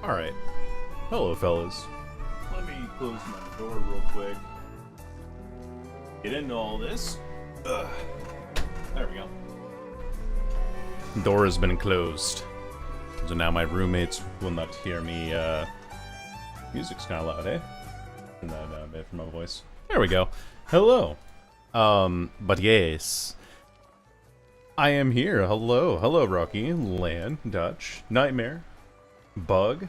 Alright. Hello, fellas. Let me close my door real quick. Get into all this. Ugh. There we go. Door has been closed. So now my roommates will not hear me, music's kinda loud, eh? Turn that down a bit for my voice. There we go. Hello. But yes. I am here. Hello. Hello, Rocky. Lan, Dutch, Nightmare, Bug,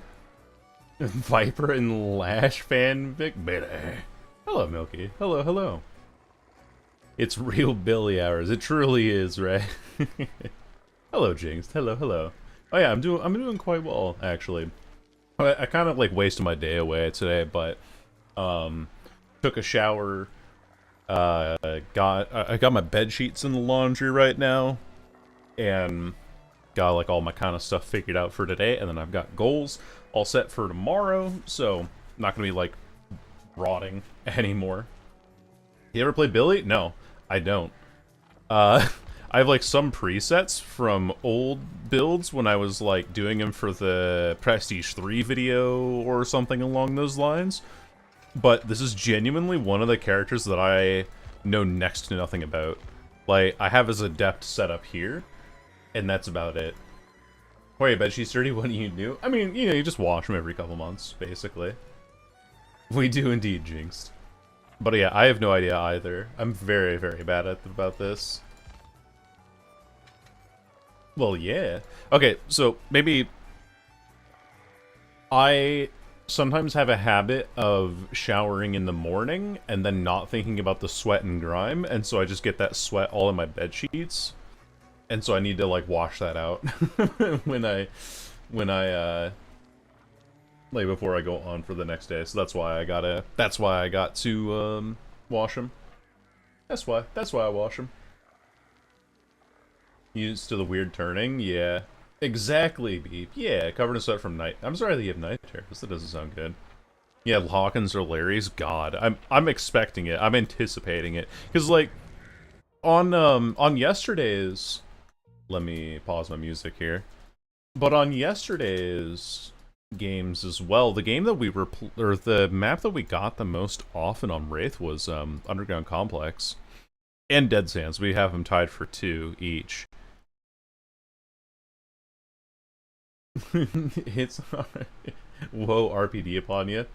Viper, and Lash Fanfic Beta. Hello, Milky. Hello, hello. It's real Billy hours. It truly is, right? Hello, Jinx. Hello, hello. Oh yeah, I'm doing quite well, actually. I kind of like wasted my day away today, but took a shower. I got my bed sheets in the laundry right now, and got like all my kind of stuff figured out for today, and then I've got goals all set for tomorrow, so I'm not gonna be like rotting anymore. You ever play Billy? No, I don't. I have like some presets from old builds when I was like doing them for the Prestige 3 video or something along those lines. But this is genuinely one of the characters that I know next to nothing about. Like, I have his Adept set up here, and that's about it. Wait, but she's 31 you knew? I mean, you know, you just watch him every couple months, basically. We do indeed, Jinxed. But yeah, I have no idea either. I'm very, very bad about this. Well, yeah. Okay, so maybe I sometimes have a habit of showering in the morning and then not thinking about the sweat and grime, and so I just get that sweat all in my bed sheets. And so I need to like wash that out when I like before I go on for the next day. So that's why I got to wash them. That's why I wash them. Used to the weird turning? Yeah. Exactly, Beep. Yeah, covered in sweat from night. I'm sorry that you have night terrors. That doesn't sound good. Yeah, Hawkins or Larry's? God. I'm expecting it. I'm anticipating it. Cause like on yesterday's, let me pause my music here. But on yesterday's games as well, the game that we were or the map that we got the most often on Wraith was Underground Complex and Dead Sands. We have them tied for 2 each. It's whoa, RPD upon you.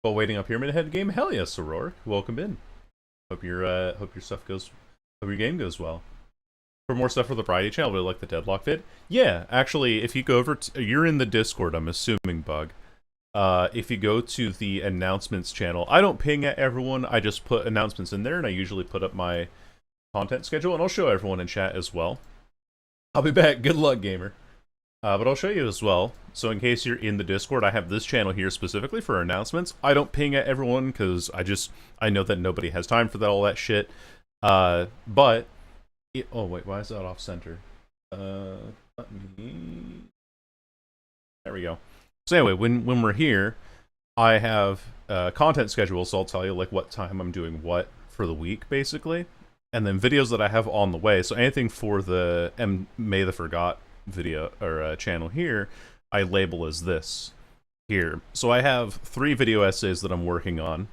While waiting up Pyramid Head game, hell yes, Soror. Welcome in. Hope your game goes well. For more stuff for the Variety channel, really like the Deadlock vid. Yeah, actually, if you go over to, you're in the Discord, I'm assuming, Bug. If you go to the announcements channel, I don't ping at everyone, I just put announcements in there, and I usually put up my content schedule, and I'll show everyone in chat as well. I'll be back. Good luck, gamer. But I'll show you as well. So in case you're in the Discord, I have this channel here specifically for announcements. I don't ping at everyone because I know that nobody has time for all that shit. Oh wait, why is that off center? Let me. There we go. So anyway, when we're here, I have content schedule, so I'll tell you like what time I'm doing what for the week, basically, and then videos that I have on the way. So anything for the May the Forgot video or channel here, I label as this here. So I have 3 video essays that I'm working on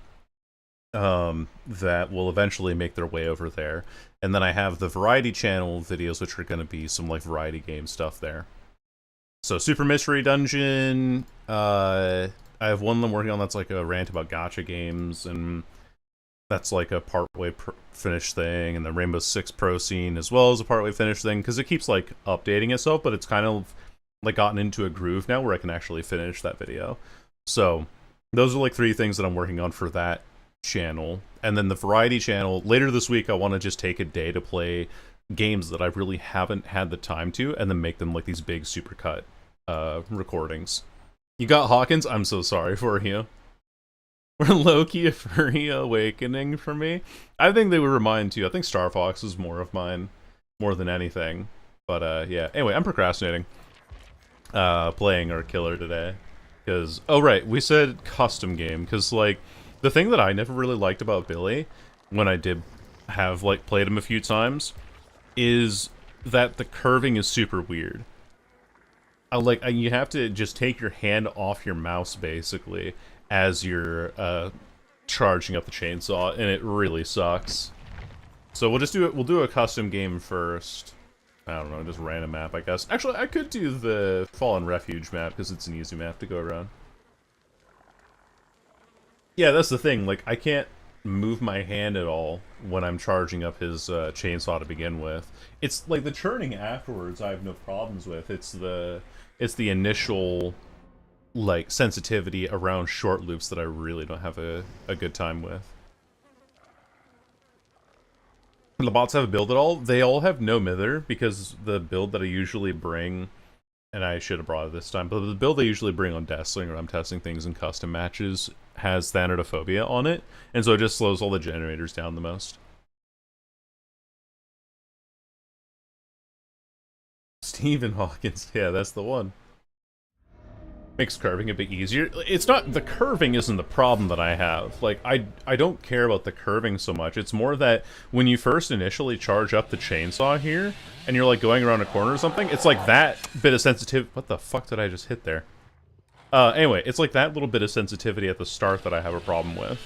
that will eventually make their way over there, and then I have the Variety channel videos, which are going to be some like variety game stuff there. So Super Mystery Dungeon, I have one that I'm working on that's like a rant about gacha games, and that's like a partway finished thing, and the Rainbow Six Pro scene as well as a partway finished thing, because it keeps like updating itself, but it's kind of like gotten into a groove now where I can actually finish that video. So those are like 3 things that I'm working on for that channel. And then the Variety channel, later this week I want to just take a day to play games that I really haven't had the time to, and then make them like these big supercut recordings. You got Hawkins? I'm so sorry for you. We're low-key a furry awakening for me. I think they would remind too. I think Star Fox is more of mine, more than anything. But yeah. Anyway, I'm procrastinating playing our killer today. Because, oh right, we said custom game. Because like, the thing that I never really liked about Billy, when I did have like played him a few times, is that the curving is super weird. you have to just take your hand off your mouse basically as you're charging up the chainsaw, and it really sucks. So we'll just do it. We'll do a custom game first. I don't know, just random map, I guess. Actually, I could do the Fallen Refuge map because it's an easy map to go around. Yeah, that's the thing. Like, I can't move my hand at all when I'm charging up his chainsaw to begin with. It's like the churning afterwards I have no problems with. It's the initial like sensitivity around short loops that I really don't have a good time with. The bots have a build at all? They all have no mither because the build that I usually bring, and I should have brought it this time, but the build I usually bring on Deathslinger when I'm testing things in custom matches has Thanatophobia on it, and so it just slows all the generators down the most. Stephen Hawkins, yeah, that's the one. Makes curving a bit easier. It's not, the curving isn't the problem that I have. Like, I don't care about the curving so much. It's more that when you first initially charge up the chainsaw here, and you're like going around a corner or something, it's like that bit of sensitivity. What the fuck did I just hit there? Anyway, it's like that little bit of sensitivity at the start that I have a problem with.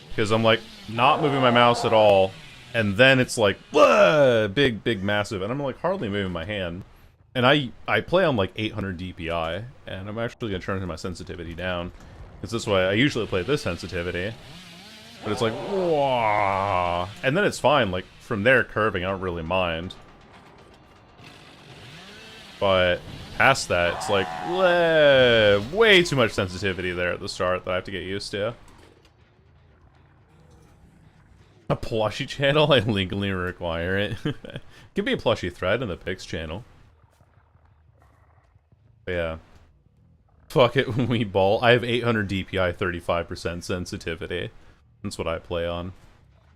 Because I'm like, not moving my mouse at all, and then it's like, big, massive, and I'm like hardly moving my hand. And I play on like 800 DPI, and I'm actually going to turn my sensitivity down. Because this way, I usually play this sensitivity. But it's like, whoa. And then it's fine, like, from there curving, I don't really mind. But past that, it's like, way too much sensitivity there at the start that I have to get used to. A plushie channel? I legally require it. Give me a plushie thread in the Pix channel. Yeah. Fuck it, we ball. I have 800 DPI, 35% sensitivity. That's what I play on.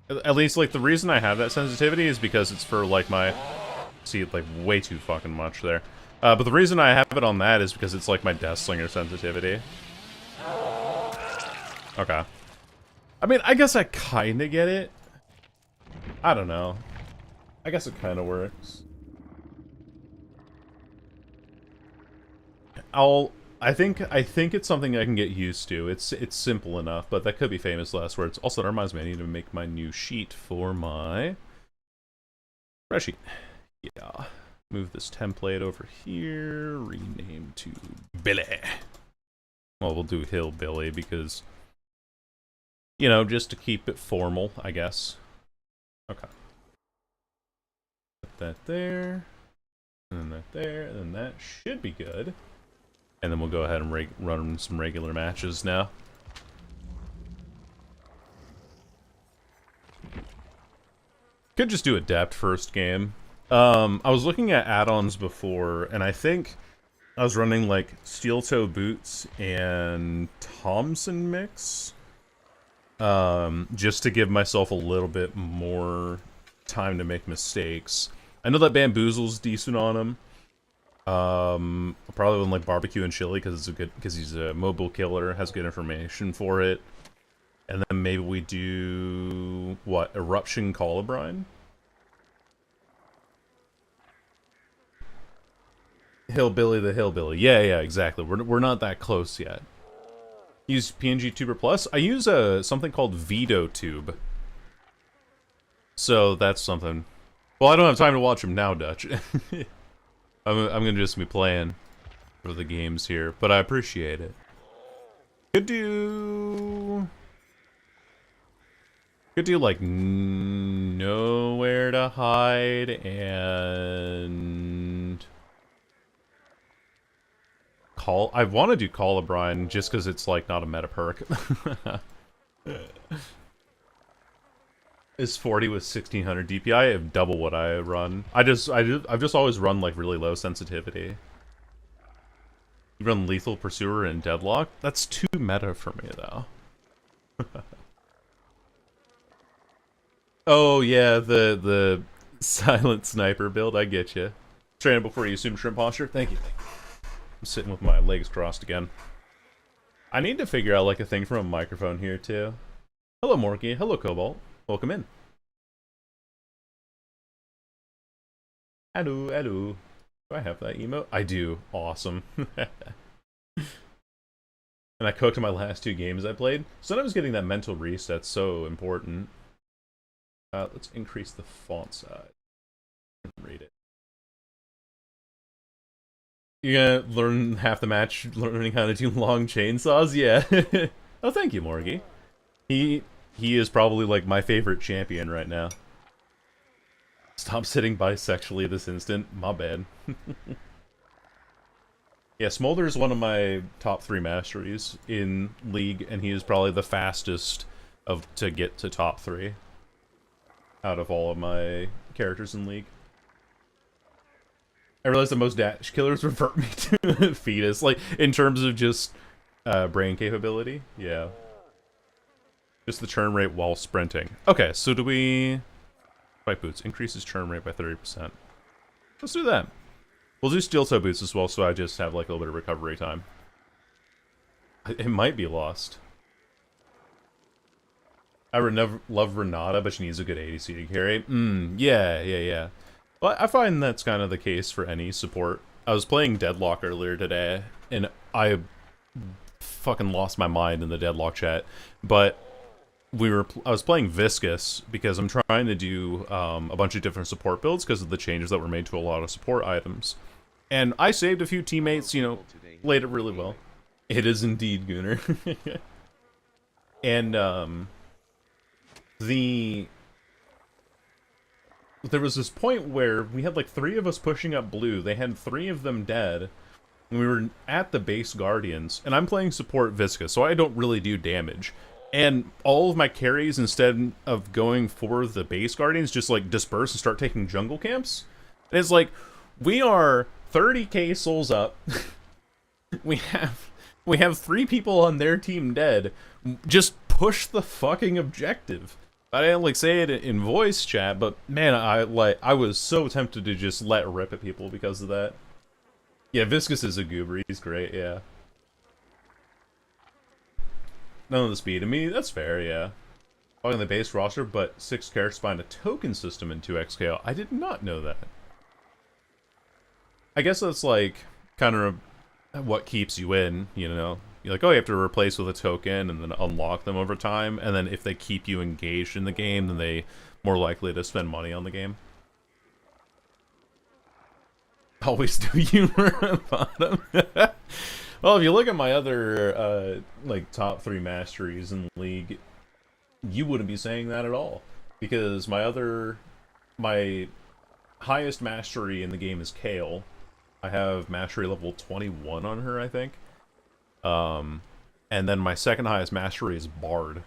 At least, like, the reason I have that sensitivity is because it's for, like, my... See, like, way too fucking much there. But the reason I have it on that is because it's, like, my Deathslinger sensitivity. Okay. I mean, I guess I kinda get it. I don't know. I guess it kinda works. I think it's something I can get used to. It's simple enough, but that could be famous last words. Also, that reminds me, I need to make my new sheet for my fresh sheet. Yeah. Move this template over here, rename to Billy. Well, we'll do Hillbilly because, you know, just to keep it formal, I guess. Okay. Put that there, and then that there, and then that should be good. And then we'll go ahead and run some regular matches now. Could just do a depth first game. I was looking at add-ons before, and I think I was running like steel toe boots and Thompson mix. Just to give myself a little bit more time to make mistakes. I know that Bamboozle's decent on him. Probably wouldn't like barbecue and chili because it's a good, because he's a mobile killer, has good information for it. And then maybe we do what, Eruption Colubrine? Hillbilly the Hillbilly. Yeah, exactly. We're not that close yet. Use PNG Tuber Plus. I use something called Veto Tube. So that's something. Well, I don't have time to watch him now, Dutch. I'm gonna just be playing for the games here, but I appreciate it. Could do like Nowhere to Hide and I want to do Colubrine just because it's like not a meta perk. Is 40 with 1600 DPI. I have double what I run. I've just always run like really low sensitivity. You run Lethal Pursuer and Deadlock? That's too meta for me though. Oh yeah, the silent sniper build, I get you. Train it before you assume shrimp posture? Thank you. I'm sitting with my legs crossed again. I need to figure out like a thing from a microphone here too. Hello Morky, hello Cobalt. Welcome in. Hello. Do I have that emote? I do. Awesome. And I cooked my last 2 games I played. Sometimes getting that mental reset's so important. Let's increase the font size. Read it. You're gonna learn half the match learning how to do long chainsaws? Yeah. Oh, thank you, Morgie. He is probably like my favorite champion right now. Stop sitting bisexually this instant. My bad. Yeah, Smolder is one of my top 3 masteries in League, and he is probably the fastest to get to top 3 out of all of my characters in League. I realize that most dash killers revert me to fetus, like, in terms of just brain capability. Yeah. Just the churn rate while sprinting. Okay, so do we... Spike Boots increases churn rate by 30%. Let's do that. We'll do Steel Toe Boots as well, so I just have like a little bit of recovery time. It might be lost. I love Renata, but she needs a good ADC to carry. Yeah. Well, I find that's kind of the case for any support. I was playing Deadlock earlier today, and I fucking lost my mind in the Deadlock chat. But I was playing Viscous because I'm trying to do a bunch of different support builds because of the changes that were made to a lot of support items. And I saved a few teammates, you know, played it really well. It is indeed Gunnar. And there was this point where we had like 3 of us pushing up blue. They had 3 of them dead. And we were at the base Guardians, and I'm playing support Viscous, so I don't really do damage. And all of my carries, instead of going for the base Guardians, just like disperse and start taking jungle camps. And it's like, we are 30k souls up. we have 3 people on their team dead. Just push the fucking objective. I didn't like say it in voice chat, but man, I was so tempted to just let rip at people because of that. Yeah, Viscous is a goober. He's great. Yeah. None of the speed. I mean, that's fair. Yeah. On the base roster, but 6 characters find a token system in 2x KO. I did not know that. I guess that's like kind of what keeps you in, you know? You're like, oh, you have to replace with a token and then unlock them over time, and then if they keep you engaged in the game, then they more likely to spend money on the game. Always do humor at bottom. Well, if you look at my other like top 3 masteries in the League, you wouldn't be saying that at all, because my highest mastery in the game is Kale. I have mastery level 21 on her, I think. And then my second highest mastery is Bard.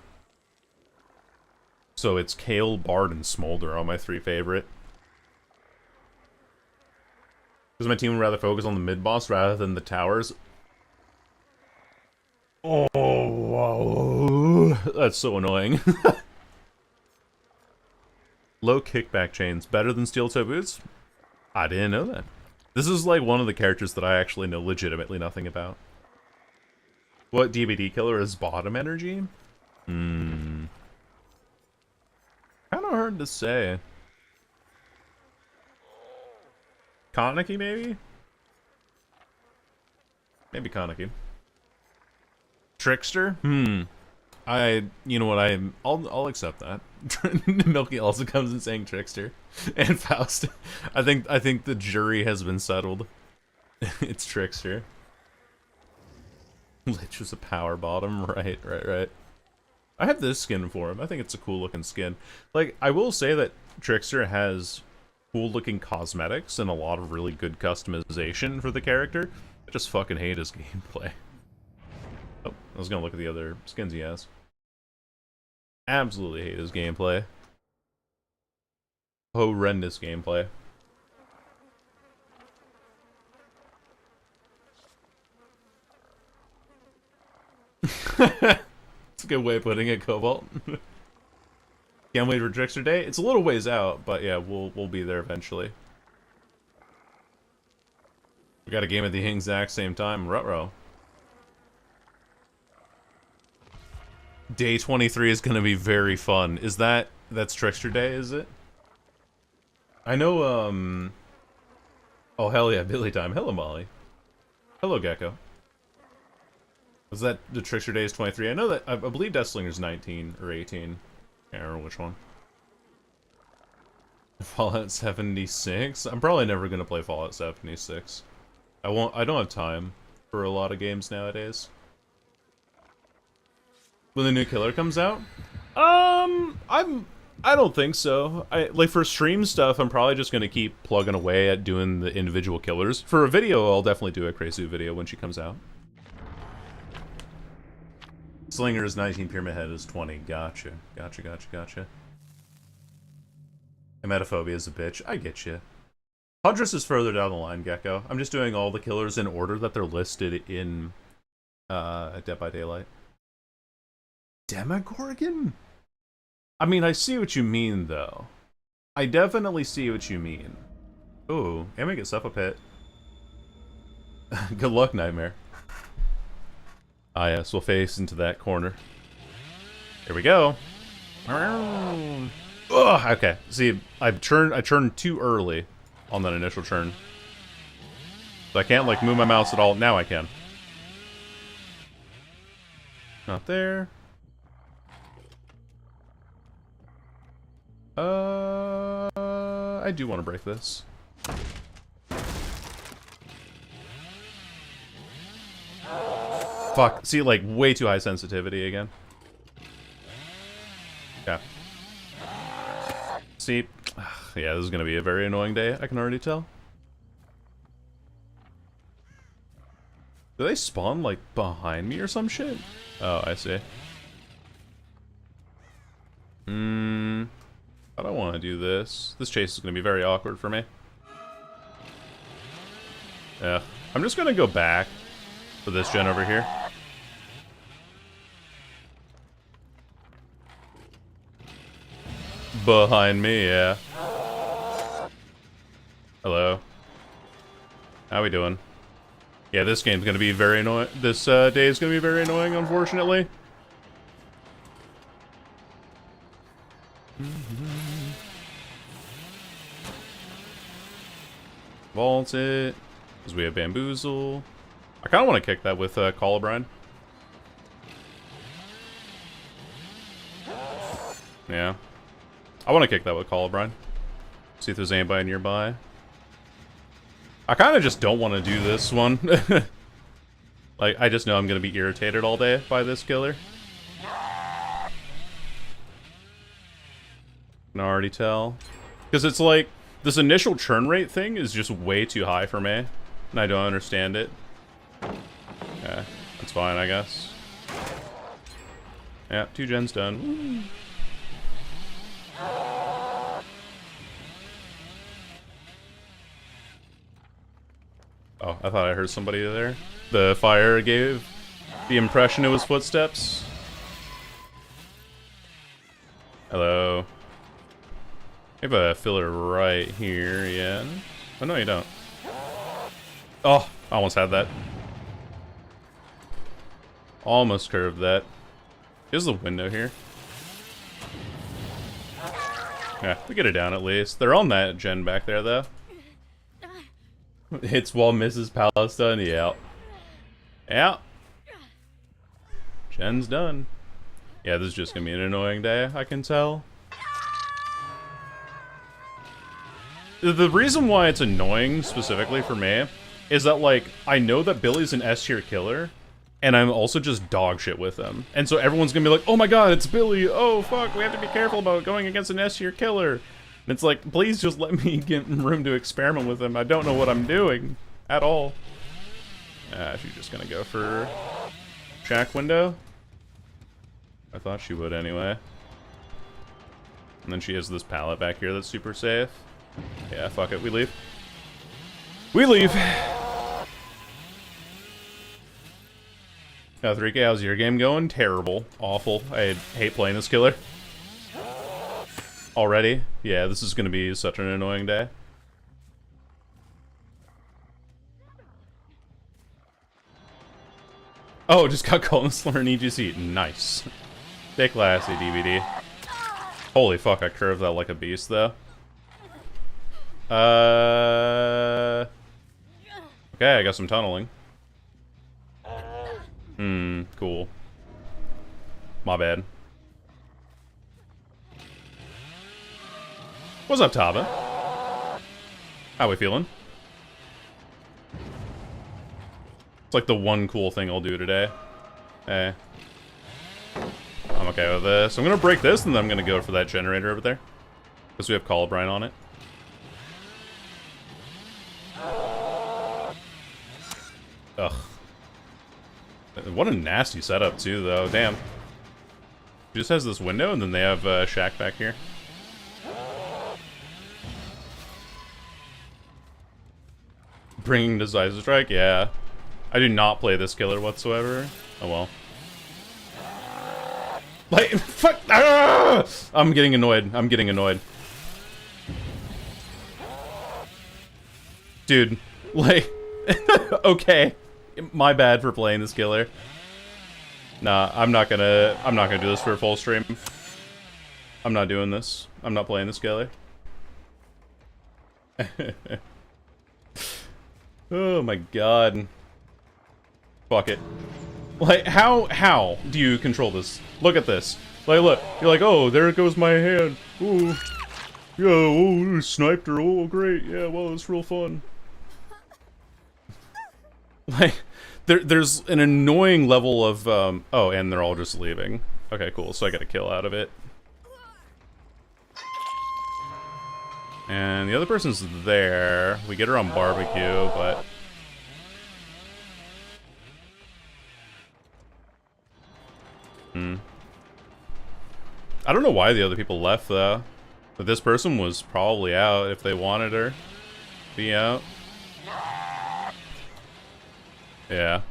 So it's Kale, Bard, and Smolder are my 3 favorite. Because my team would rather focus on the mid-boss rather than the towers. Oh, wow. That's so annoying. Low kickback chains. Better than Steel Toe Boots? I didn't know that. This is like one of the characters that I actually know legitimately nothing about. What DBD killer is bottom energy? Kinda hard to say. Kaneki, maybe? Maybe Kaneki. Trickster? You know what, I'll accept that. Milky also comes in saying Trickster. And Faust. I think the jury has been settled. It's Trickster. Lich was a power bottom, right. I have this skin for him. I think it's a cool looking skin. Like, I will say that Trickster has cool looking cosmetics and a lot of really good customization for the character. I just fucking hate his gameplay. Oh, I was gonna look at the other skins he has. Absolutely hate his gameplay. Horrendous gameplay. It's a good way of putting it, Cobalt. Can't wait for Trickster Day. It's a little ways out, but yeah, we'll be there eventually. We got a game at the exact same time. Ruh-roh. Day 23 is gonna be very fun. That's Trickster Day, is it? I know, Oh, hell yeah, Billy time. Hello, Molly. Hello, Gecko. Was that the Trickster Days 23? I know that, I believe Deathslinger's 19 or 18. I can't remember which one. Fallout 76? I'm probably never gonna play Fallout 76. I don't have time for a lot of games nowadays. When the new killer comes out? I don't think so. Like for stream stuff, I'm probably just gonna keep plugging away at doing the individual killers. For a video, I'll definitely do a Crazy video when she comes out. Slinger is 19, Pyramid Head is 20. Gotcha. Gotcha. Emetophobia is a bitch. I get you. Huntress is further down the line, Gecko. I'm just doing all the killers in order that they're listed in Dead by Daylight. Demogorgon? I mean, I see what you mean, though. I definitely see what you mean. Ooh, and we get Seppa Pit. Good luck, Nightmare. Ah, yes, we'll face into that corner. Here we go. Ugh, okay. See, I turned too early on that initial turn. So I can't, like, move my mouse at all. Now I can. Not there. I do want to break this. Fuck. See, like, way too high sensitivity again. Yeah. See, yeah, this is gonna be a very annoying day, I can already tell. Do they spawn, like, behind me or some shit? Oh, I see. I don't want to do this. This chase is going to be very awkward for me. Yeah. I'm just going to go back for this gen over here. Behind me, yeah. Hello. How we doing? Yeah, this game's going to be very annoying. This day is going to be very annoying, unfortunately. Vault it, because we have Bamboozle. I kind of want to kick that with Colubrine. Yeah. I want to kick that with Colubrine. See if there's anybody nearby. I kind of just don't want to do this one. Like, I just know I'm going to be irritated all day by this killer. I can already tell. Because it's like, this initial churn rate thing is just way too high for me. And I don't understand it. Yeah, that's fine, I guess. Yeah, 2 gens done. Woo. Oh, I thought I heard somebody there. The fire gave the impression it was footsteps. Hello. We have a filler right here, yeah. Oh, no, you don't. Oh, I almost had that. Almost curved that. Here's the window here. Yeah, we get it down at least. They're on that gen back there, though. Hits while Mrs. Palestine, yeah. Yeah. Gen's done. Yeah, this is just gonna be an annoying day, I can tell. The reason why it's annoying, specifically for me, is that, like, I know that Billy's an S-tier killer, and I'm also just dog shit with him. And so everyone's gonna be like, oh my god, it's Billy! Oh fuck, we have to be careful about going against an S-tier killer! And it's like, please just let me get room to experiment with him. I don't know what I'm doing. At all. She's just gonna go for shack window. I thought she would anyway. And then she has this pallet back here that's super safe. Yeah, fuck it, we leave. We leave! 3K, how's your game going? Terrible. Awful. I hate playing this killer. Already? Yeah, this is gonna be such an annoying day. Oh, just got Golden Slur in EGC. Nice. Stay classy, DVD. Holy fuck, I curved that like a beast, though. Okay, I got some tunneling. Cool. My bad. What's up, Taba? How we feeling? It's like the one cool thing I'll do today. Hey. I'm okay with this. I'm gonna break this, and then I'm gonna go for that generator over there. Because we have Colubrine on it. Ugh. What a nasty setup, too, though. Damn. He just has this window, and then they have Shack back here. Bringing Decisive Strike? Yeah. I do not play this killer whatsoever. Oh, well. Like, fuck! Ah! I'm getting annoyed. I'm getting annoyed. Dude, like... okay. My bad for playing this killer. Nah, I'm not gonna do this for a full stream. I'm not doing this. I'm not playing this killer. Oh my god. Fuck it. Like, how do you control this? Look at this. Like, look. You're like, oh, there goes my hand. Ooh. Yeah, oh, sniped her. Oh, great. Yeah, well, it's real fun. Like, there's an annoying level of, oh, and they're all just leaving. Okay, cool, so I got a kill out of it. And the other person's there. We get her on barbecue, but... I don't know why the other people left, though. But this person was probably out if they wanted her to be out. Yeah.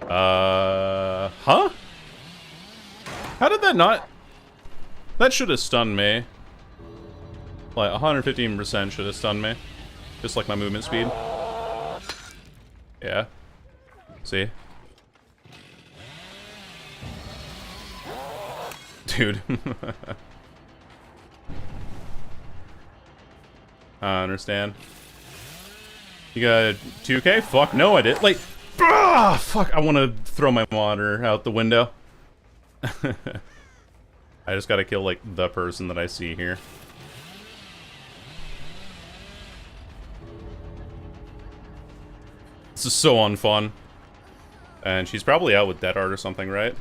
Huh? How did that not... That should have stunned me. Like, 115% should have stunned me. Just like my movement speed. Yeah. See? Dude. I understand. You got 2K? Fuck no, I did. Like, fuck, I want to throw my monitor out the window. I just gotta kill, like, the person that I see here. This is so unfun. And she's probably out with Dead Art or something, right?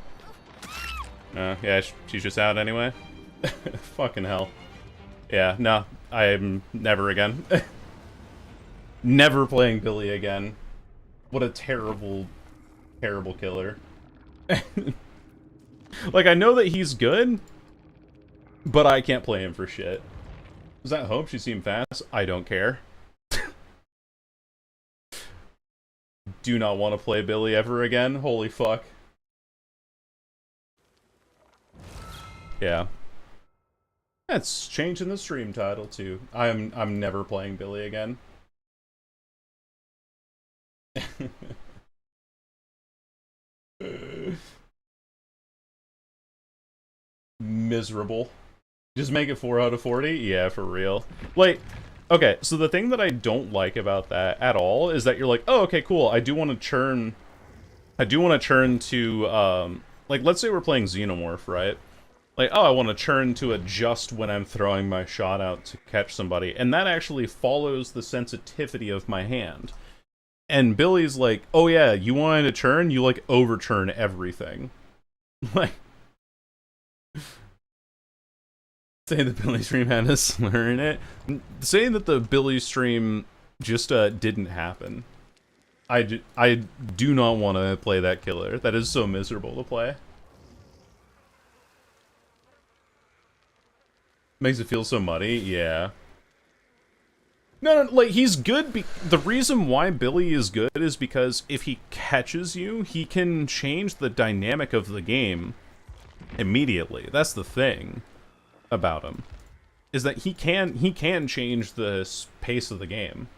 Yeah, she's just out anyway. Fucking hell. Yeah, no, I'm never again. Never playing Billy again. What a terrible, terrible killer. Like, I know that he's good, but I can't play him for shit. Was that Hope? She seemed fast. I don't care. Do not want to play Billy ever again. Holy fuck. Yeah. That's changing the stream title too. I'm never playing Billy again. Miserable. Just make it 4 out of 40? Yeah, for real. Like, okay, so the thing that I don't like about that at all is that you're like, oh, okay, cool, I do want to churn to, like, let's say we're playing Xenomorph, right? Like, oh, I want to churn to adjust when I'm throwing my shot out to catch somebody, and that actually follows the sensitivity of my hand. And Billy's like, oh yeah, you wanted to churn? You, like, overturn everything. Like... Saying the Billy stream had a slur in it. Saying that the Billy stream just didn't happen. I do not want to play that killer. That is so miserable to play. Makes it feel so muddy, yeah. No, like, he's good. The reason why Billy is good is because if he catches you, he can change the dynamic of the game immediately. That's the thing about him, is that he can change the pace of the game.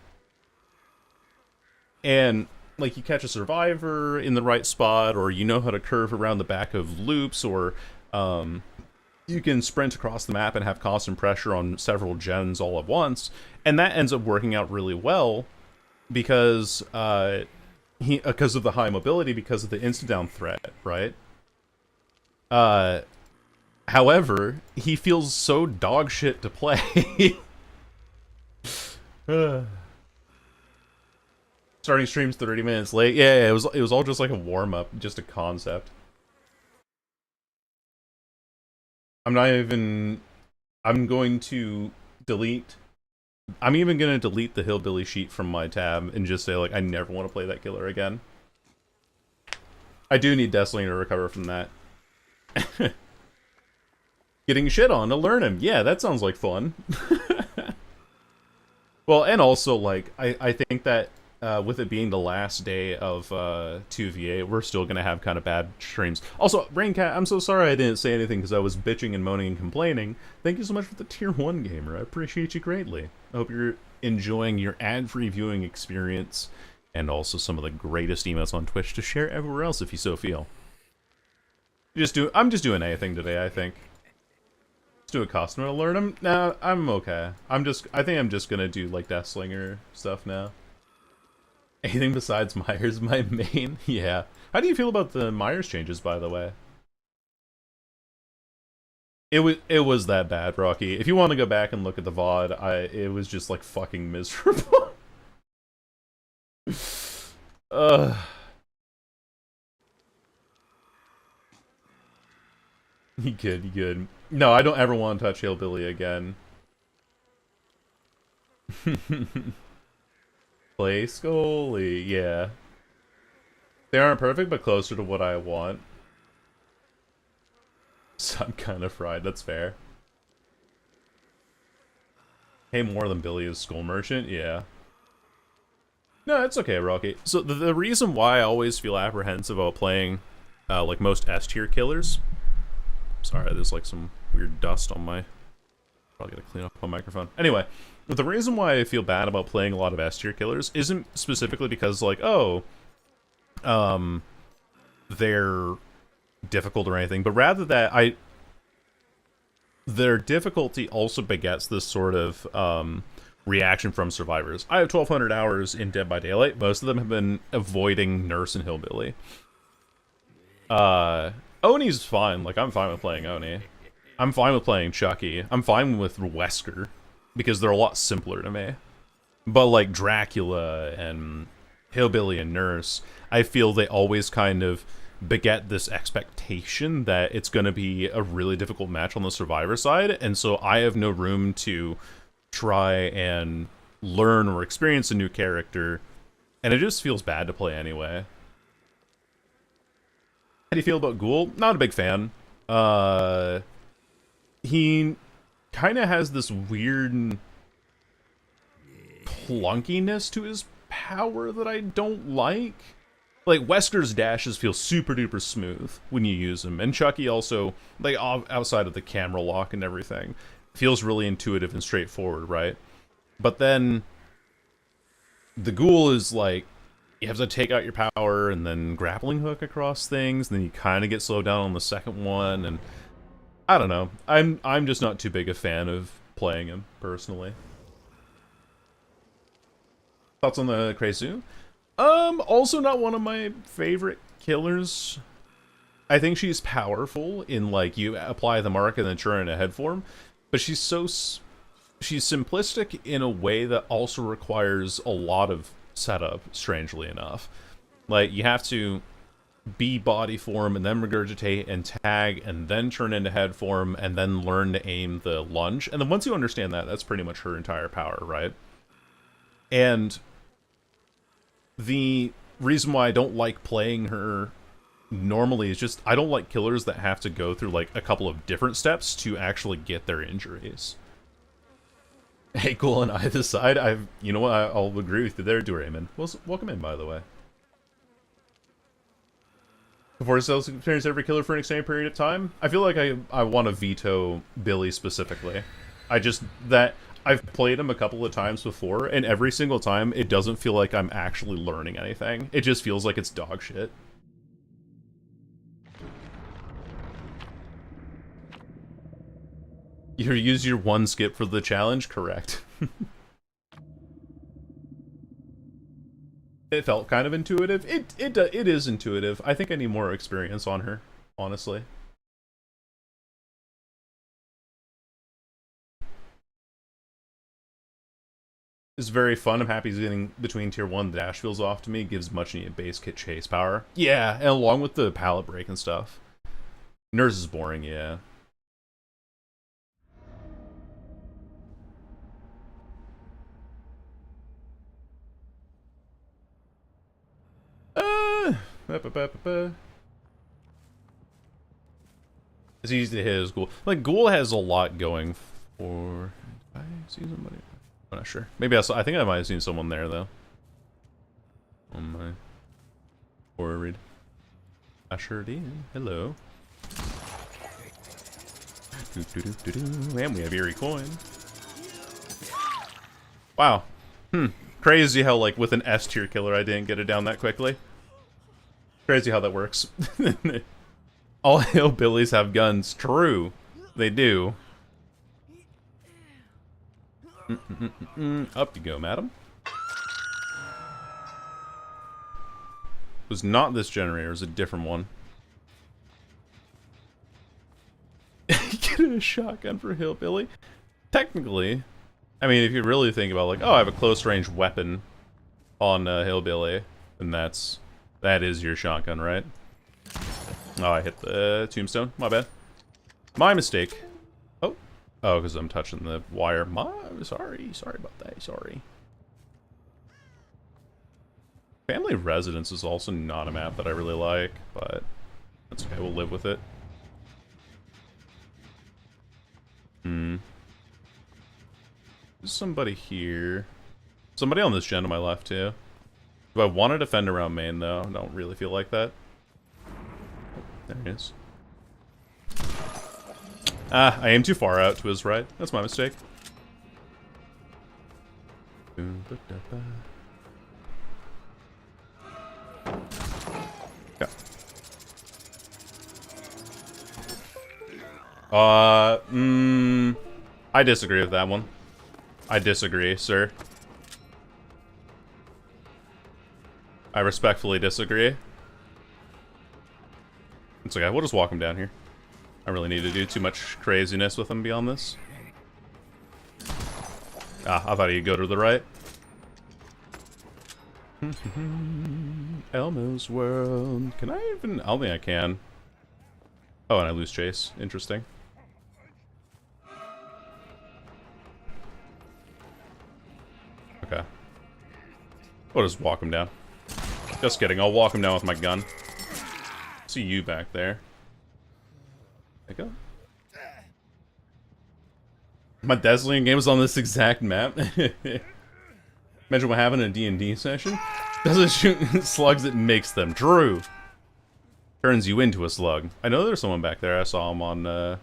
And, like, you catch a survivor in the right spot, or you know how to curve around the back of loops, or you can sprint across the map and have constant pressure on several gens all at once, and that ends up working out really well because because of the high mobility, because of the instant down threat, right? However, he feels so dog shit to play. Starting streams 30 minutes late. Yeah, it was all just like a warm up, just a concept. I'm going to delete. I'm even going to delete the Hillbilly sheet from my tab and just say, like, I never want to play that killer again. I do need Deathslinger to recover from that. Getting shit on to learn him. Yeah, that sounds like fun. Well, and also, like, I think that with it being the last day of 2VA, we're still going to have kind of bad streams. Also, Braincat, I'm so sorry I didn't say anything because I was bitching and moaning and complaining. Thank you so much for the Tier 1 gamer. I appreciate you greatly. I hope you're enjoying your ad-free viewing experience and also some of the greatest emotes on Twitch to share everywhere else if you so feel. I'm just doing anything today, I think. Let's do a costume to learn him. Nah, I'm okay. I think I'm just gonna do like Deathslinger stuff now. Anything besides Myers, my main? Yeah. How do you feel about the Myers changes, by the way? It was that bad, Rocky. If you want to go back and look at the VOD, it was just like fucking miserable. You good. No, I don't ever want to touch Hillbilly again. Play Scully, yeah. They aren't perfect, but closer to what I want. So I'm kind of fried, that's fair. Hey, more than Billy is Skull Merchant? Yeah. No, it's okay, Rocky. So the reason why I always feel apprehensive about playing, like, most S-tier killers... Sorry, there's, like, some weird dust on my... Probably gotta clean up my microphone. Anyway, the reason why I feel bad about playing a lot of S-tier killers isn't specifically because, like, oh... they're difficult or anything, but rather that their difficulty also begets this sort of reaction from survivors. I have 1,200 hours in Dead by Daylight. Most of them have been avoiding Nurse and Hillbilly. Oni's fine. Like, I'm fine with playing Oni. I'm fine with playing Chucky. I'm fine with Wesker, because they're a lot simpler to me. But, like, Dracula and Hillbilly and Nurse, I feel they always kind of beget this expectation that it's going to be a really difficult match on the survivor side, and so I have no room to try and learn or experience a new character, and it just feels bad to play anyway. How do you feel about Ghoul? Not a big fan. He kind of has this weird clunkiness to his power that I don't like. Like, Wesker's dashes feel super duper smooth when you use them, and Chucky also, like, outside of the camera lock and everything, feels really intuitive and straightforward, right? But then the Ghoul is like, you have to take out your power and then grappling hook across things, and then you kind of get slowed down on the second one, and I don't know. I'm just not too big a fan of playing him, personally. Thoughts on the Kresu? Also not one of my favorite killers. I think she's powerful in, like, you apply the mark and then turn in a head form, but she's simplistic in a way that also requires a lot of setup, strangely enough. Like, you have to be body form and then regurgitate and tag and then turn into head form and then learn to aim the lunge. And then once you understand that, that's pretty much her entire power, right? And the reason why I don't like playing her normally is just I don't like killers that have to go through, like, a couple of different steps to actually get their injuries. Hey, cool on either side. You know what? I'll agree with you there, Doraemon. Well, welcome in, by the way. Before sales experience every killer for an extended period of time? I feel like I want to veto Billy specifically. I've played him a couple of times before, and every single time, it doesn't feel like I'm actually learning anything. It just feels like it's dog shit. You use your one skip for the challenge? Correct. It felt kind of intuitive. It is intuitive. I think I need more experience on her, honestly. It's very fun. I'm happy he's getting between tier 1. The dash feels off to me. Gives much needed base kit chase power. Yeah, and along with the pallet break and stuff. Nurse is boring, yeah. It's easy to hit as Ghoul. Like, Ghoul has a lot going for... Did I see somebody? I'm not sure. Maybe I think I might have seen someone there, though. On my horror read. I sure did. Hello. And we have Eerie Coin. Wow. Crazy how, like, with an S tier killer, I didn't get it down that quickly. Crazy how that works. All hillbillies have guns. True. They do. Up you go, madam. It was not this generator, it was a different one. Get a shotgun for hillbilly? Technically, I mean, if you really think about, like, oh, I have a close range weapon on hillbilly, then that is your shotgun, right? Oh, I hit the tombstone. My bad. My mistake. Oh, because I'm touching the wire. Sorry about that. Sorry. Family Residence is also not a map that I really like, but that's okay. We'll live with it. There's somebody here. Somebody on this gen to my left, too. Do I want to defend around main, though? I don't really feel like that. There he is. Ah, I aimed too far out to his right. That's my mistake. Yeah. I disagree with that one. I disagree, sir. I respectfully disagree. It's okay, we'll just walk him down here. I really need to do too much craziness with him beyond this. Ah, I thought he'd go to the right. Elmo's World. Can I even... I don't think I can. Oh, and I lose chase. Interesting. Okay. We'll just walk him down. Just kidding, I'll walk him down with my gun. See you back there. There you go. My Deslian game is on this exact map. Imagine what happened in a D&D session. Doesn't shoot slugs, it makes them. True. Turns you into a slug. I know there's someone back there. I saw him on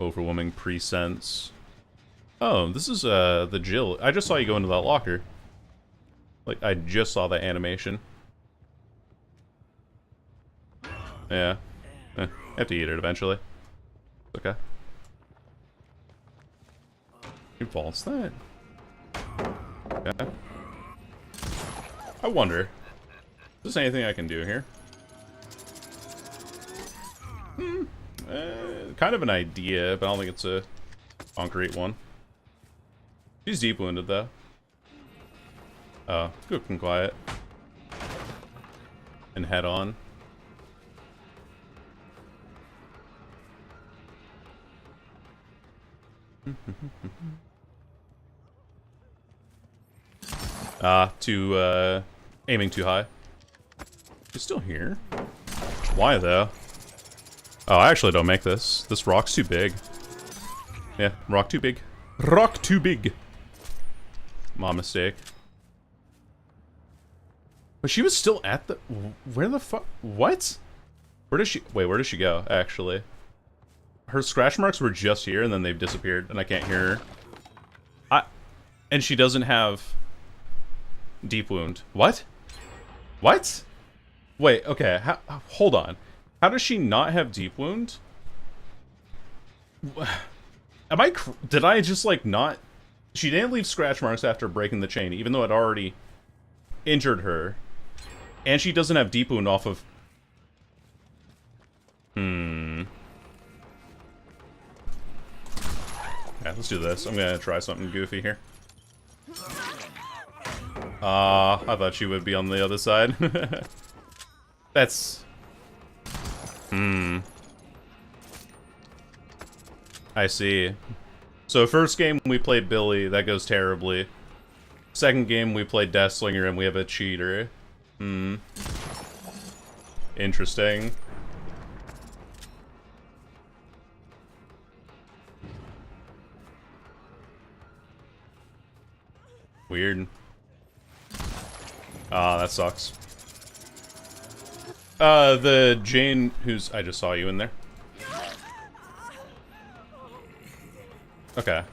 Overwhelming Presense. Oh, this is the Jill. I just saw you go into that locker. Like, I just saw that animation. Yeah. I have to eat it eventually. Okay. Who faults that? Okay. I wonder. Is there anything I can do here? Kind of an idea, but I don't think it's a concrete one. She's deep wounded though. Oh, good and quiet. And head on. Aiming too high. He's still here. Why though? Oh, I actually don't make this. This rock's too big. Yeah, rock too big. Rock too big. My mistake. But she was still at the... Where the fuck... What? Where does she... Wait, where does she go, actually? Her scratch marks were just here, and then they've disappeared, and I can't hear her. And she doesn't have... Deep wound. What? What? Wait, okay, hold on. How does she not have deep wound? Did I just, like, not... She didn't leave scratch marks after breaking the chain, even though it already... injured her. And she doesn't have deep wound off of... Yeah, let's do this. I'm gonna try something goofy here. I thought she would be on the other side. That's... I see. So first game we played Billy, that goes terribly. Second game we played Deathslinger and we have a cheater. Interesting. Weird. Ah, that sucks. The Jane who's... I just saw you in there. Okay.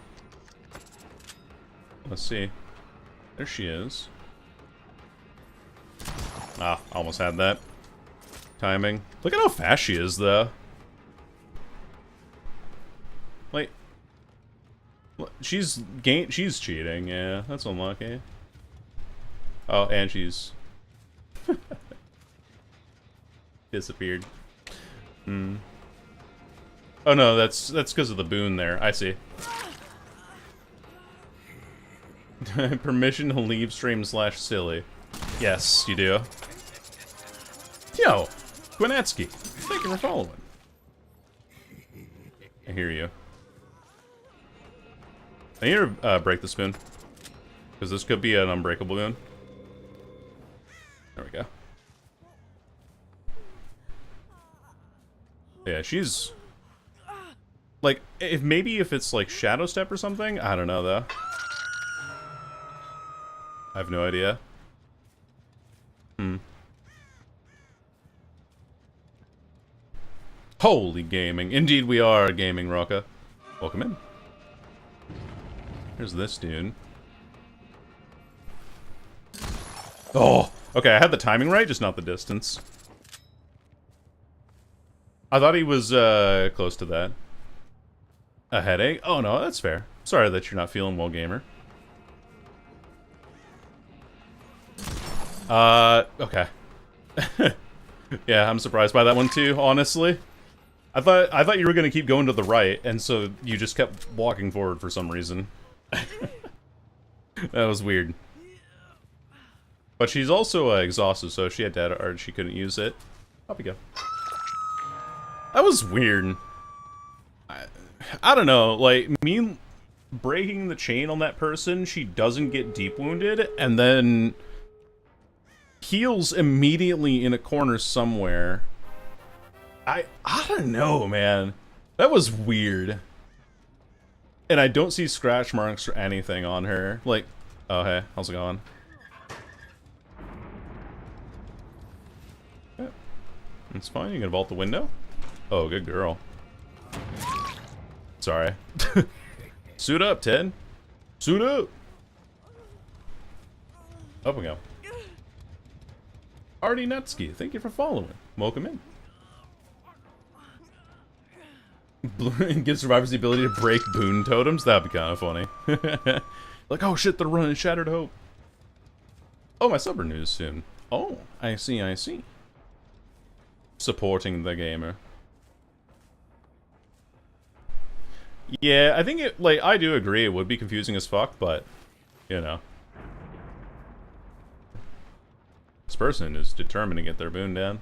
Let's see. There she is. Ah, almost had that. Timing. Look at how fast she is, though. Like... She's cheating, yeah. That's unlucky. Oh, and she's... disappeared. Oh no, that's because of the boon there. I see. Permission to leave stream /silly. Yes, you do. Yo, Gwinatsky, thank you for following. I hear you. I need to break the spoon. Because this could be an unbreakable boon. There we go. Yeah, she's... Like, maybe if it's like Shadow Step or something? I don't know, though. I have no idea. Holy gaming. Indeed we are gaming, Rocka. Welcome in. Here's this dude. Oh! Okay, I had the timing right, just not the distance. I thought he was, close to that. A headache? Oh no, that's fair. Sorry that you're not feeling well, gamer. Okay. Yeah, I'm surprised by that one too, honestly. I thought you were gonna keep going to the right, and so you just kept walking forward for some reason. That was weird. But she's also exhausted, so if she had data art, she couldn't use it. Up we go. That was weird. I don't know, like, me breaking the chain on that person, she doesn't get deep wounded, and then heals immediately in a corner somewhere. I don't know, man. That was weird. And I don't see scratch marks or anything on her. Like, oh hey, how's it going? Yeah. It's fine, you can vault the window. Oh, good girl. Sorry. Suit up, Ted. Suit up. Up we go. Artie Nutsky, thank you for following. Welcome in. Give survivors the ability to break boon totems? That'd be kind of funny. Like, oh shit, they're running Shattered Hope. Oh, my sub renews soon. Oh, I see, I see. Supporting the gamer. Yeah, I think it, like, I do agree it would be confusing as fuck, but, you know. This person is determined to get their boon down.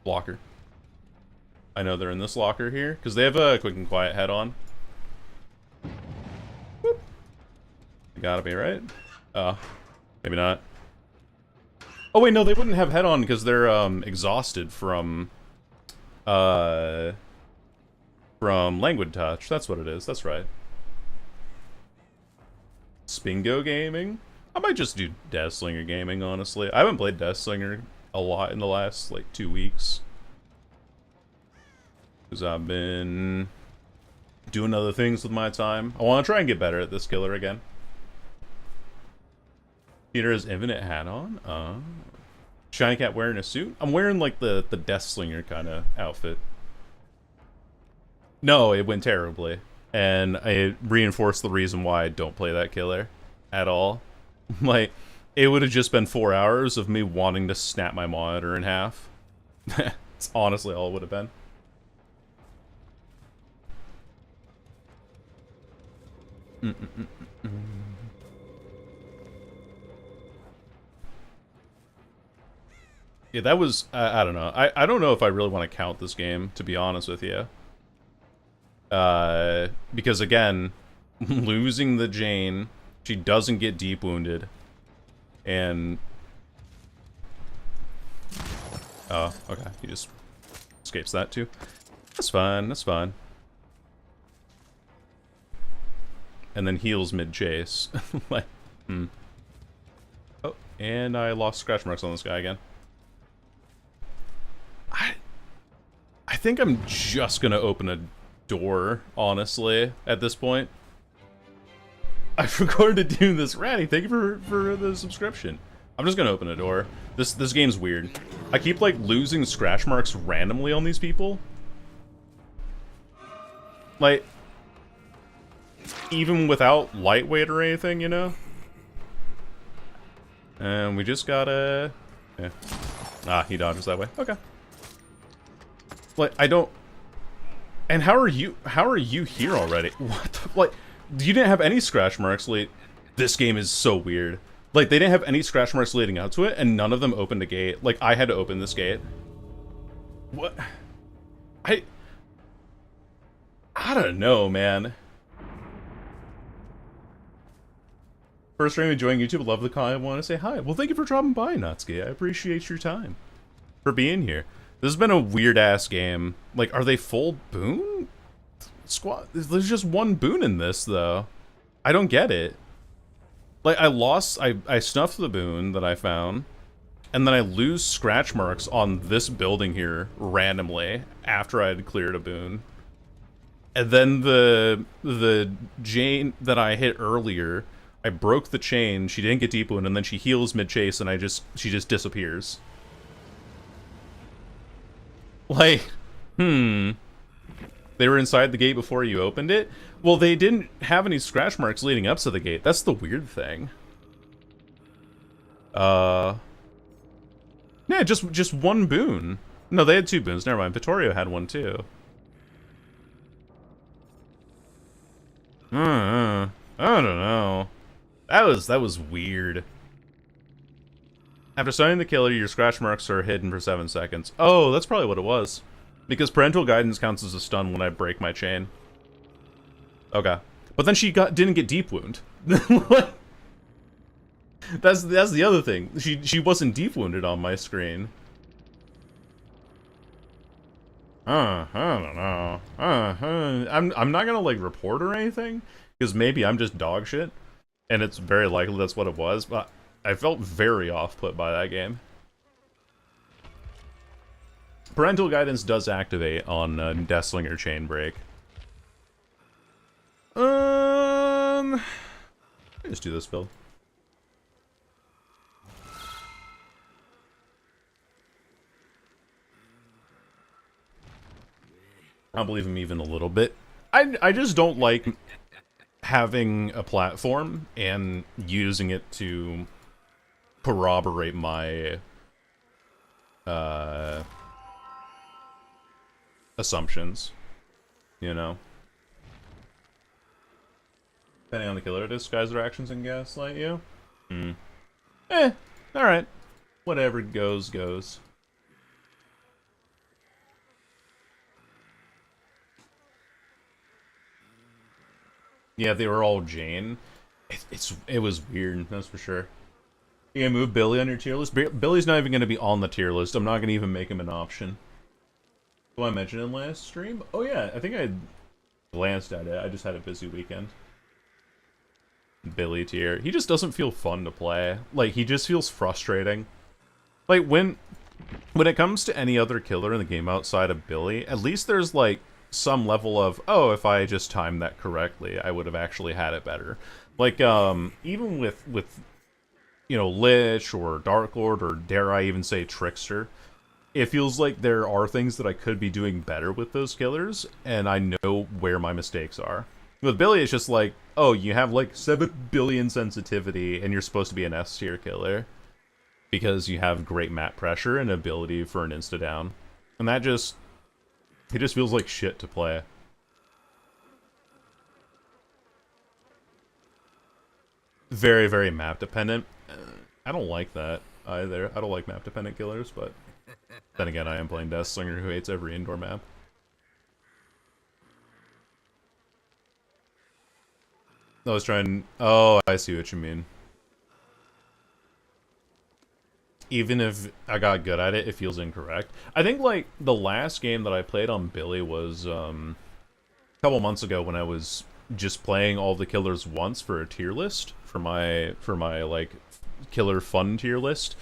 Blocker. I know they're in this locker here, because they have a quick and quiet head on. Whoop. You gotta be, right? Maybe not. Oh wait, no, they wouldn't have head on because they're, exhausted from Languid Touch. That's what it is, that's right. Spingo Gaming? I might just do Deathslinger Gaming, honestly. I haven't played Deathslinger a lot in the last, like, 2 weeks. Because I've been doing other things with my time. I want to try and get better at this killer again. Peter has infinite hat on. Shiny Cat wearing a suit? I'm wearing, like, the Deathslinger kind of outfit. No, it went terribly. And I reinforced the reason why I don't play that killer at all. Like, it would have just been 4 hours of me wanting to snap my monitor in half. That's honestly all it would have been. Yeah, that was, I don't know. I don't know if I really want to count this game, to be honest with you. Because again, losing the Jane, she doesn't get deep wounded. And... oh, okay, he just escapes that too. That's fine, that's fine. And then heals mid-chase. Like, oh, and I lost scratch marks on this guy again. I think I'm just gonna open a door, honestly, at this point. I forgot to do this. Ratty, thank you for the subscription. I'm just gonna open a door. This game's weird. I keep, like, losing scratch marks randomly on these people. Like, even without lightweight or anything, you know? And we just gotta... yeah. Ah, he dodges that way. Okay. Like, I don't... and how are you here already? What the... like, you didn't have any scratch marks late... this game is so weird. Like, they didn't have any scratch marks leading up to it, and none of them opened a gate. Like, I had to open this gate. What? I don't know, man. First stream enjoying YouTube, love the call. I want to say hi. Well, thank you for dropping by, Natsuki. I appreciate your time. For being here. This has been a weird-ass game. Like, are they full boon? Squad? There's just one boon in this, though. I don't get it. Like, I snuffed the boon that I found, and then I lose scratch marks on this building here randomly after I had cleared a boon. And then the Jane that I hit earlier, I broke the chain, she didn't get deep wound, and then she heals mid-chase, and she just disappears. Like, they were inside the gate before you opened it? Well, they didn't have any scratch marks leading up to the gate. That's the weird thing. Yeah, just one boon. No, they had two boons. Never mind. Vittorio had one too. I don't know. That was weird. After stunning the killer, your scratch marks are hidden for 7 seconds. Oh, that's probably what it was. Because parental guidance counts as a stun when I break my chain. Okay. But then she didn't get deep wound. That's the other thing. She wasn't deep wounded on my screen. I don't know. I'm not gonna, like, report or anything, because maybe I'm just dog shit, and it's very likely that's what it was, but I felt very off-put by that game. Parental guidance does activate on Deathslinger Chain Break. Let's do this build. I don't believe him even a little bit. I just don't like having a platform and using it to corroborate my assumptions, you know? Depending on the killer, disguise their actions and gaslight you? Alright. Whatever goes, goes. Yeah, they were all Jane. It was weird, that's for sure. You gonna move Billy on your tier list? Billy's not even gonna be on the tier list. I'm not gonna even make him an option. Did I mention in last stream? Oh yeah, I think I glanced at it. I just had a busy weekend. Billy tier. He just doesn't feel fun to play. Like, he just feels frustrating. Like, when it comes to any other killer in the game outside of Billy, at least there's, like, some level of, oh, if I just timed that correctly, I would have actually had it better. Like, even with you know, Lich or Dark Lord, or dare I even say Trickster, it feels like there are things that I could be doing better with those killers, and I know where my mistakes are. With Billy, it's just like, oh, you have like 7 billion sensitivity, and you're supposed to be an S tier killer because you have great map pressure and ability for an insta down, and that just it just feels like shit to play. Very, very map dependent. I don't like that either. I don't like map dependent killers, but then again, I am playing Deathslinger, who hates every indoor map. I was trying... Oh, I see what you mean. Even if I got good at it, it feels incorrect. I think, like, the last game that I played on Billy was, a couple months ago when I was just playing all the killers once for a tier list, for my like, killer fun tier list.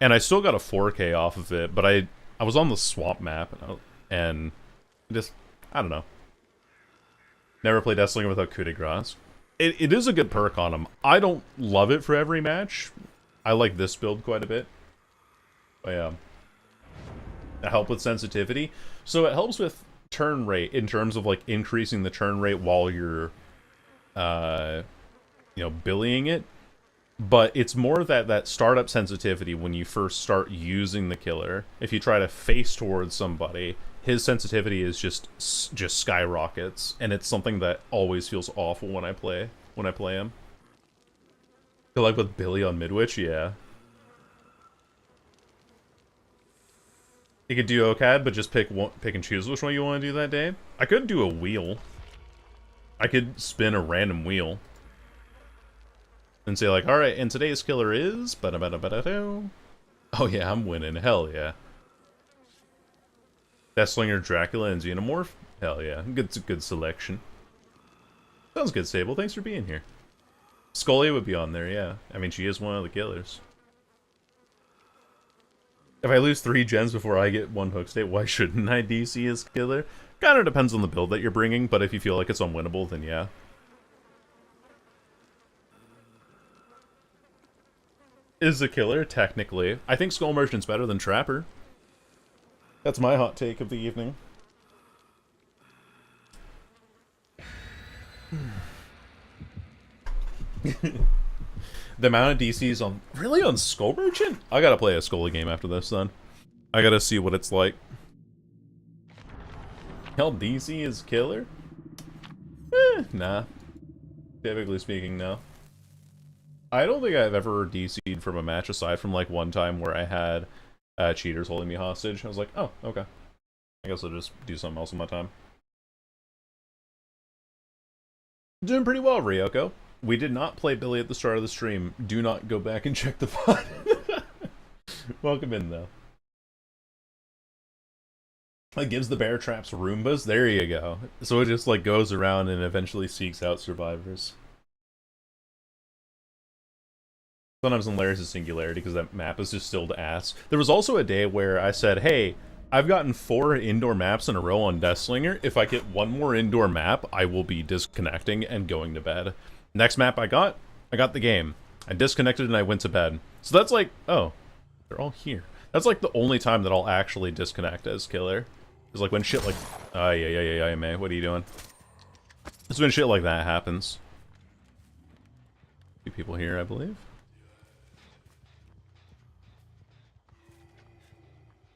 And I still got a 4K off of it, but I was on the swamp map, and just, I don't know. Never played Deathslinger without coup de grace. It is a good perk on him. I don't love it for every match. I like this build quite a bit. But yeah. It helps with sensitivity. So it helps with turn rate in terms of like increasing the turn rate while you're you know, billying it. But it's more that startup sensitivity when you first start using the killer. If you try to face towards somebody, his sensitivity is just skyrockets, and it's something that always feels awful when I play him. Feel like with Billy on Midwich, yeah. You could do OCAD, but just pick and choose which one you want to do that day. I could do a wheel. I could spin a random wheel. And say like, alright, and today's killer is... Oh yeah, I'm winning. Hell yeah. Deathslinger, Dracula, and Xenomorph? Hell yeah. Good selection. Sounds good, Sable. Thanks for being here. Scully would be on there, yeah. I mean, she is one of the killers. If I lose 3 gens before I get 1 hook state, why shouldn't I DC as killer? Kinda depends on the build that you're bringing, but if you feel like it's unwinnable, then yeah. Is a killer, technically. I think Skull Merchant's better than Trapper. That's my hot take of the evening. The amount of DCs on... Really? On Skull Merchant? I gotta play a Scully game after this, then. I gotta see what it's like. Hell, DC is killer? Nah. Typically speaking, no. I don't think I've ever DC'd from a match aside from, like, one time where I had cheaters holding me hostage. I was like, oh, okay. I guess I'll just do something else in my time. Doing pretty well, Ryoko. We did not play Billy at the start of the stream. Do not go back and check the VOD. Welcome in, though. It gives the bear traps Roombas. There you go. So it just, like, goes around and eventually seeks out survivors. Sometimes in Layers of Singularity, because that map is just still to ass. There was also a day where I said, hey, I've gotten 4 indoor maps in a row on Deathslinger. If I get 1 more indoor map, I will be disconnecting and going to bed. Next map I got the game. I disconnected and I went to bed. So that's like, oh, they're all here. That's like the only time that I'll actually disconnect as killer. Is like when shit like, yeah, May, what are you doing? It's when shit like that happens. 2 people here, I believe.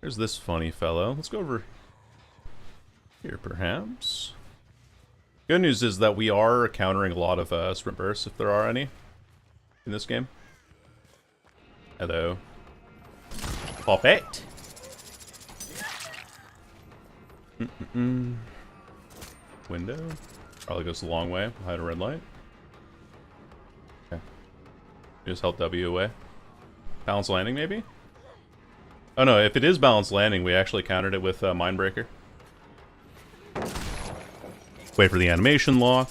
There's this funny fellow. Let's go over here, perhaps. Good news is that we are countering a lot of sprint bursts, if there are any, in this game. Hello. Pop it! Window. Probably goes a long way behind a red light. Okay. Just help W away. Balance landing, maybe? Oh no, if it is balanced landing, we actually countered it with Mindbreaker. Wait for the animation lock.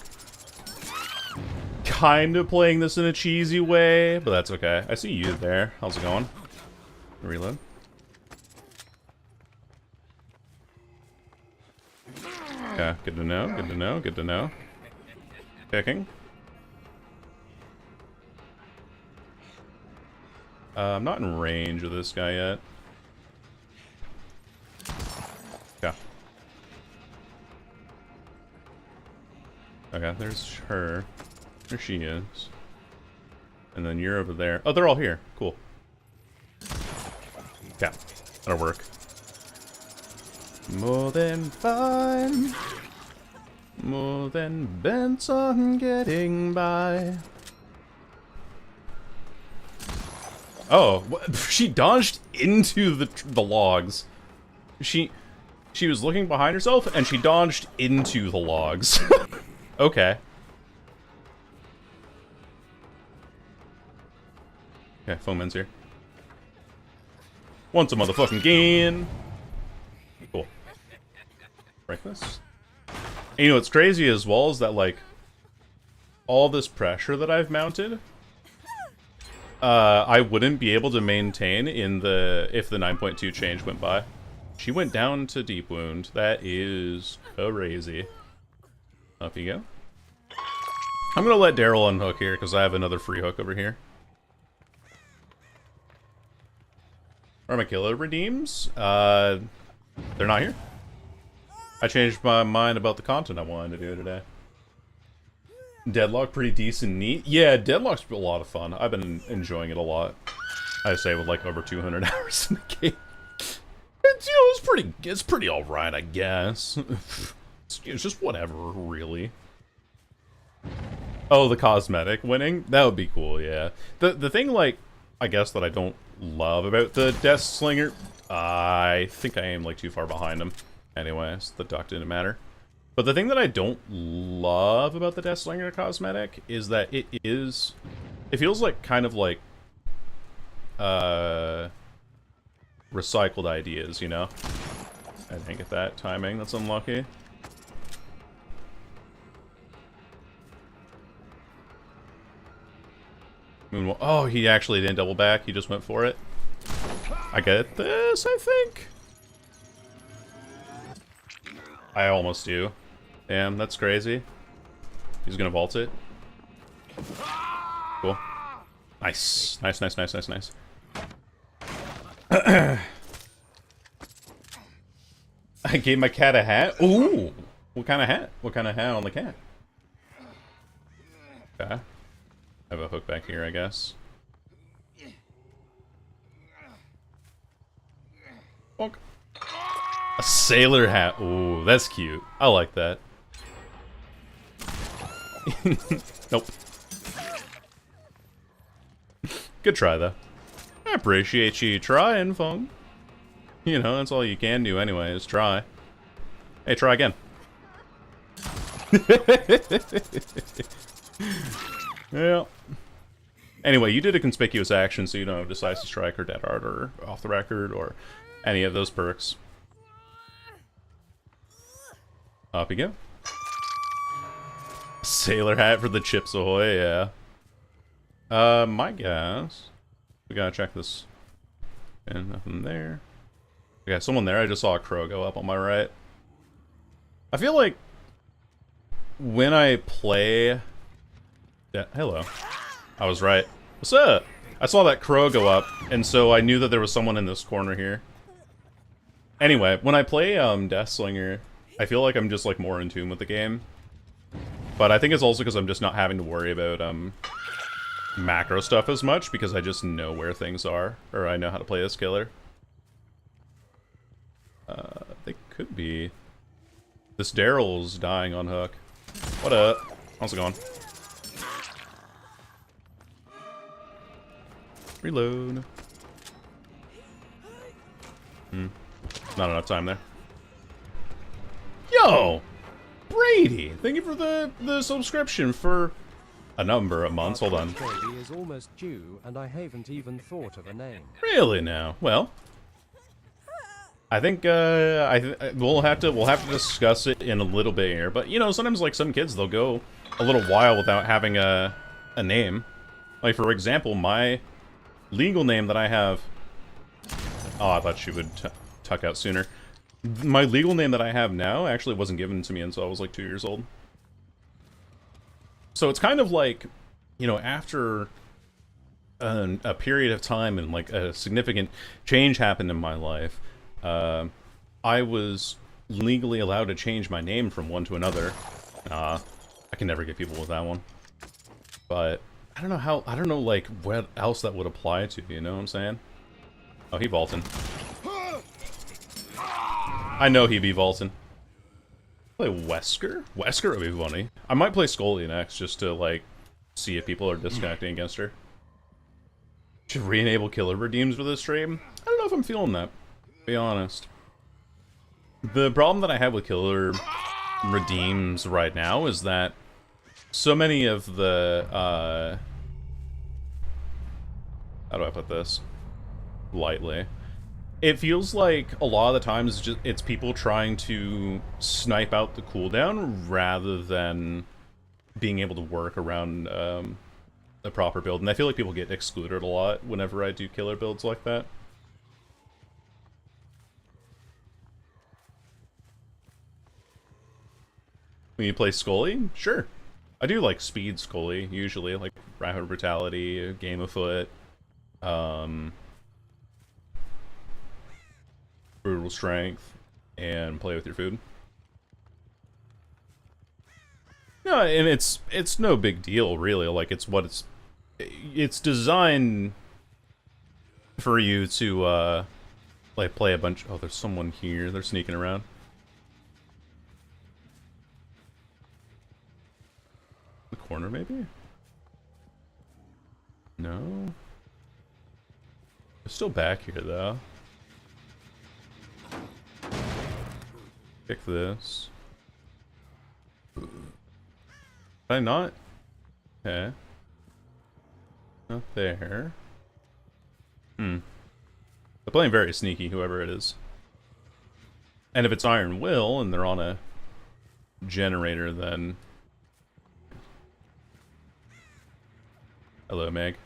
Kind of playing this in a cheesy way, but that's okay. I see you there. How's it going? Reload. Yeah, good to know, good to know, good to know. Picking. I'm not in range of this guy yet. Okay, there's her. There she is. And then you're over there. Oh, they're all here. Cool. Yeah, that'll work. More than fine. More than bent on getting by. Oh, she dodged into the logs. She was looking behind herself and she dodged into the logs. Okay. Okay, Foeman's here. Once a motherfucking again. Cool. Break this. And you know what's crazy as well is that, like, all this pressure that I've mounted, I wouldn't be able to maintain if the 9.2 change went by. She went down to deep wound. That is crazy. Up you go. I'm gonna let Daryl unhook here because I have another free hook over here. Armakilla redeems. They're not here. I changed my mind about the content I wanted to do today. Deadlock, pretty decent, neat. Yeah, Deadlock's a lot of fun. I've been enjoying it a lot. I say with like over 200 hours in the game. It's pretty alright, I guess. It's just whatever, really. Oh, the cosmetic winning? That would be cool, yeah. The thing, like, I guess that I don't love about the Death Slinger, I think I am, like, too far behind him. Anyways, the duck didn't matter. But the thing that I don't love about the Death Slinger cosmetic is that it feels like, kind of like, recycled ideas, you know? I didn't get that timing, that's unlucky. Moonwalk. Oh, he actually didn't double back, he just went for it. I get this, I think. I almost do. Damn, that's crazy. He's gonna vault it. Cool. Nice. Nice, nice, nice, nice, nice. I gave my cat a hat. Ooh! What kind of hat? What kind of hat on the cat? Okay. I have a hook back here, I guess. Bonk. A sailor hat. Ooh, that's cute. I like that. Nope. Good try, though. I appreciate you trying, Fung. You know, that's all you can do anyway, is try. Hey, try again. Yeah. Anyway, you did a conspicuous action, so you don't have Decisive Strike or Dead Hard or Off the Record or any of those perks. Up you go. Sailor hat for the Chips Ahoy, yeah. My guess. We gotta check this. And nothing there. Okay, someone there. I just saw a crow go up on my right. I feel like when I play... Yeah, hello. I was right. What's up? I saw that crow go up, and so I knew that there was someone in this corner here. Anyway, when I play Deathslinger, I feel like I'm just like more in tune with the game. But I think it's also because I'm just not having to worry about macro stuff as much, because I just know where things are, or I know how to play this killer. They could be. This Daryl's dying on hook. What up? How's it going? Reload. Not enough time there. Yo! Brady! Thank you for the subscription for a number of months. Hold on. Brady is almost due, and I haven't even thought of a name. Really now? Well, I think we'll have to discuss it in a little bit here. But you know, sometimes like some kids, they'll go a little while without having a name. Like for example, my legal name that I have. Oh, I thought she would tuck out sooner. My legal name that I have now actually wasn't given to me until I was like 2 years old. So it's kind of like, you know, after a period of time and like a significant change happened in my life, I was legally allowed to change my name from one to another. I can never get people with that one. But I don't know how. I don't know like what else that would apply to. You know what I'm saying? Oh, he vaulting. I know he be vaulting. Play Wesker? Wesker would be funny. I might play Scully next just to like see if people are disconnecting against her. Should re-enable killer redeems for this stream? I don't know if I'm feeling that. To be honest. The problem that I have with killer redeems right now is that so many of the how do I put this lightly? It feels like a lot of the times it's people trying to snipe out the cooldown rather than being able to work around a proper build. And I feel like people get excluded a lot whenever I do killer builds like that. When you play Scully? Sure. I do like speed Scully, usually, like Rapid Brutality, Game of Foot, Brutal Strength, and Play with Your Food. No, and it's no big deal, really. Like, it's designed for you to, like, play a bunch... Oh, there's someone here. They're sneaking around. The corner, maybe? No? They're still back here, though. Pick this. Did I not? Okay. Not there. They're playing very sneaky, whoever it is. And if it's Iron Will, and they're on a generator, then... Hello, Meg.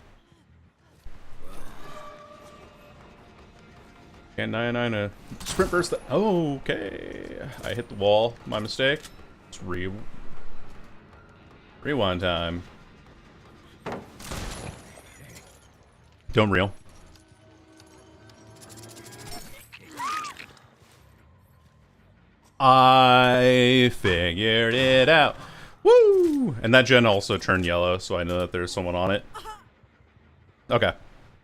Can't 99 a sprint burst. Oh, okay. I hit the wall. My mistake. It's rewind time. Don't reel. I figured it out. Woo! And that gen also turned yellow, so I know that there's someone on it. Okay.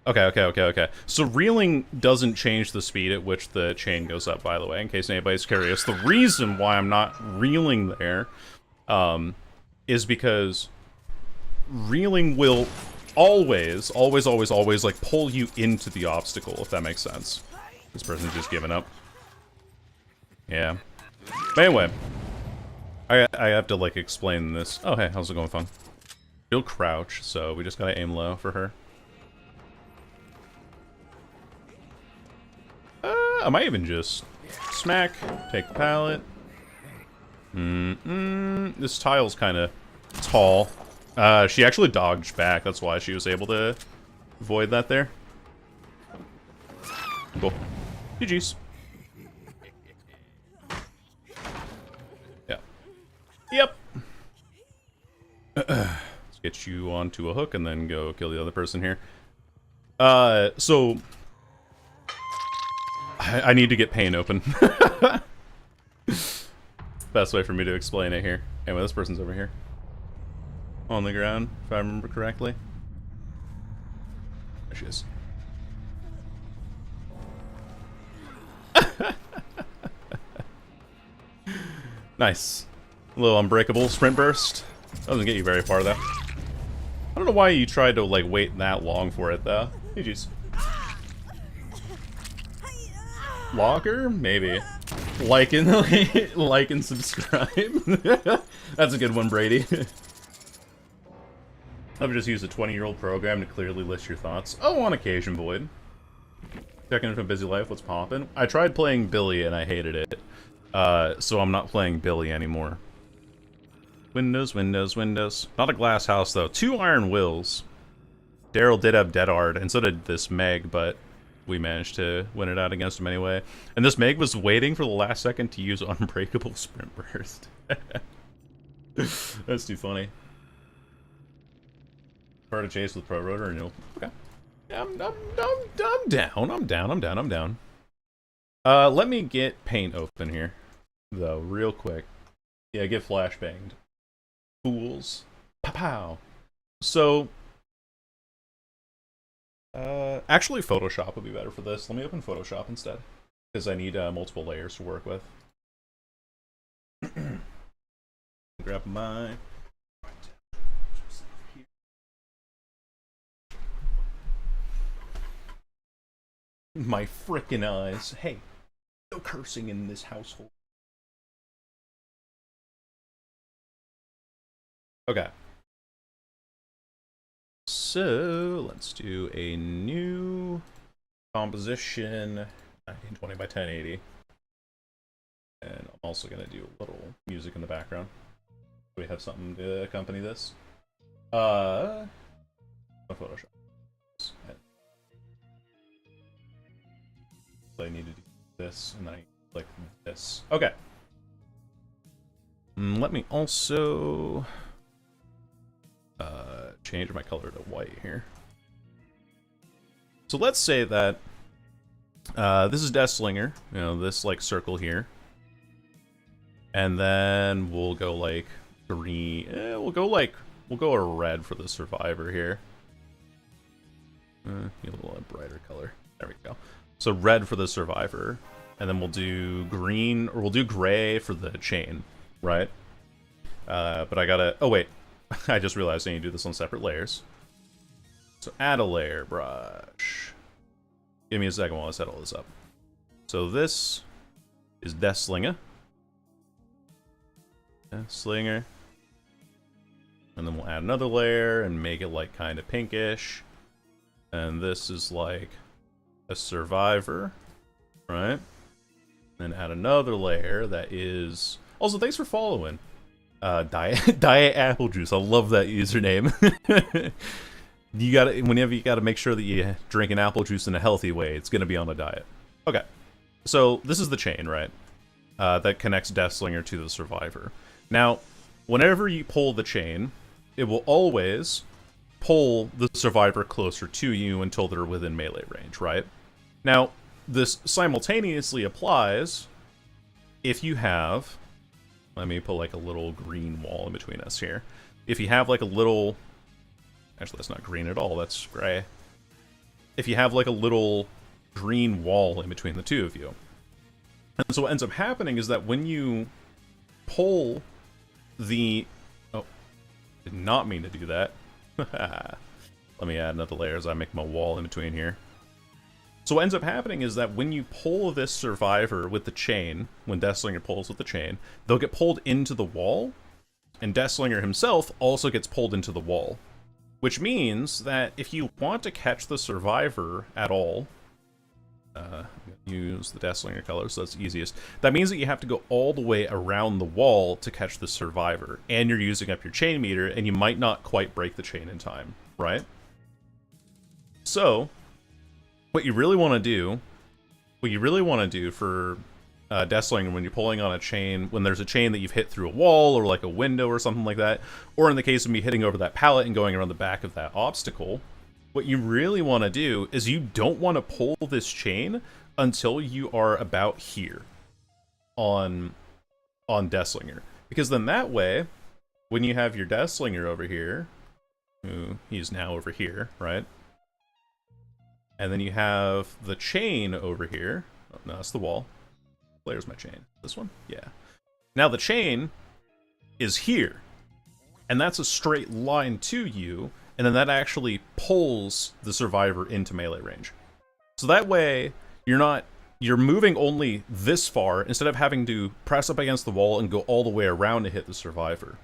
Okay. So reeling doesn't change the speed at which the chain goes up, by the way, in case anybody's curious. The reason why I'm not reeling there is because reeling will always, like, pull you into the obstacle, if that makes sense. This person's just giving up. Yeah. But anyway, I have to, like, explain this. Oh, hey, how's it going, fun? She'll crouch, so we just gotta aim low for her. I might even just smack, take the pallet. This tile's kind of tall. She actually dodged back, that's why she was able to avoid that there. Cool. GG's. Yeah. Yep. Let's get you onto a hook and then go kill the other person here. So... I need to get pain open. Best way for me to explain it here. Anyway, this person's over here. On the ground, if I remember correctly. There she is. Nice. A little unbreakable sprint burst. Doesn't get you very far, though. I don't know why you tried to, like, wait that long for it, though. GG's. Locker? Maybe. Like and subscribe. That's a good one, Brady. I've just used a 20-year-old program to clearly list your thoughts. Oh, on occasion, Void. Checking in from Busy Life, what's poppin'? I tried playing Billy and I hated it. So I'm not playing Billy anymore. Windows. Not a glass house, though. 2 Iron Wills. Daryl did have Dead Hard, and so did this Meg, but... we managed to win it out against him anyway. And this Meg was waiting for the last second to use Unbreakable Sprint Burst. That's too funny. Hard to chase with Pro Rotor and okay. Yeah, I'm down. Let me get paint open here, though, real quick. Yeah, get flashbanged. fools. Pow. So, actually Photoshop would be better for this. Let me open Photoshop instead, because I need multiple layers to work with. Grab my... My frickin' eyes. Hey, no cursing in this household. Okay. So, let's do a new composition, 1920 by 1080. And I'm also going to do a little music in the background. So we have something to accompany this. Photoshop. I need to do this, and then I click this. Okay. Let me also change my color to white here. So let's say that this is Deathslinger, you know, this like circle here, and then we'll go like green. We'll go a red for the survivor here. Need a little brighter color. There we go. So red for the survivor, and then we'll do green, or we'll do gray for the chain, right? But I gotta, oh wait, I just realized I need to do this on separate layers. So add a layer brush. Give me a second while I set all this up. So this is Deathslinger. Deathslinger. And then we'll add another layer and make it like kind of pinkish. And this is like a survivor, right? Then add another layer that is... Also, thanks for following. Diet Apple Juice. I love that username. Whenever you gotta make sure that you drink an apple juice in a healthy way, it's gonna be on a diet. Okay, so this is the chain, right? That connects Deathslinger to the survivor. Now, whenever you pull the chain, it will always pull the survivor closer to you until they're within melee range, right? Now, this simultaneously applies if you have... Let me put like a little green wall in between us here. If you have like a little... Actually, that's not green at all, that's gray. If you have like a little green wall in between the two of you. And so what ends up happening is that when you pull the... Oh, did not mean to do that. Let me add another layer as I make my wall in between here. So what ends up happening is that when you pull this survivor with the chain, when Deathslinger pulls with the chain, they'll get pulled into the wall, and Deathslinger himself also gets pulled into the wall. Which means that if you want to catch the survivor at all, use the Deathslinger color, so that's easiest. That means that you have to go all the way around the wall to catch the survivor, and you're using up your chain meter, and you might not quite break the chain in time, right? So, what you really want to do for Deathslinger when you're pulling on a chain, when there's a chain that you've hit through a wall or like a window or something like that, or in the case of me hitting over that pallet and going around the back of that obstacle, what you really want to do is you don't want to pull this chain until you are about here on Deathslinger. Because then that way, when you have your Deathslinger over here, he's now over here, right? And then you have the chain over here. Oh, no, that's the wall. Where's my chain? This one? Yeah. Now the chain is here. And that's a straight line to you. And then that actually pulls the survivor into melee range. So that way, you're moving only this far instead of having to press up against the wall and go all the way around to hit the survivor.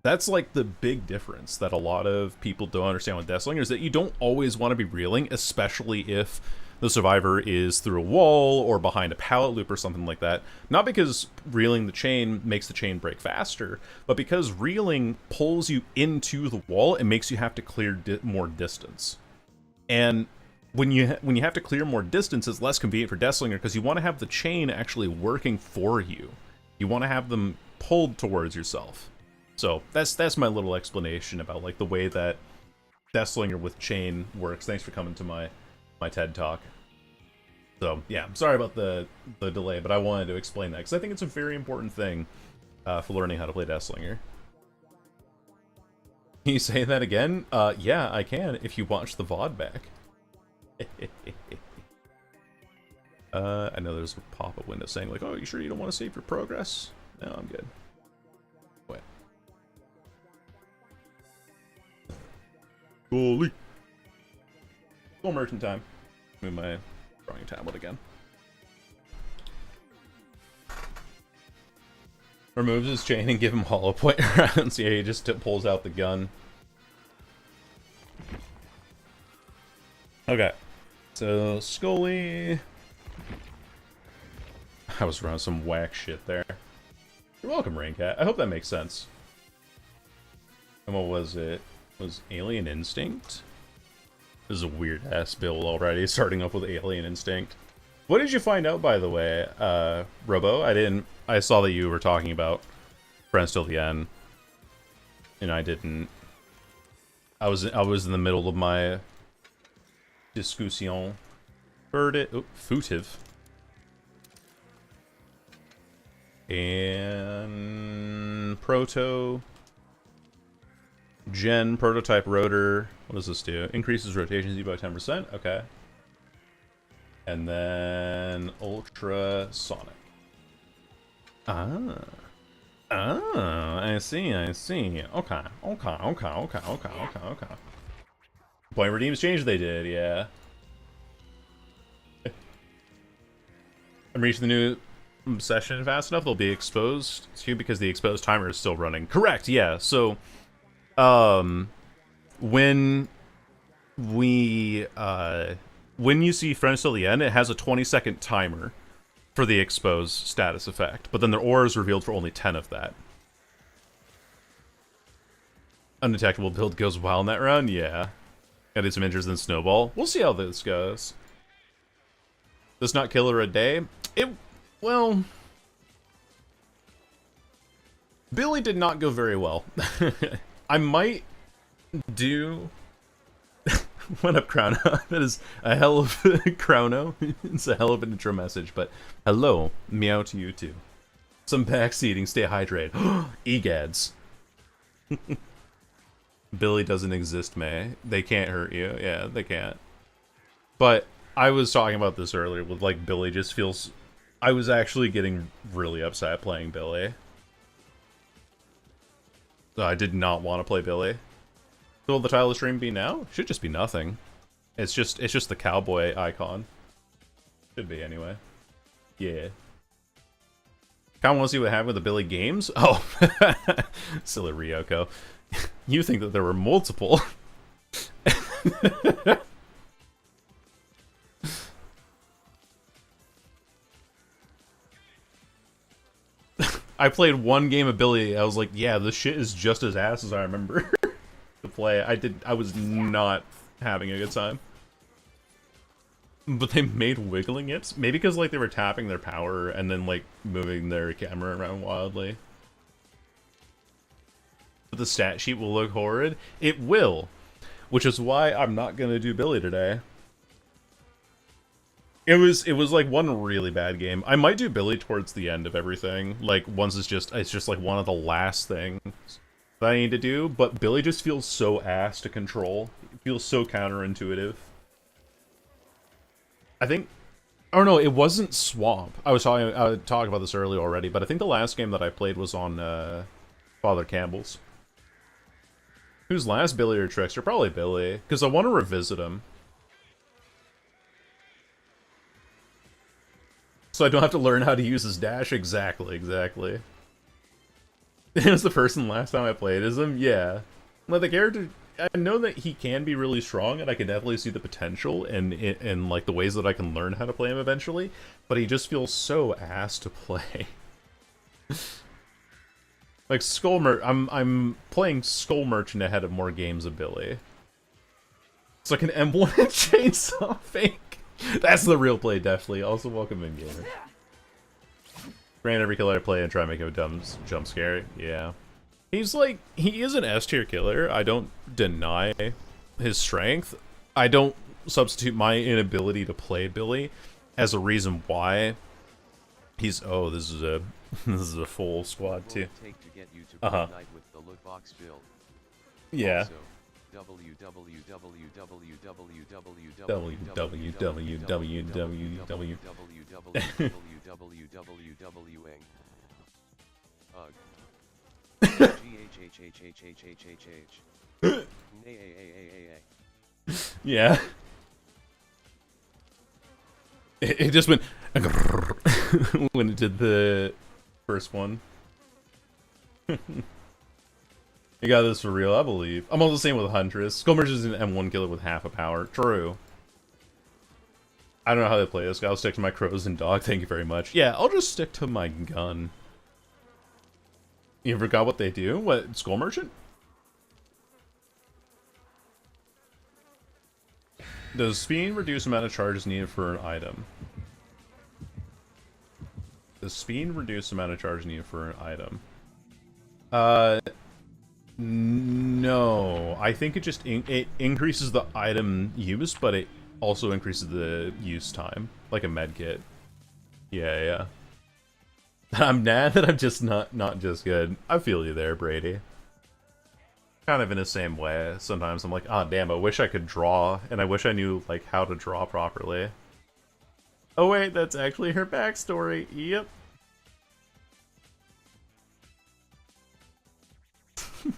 That's like the big difference that a lot of people don't understand with Deathslinger, is that you don't always want to be reeling, especially if the survivor is through a wall or behind a pallet loop or something like that. Not because reeling the chain makes the chain break faster, but because reeling pulls you into the wall and makes you have to clear more distance. And when you have to clear more distance, it's less convenient for Deathslinger because you want to have the chain actually working for you. You want to have them pulled towards yourself. So that's my little explanation about like the way that Deathslinger with chain works. Thanks for coming to my TED Talk. So yeah, I'm sorry about the delay, but I wanted to explain that because I think it's a very important thing for learning how to play Deathslinger. Can you say that again? Yeah, I can if you watch the VOD back. I know there's a pop-up window saying like, oh, you sure you don't want to save your progress? No, I'm good. Wait. Holy. Full merchant time. Move my drawing tablet again. Removes his chain and give him hollow point rounds. Yeah, he just pulls out the gun. Okay. So, Scully... I was running some whack shit there. You're welcome, Raincat. I hope that makes sense. And what was it? Was Alien Instinct? This is a weird-ass build already, starting off with Alien Instinct. What did you find out, by the way, Robo? I saw that you were talking about Friends Till the End. And I didn't. I was in the middle of my discussion. Footive. And proto gen prototype rotor. What does this do? Increases rotation speed by 10%. Okay. And then ultrasonic. I see. Okay. Point redeems change they did, yeah. I'm reaching the new session fast enough, they'll be exposed to because the exposed timer is still running. Correct, yeah. So, when you see Friends Till the End, it has a 20-second timer for the exposed status effect, but then the aura is revealed for only 10 of that. Undetectable build goes well in that round, yeah. Added some injuries in Snowball. We'll see how this goes. Does not kill her a day? Well... Billy did not go very well. I might do... What up, Chrono? That is a hell of a Chrono. It's a hell of an intro message, but hello, meow to you too. Some backseating, stay hydrated. Egads. Billy doesn't exist, May. They can't hurt you. Yeah, they can't. But I was talking about this earlier with like Billy just feels... I was actually getting really upset playing Billy. So I did not want to play Billy. So will the title of the stream be now? Should just be nothing. It's just the cowboy icon. Should be anyway. Yeah. Kinda wanna see what happened with the Billy games? Oh silly Ryoko. You think that there were multiple. I played one game of Billy, I was like, yeah, this shit is just as ass as I remember to play. I was not having a good time. But they made wiggling it, maybe because like they were tapping their power and then like moving their camera around wildly. But the stat sheet will look horrid. It will, which is why I'm not gonna do Billy today. It was like one really bad game. I might do Billy towards the end of everything. Like once it's just like one of the last things that I need to do. But Billy just feels so ass to control. It feels so counterintuitive. I think, oh no, it wasn't Swamp. I talking about this earlier already, but I think the last game that I played was on Father Campbell's. Who's last, Billy or Trickster? Probably Billy, because I want to revisit him. So I don't have to learn how to use his dash. Exactly. It was the person last time I played as him? Yeah. Like, the character, I know that he can be really strong, and I can definitely see the potential and like, the ways that I can learn how to play him eventually, but he just feels so ass to play. Like, I'm playing Skull Merchant ahead of more games of Billy. It's like an M1 chainsaw fake. That's the real play, definitely. Also, welcome in, gamer. Grant every killer I play and try to make him a dumb jump scare. Yeah. He's like, he is an S tier killer. I don't deny his strength. I don't substitute my inability to play Billy as a reason why he's, oh, this is a full squad too. Yeah. Also, www.www.www.www.ing. Ugh. GHHHHHHHH. Yeah. It just went when it did the first one. You got this for real, I believe. I'm also the same with Huntress. Skullmerch is an M1 killer with half a power. True. I don't know how they play this. I'll stick to my crows and dog. Thank you very much. Yeah, I'll just stick to my gun. You forgot what they do? What, Skull Merchant? Does speed reduce the amount of charges needed for an item? Does speed reduce the amount of charges needed for an item? No. I think it just it increases the item use, but it also increases the use time, like a med kit. Yeah, yeah. I'm mad that I'm just not just good. I feel you there, Brady. Kind of in the same way. Sometimes I'm like, ah, oh, damn, I wish I could draw, and I wish I knew, like, how to draw properly. Oh wait, that's actually her backstory. Yep.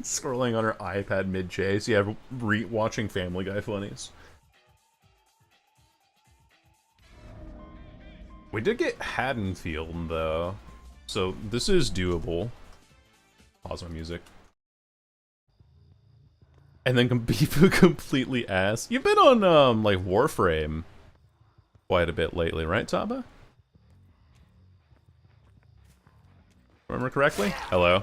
Scrolling on her iPad mid-chase. Yeah, watching Family Guy funnies. We did get Haddonfield, though. So, this is doable. Pause my music. And then Bifu completely ass. You've been on, like, Warframe quite a bit lately, right, Taba? Remember correctly? Hello.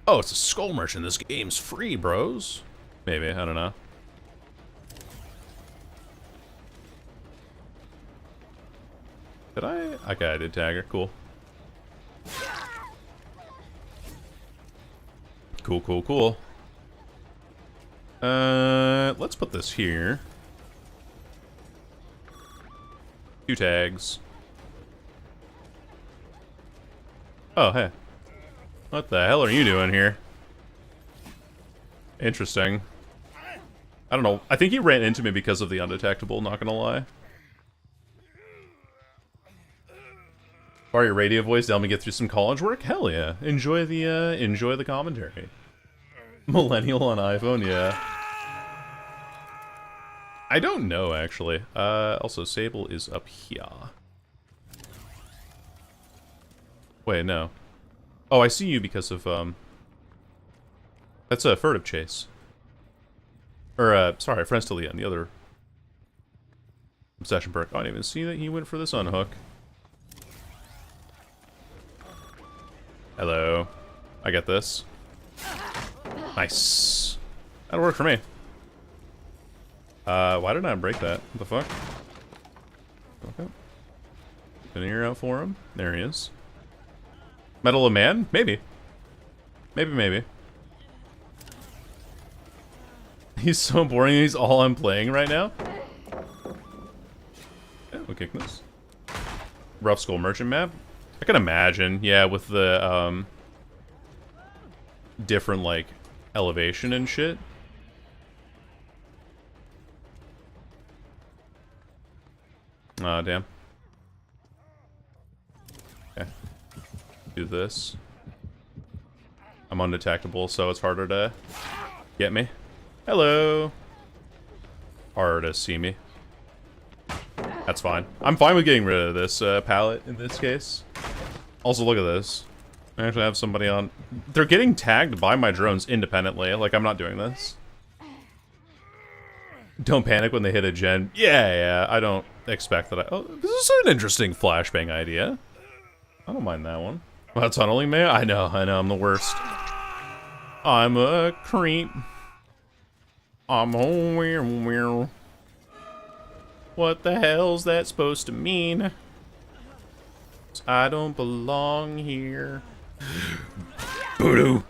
Oh, it's a Skull Merchant. This game's free, bros. Maybe, I don't know. Did I? Okay, I did tag her. Cool. Cool, cool, cool. Let's put this here. 2 tags. Oh, hey. What the hell are you doing here? Interesting. I don't know. I think he ran into me because of the undetectable, not gonna lie. Are your radio voice to help me get through some college work? Hell yeah. Enjoy the commentary. Millennial on iPhone, yeah. I don't know, actually. Also, Sable is up here. Wait, no. Oh, I see you because of, that's a furtive chase. Or, sorry, friends to Leon, the other obsession perk. Oh, I didn't even see that he went for this unhook. Hello. I get this. Nice. That'll work for me. Why did I break that? What the fuck? Okay. Put an ear out for him. There he is. Metal of Man? Maybe. Maybe. He's so boring, he's all I'm playing right now. Yeah, we'll kick this. Rough Skull Merchant map? I can imagine, yeah, with the, different, like, elevation and shit. Aw, damn. Okay. Do this. I'm undetectable, so it's harder to get me. Hello! Harder to see me. That's fine. I'm fine with getting rid of this palette in this case. Also, look at this. I actually have somebody on... They're getting tagged by my drones independently. Like, I'm not doing this. Don't panic when they hit a gen. Yeah, I don't expect that. Oh, this is an interesting flashbang idea. I don't mind that one. Well, tunneling me? I know, I'm the worst. I'm a creep. I'm a weird. What the hell's that supposed to mean? I don't belong here. Voodoo.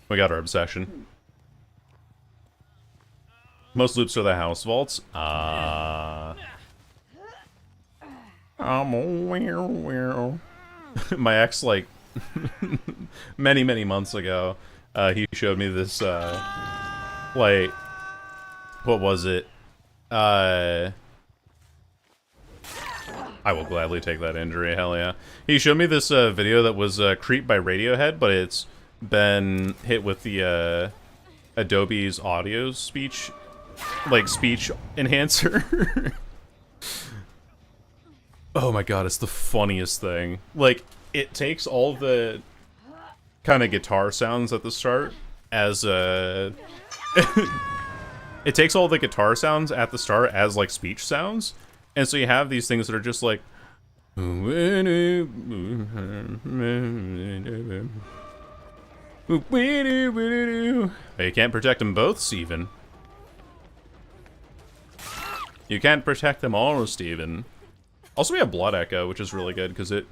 We got our obsession. Most loops are the house vaults. I'm a weird. My ex, like, many months ago, He showed me this, like, what was it? I will gladly take that injury, hell yeah. He showed me this video that was Creep by Radiohead, but it's been hit with the Adobe's audio speech, like speech enhancer. Oh my god, it's the funniest thing. Like, it takes all the kind of guitar sounds at the start as it takes all the guitar sounds at the start as like speech sounds, and so you have these things that are just like you can't protect them both, Steven. You can't protect them all, Steven. Also, we have Blood Echo, which is really good because it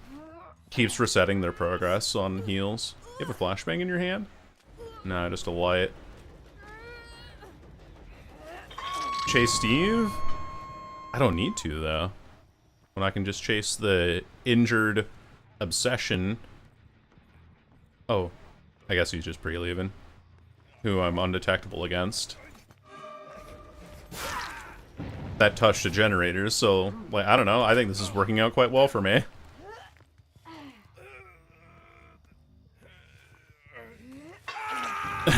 keeps resetting their progress on heals. You have a flashbang in your hand? No, just a light. Chase Steve? I don't need to, though. When I can just chase the injured obsession. Oh, I guess he's just pre-leaving. Who I'm undetectable against. That touched a generator, so, like, I don't know. I think this is working out quite well for me.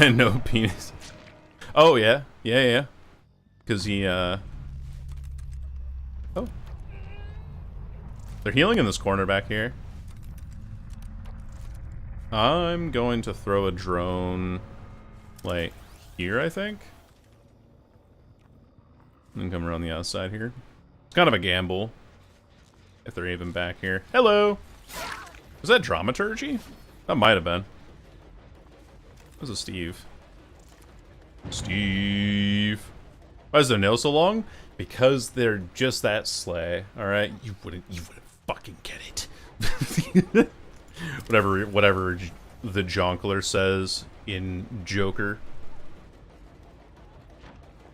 No penis. Oh, yeah. Yeah. Because he, Oh. They're healing in this corner back here. I'm going to throw a drone, like, here, I think. And come around the outside here. It's kind of a gamble. If they're even back here. Hello! Was that Dramaturgy? That might have been. This is Steve. Steve! Why is their nails so long? Because they're just that sleigh, alright? You wouldn't fucking get it. whatever the Jonkler says in Joker.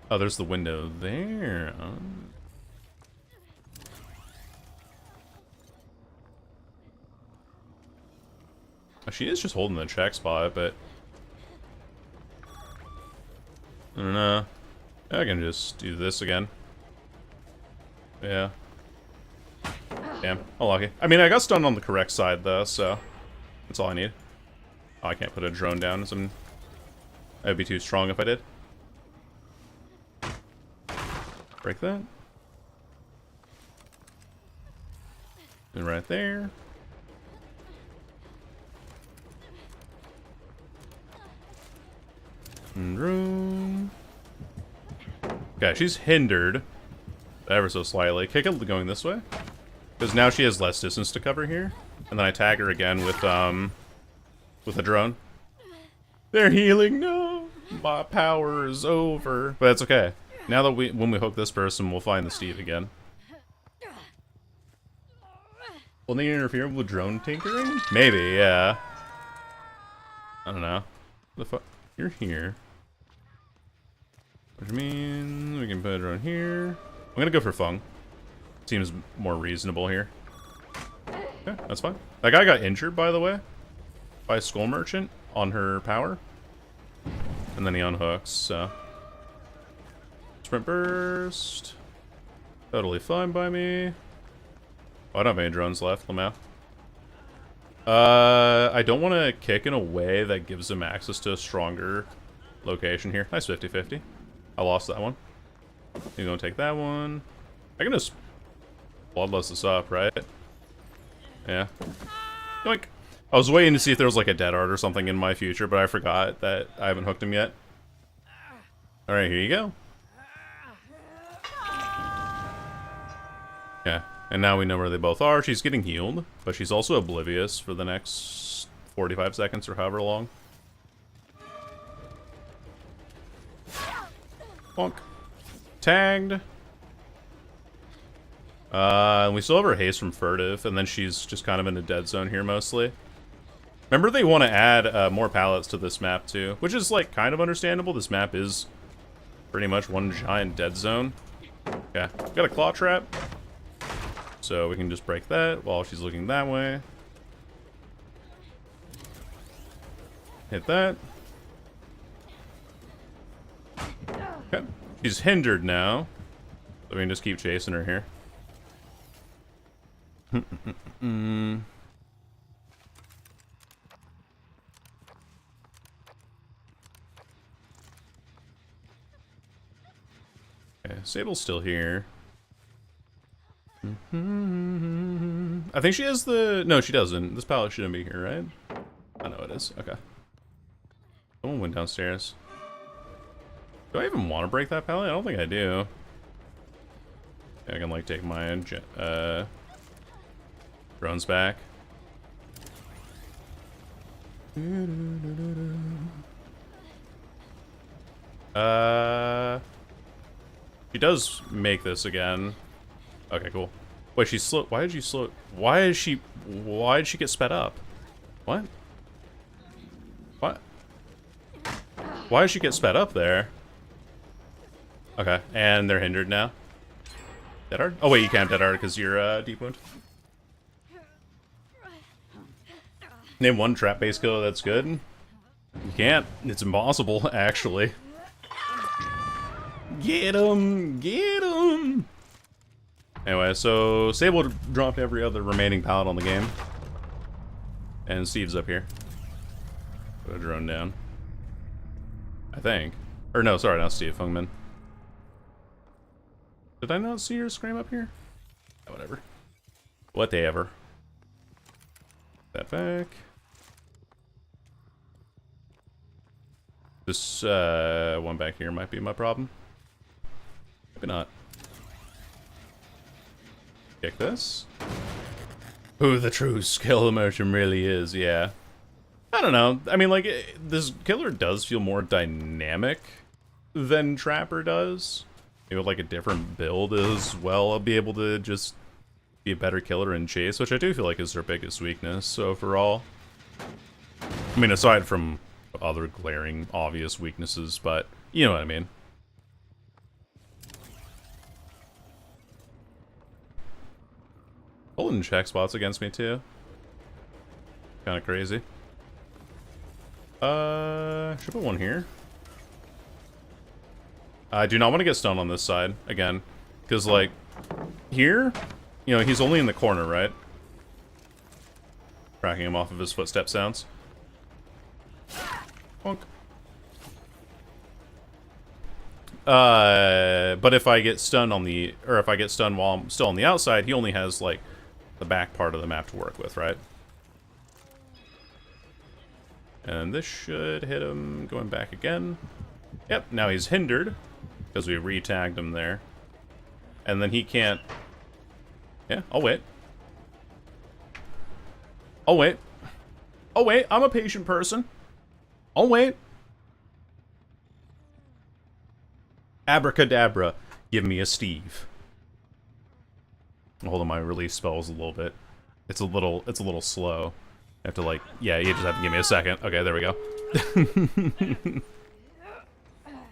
Oh, there's the window there. Oh, she is just holding the check spot, but I don't know. I can just do this again. Yeah. Damn. Oh, lucky. I mean, I got stunned on the correct side, though, so that's all I need. Oh, I can't put a drone down. That would be too strong if I did. Break that. And right there. And room. Okay, she's hindered ever so slightly. Kick it going this way. Because now she has less distance to cover here. And then I tag her again with a drone. They're healing. No! My power is over. But that's okay. Now that when we hook this person, we'll find the Steve again. Will they interfere with drone tinkering? Maybe, yeah. I don't know. The fuck? You're here. Which means we can put a drone here. I'm gonna go for Fung. Seems more reasonable here. Yeah, that's fine. That guy got injured, by the way, by Skull Merchant on her power. And then he unhooks, so. Sprint burst. Totally fine by me. Oh, I don't have any drones left, Lamau. I don't want to kick in a way that gives him access to a stronger location here. Nice 50-50. I lost that one. You're gonna take that one. I can just bloodlust this up, right? Yeah. Yoink. I was waiting to see if there was like a dead art or something in my future, but I forgot that I haven't hooked him yet. Alright, here you go. Yeah, and now we know where they both are. She's getting healed, but she's also oblivious for the next 45 seconds or however long. Bonk. Tagged. And we still have her haste from furtive, and then she's just kind of in a dead zone here mostly. Remember, they want to add more pallets to this map too, which is like kind of understandable. This map is pretty much one giant dead zone. Yeah, got a claw trap. So we can just break that while she's looking that way. Hit that. Okay. She's hindered now. So we can just keep chasing her here. Okay, Sable's still here. I think she has the... No, she doesn't. This pallet shouldn't be here, right? I know it is. Okay. Someone went downstairs. Do I even want to break that pallet? I don't think I do. Yeah, I can, like, take my drones back. She does make this again. Okay, cool. Wait, she's slow. Why did you slow? Why did she get sped up? What? What? Why did she get sped up there? Okay, and they're hindered now. Dead hard? Oh wait, you can't dead hard because you're deep wound. Name one trap base kill that's good. You can't. It's impossible, actually. Get him! Get him! Anyway, so Sable dropped every other remaining pallet on the game. And Steve's up here. Put a drone down. I think. Or no, sorry, not Steve, Fungman. Did I not see her scream up here? Oh, whatever. Whatever. That back. This one back here might be my problem. Maybe not. Kick this. Who the true skill emotion really is, yeah. I don't know. I mean, like, this killer does feel more dynamic than Trapper does. Maybe with, like, a different build as well. I'll be able to just be a better killer in chase, which I do feel like is their biggest weakness overall. I mean, aside from other glaring, obvious weaknesses, but you know what I mean. Pulling check spots against me too. Kind of crazy. Should put one here. I do not want to get stunned on this side again, because like here, you know, he's only in the corner, right? Tracking him off of his footstep sounds. Bonk. But if I get stunned on the, or if I get stunned while I'm still on the outside, he only has like the back part of the map to work with, right? And this should hit him going back again. Yep, now he's hindered because we re-tagged him there. And then he can't... Yeah, I'll wait. I'll wait. I'll wait, I'm a patient person. I'll wait. Abracadabra, give me a Steve. Hold on, my release spells a little bit. It's a little slow. I have to like, yeah, you just have to give me a second. Okay, there we go.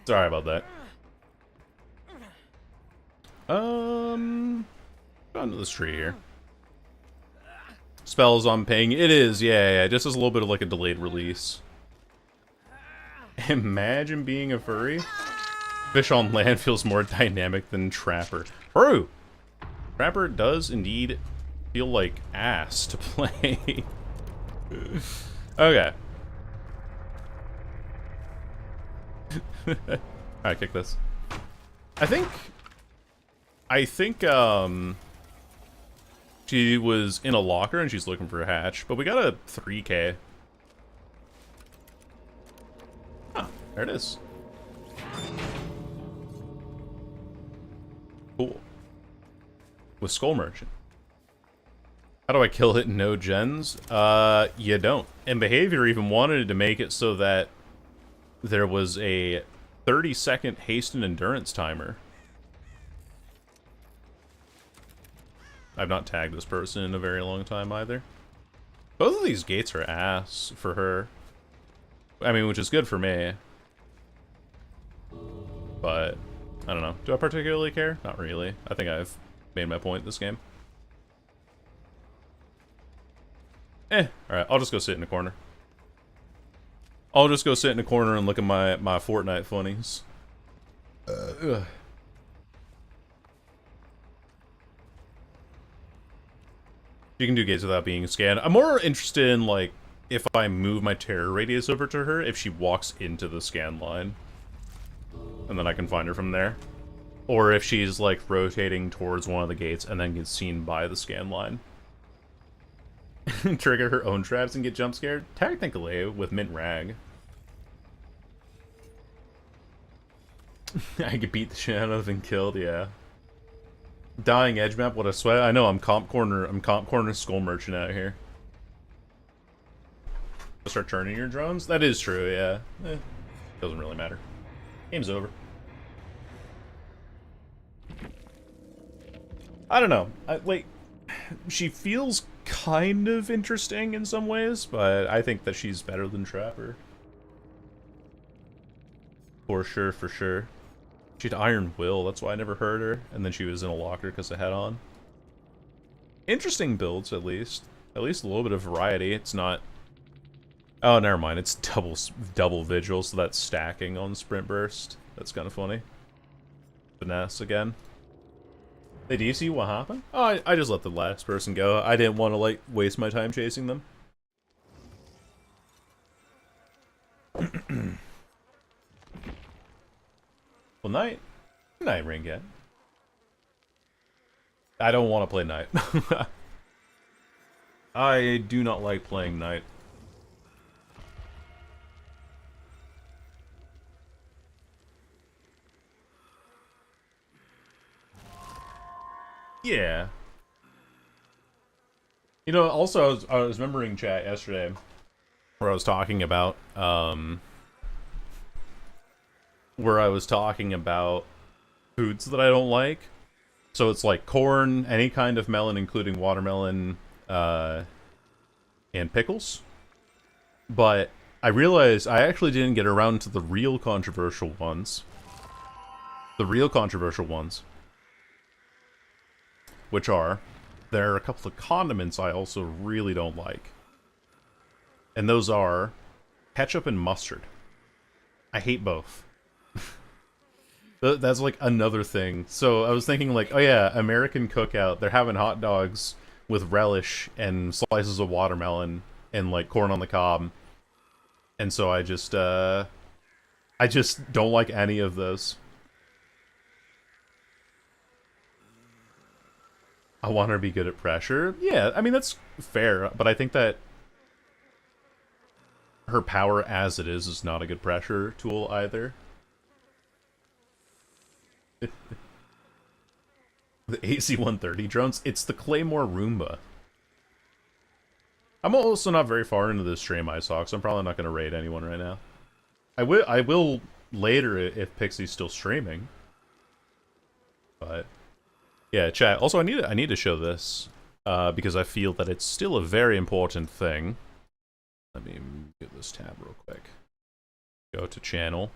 Sorry about that. Onto this tree here. Spells on ping. It is, yeah, just as a little bit of like a delayed release. Imagine being a furry. Fish on land feels more dynamic than Trapper. True! Trapper does indeed feel like ass to play. Okay. Alright, kick this. I think she was in a locker and she's looking for a hatch, but we got a 3K. Ah, there it is. Cool. With Skull Merchant. How do I kill it in no gens? You don't. And Behavior even wanted to make it so that there was a 30-second haste and endurance timer. I've not tagged this person in a very long time either. Both of these gates are ass for her. I mean, which is good for me. But, I don't know. Do I particularly care? Not really. I think I've made my point this game. Alright, I'll just go sit in the corner. I'll just go sit in the corner and look at my Fortnite funnies. Ugh. You can do gates without being scanned. I'm more interested in, like, if I move my terror radius over to her, if she walks into the scan line. And then I can find her from there. Or if she's, like, rotating towards one of the gates and then gets seen by the scan line. Trigger her own traps and get jump scared? Technically, with Mint Rag. I could beat the shit out of and killed, yeah. Dying edge map, what a sweat. I know, I'm comp corner skull merchant out here. Start turning your drones? That is true, yeah. Doesn't really matter. Game's over. I don't know. Like, she feels kind of interesting in some ways, but I think that she's better than Trapper. For sure, for sure. She had Iron Will, that's why I never heard her. And then she was in a locker because of head-on. Interesting builds, at least. At least a little bit of variety. It's not... Oh, never mind. It's double Vigil, so that's stacking on Sprint Burst. That's kind of funny. Finesse again. Hey, do you see what happened? Oh, I just let the last person go. I didn't want to, like, waste my time chasing them. Well, Knight? Knight ring yet. I don't want to play Knight. I do not like playing Knight. Yeah. You know, also, I was remembering chat yesterday where I was talking about, foods that I don't like. So it's like corn, any kind of melon, including watermelon, and pickles. But I realized I actually didn't get around to the real controversial ones. The real controversial ones. Which are, there are a couple of condiments I also really don't like. And those are ketchup and mustard. I hate both. That's like another thing. So I was thinking like, oh yeah, American Cookout, they're having hot dogs with relish and slices of watermelon and like corn on the cob. And so I just don't like any of those. I want her to be good at pressure. Yeah, I mean, that's fair, but I think that her power as it is not a good pressure tool either. The AC-130 drones, it's the Claymore Roomba. I'm also not very far into this stream, ISOC, so I'm probably not going to raid anyone right now. I will later if Pixie's still streaming. But yeah, chat. Also, I need to show this because I feel that it's still a very important thing. Let me get this tab real quick. Go to channel.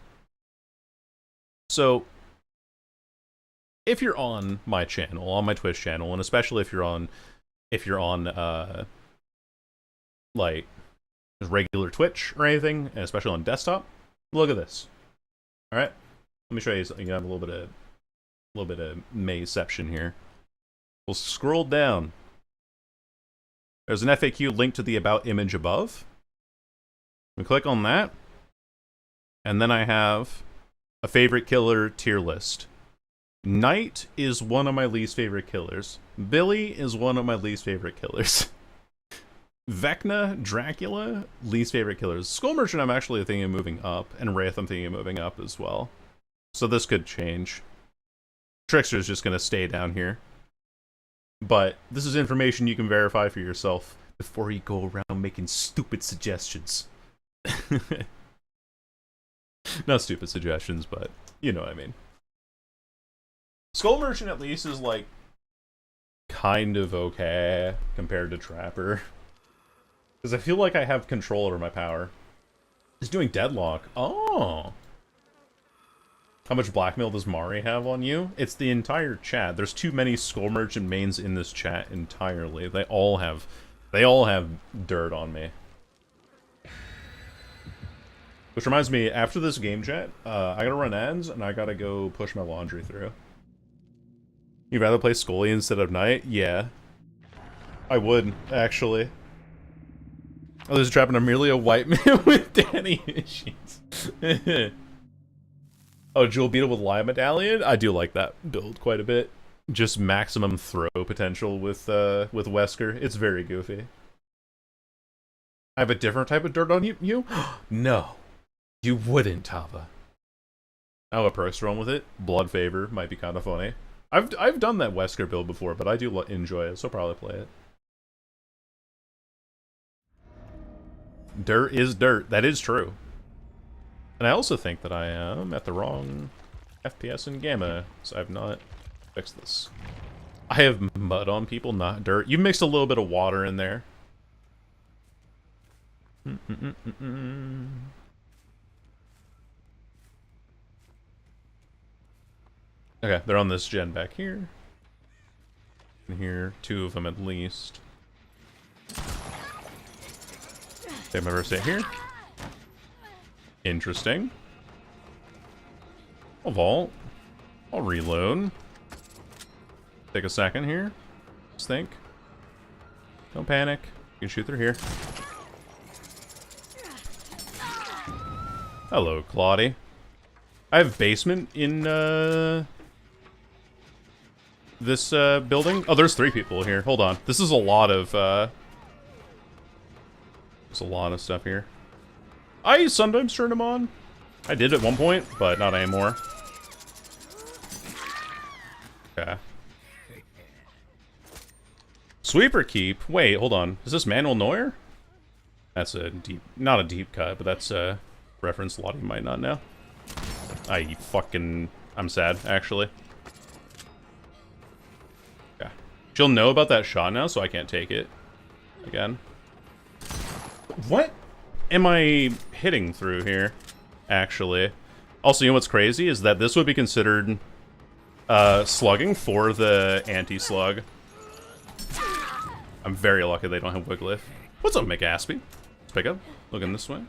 So, if you're on my channel, on my Twitch channel, and especially if you're on like regular Twitch or anything, and especially on desktop, look at this. All right, let me show you something. You have a little bit of Mayception here. We'll scroll down. There's an FAQ linked to the About image above. We click on that, and then I have a favorite killer tier list. Knight is one of my least favorite killers. Billy is one of my least favorite killers. Vecna, Dracula, least favorite killers. Skull Merchant I'm actually thinking of moving up, and Wraith I'm thinking of moving up as well. So this could change. Trickster's just gonna stay down here. But this is information you can verify for yourself before you go around making stupid suggestions. Not stupid suggestions, but you know what I mean. Skull Merchant at least is like kind of okay compared to Trapper. Because I feel like I have control over my power. He's doing Deadlock. Oh! How much blackmail does Mari have on you? It's the entire chat. There's too many Skull Merchant mains in this chat entirely. They all have dirt on me. Which reminds me, after this game chat, I gotta run ads, and I gotta go push my laundry through. You'd rather play Scully instead of Knight? Yeah. I would, actually. Oh, there's a trap, and I'm merely a white man with Danny issues. Oh, Jewel Beetle with Lion Medallion? I do like that build quite a bit. Just maximum throw potential with Wesker. It's very goofy. I have a different type of dirt on you? No. You wouldn't, Tava. I have a perks run with it. Blood Favor might be kind of funny. I've done that Wesker build before, but I do enjoy it, so I'll probably play it. Dirt is dirt. That is true. And I also think that I am at the wrong FPS and gamma, so I've not fixed this. I have mud on people, not dirt. You mixed a little bit of water in there. Okay, they're on this gen back here. And here, 2 of them at least. Take my first hit here. Interesting. I'll vault. I'll reload. Take a second here. Just think. Don't panic. You can shoot through here. Hello, Claudie. I have basement in this building. Oh, there's 3 people here. Hold on. This is a lot of there's a lot of stuff here. I sometimes turn them on. I did at one point, but not anymore. Okay. Sweeper keep. Wait, hold on. Is this Manuel Neuer? That's a deep, not a deep cut, but that's a reference a lot of you might not know. I'm sad, actually. Yeah. She'll know about that shot now, so I can't take it again. What am I hitting through here, actually? Also, you know what's crazy is that this would be considered slugging for the anti-slug. I'm very lucky they don't have Wiglif. What's up, McAspy? Let's pick up. Looking this way.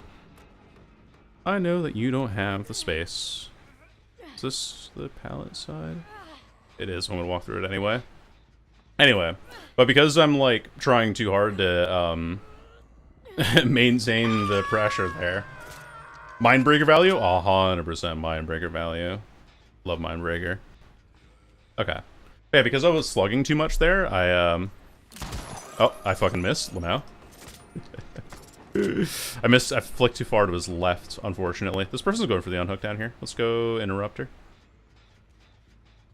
I know that you don't have the space. Is this the pallet side? It is. I'm gonna walk through it anyway. Anyway, but because I'm like trying too hard to maintain the pressure there. Mindbreaker value? 100% Mindbreaker value. Love Mindbreaker. Okay. Yeah, because I was slugging too much there, oh, I fucking missed. Lamau. I missed. I flicked too far to his left, unfortunately. This person's going for the unhook down here. Let's go interrupt her.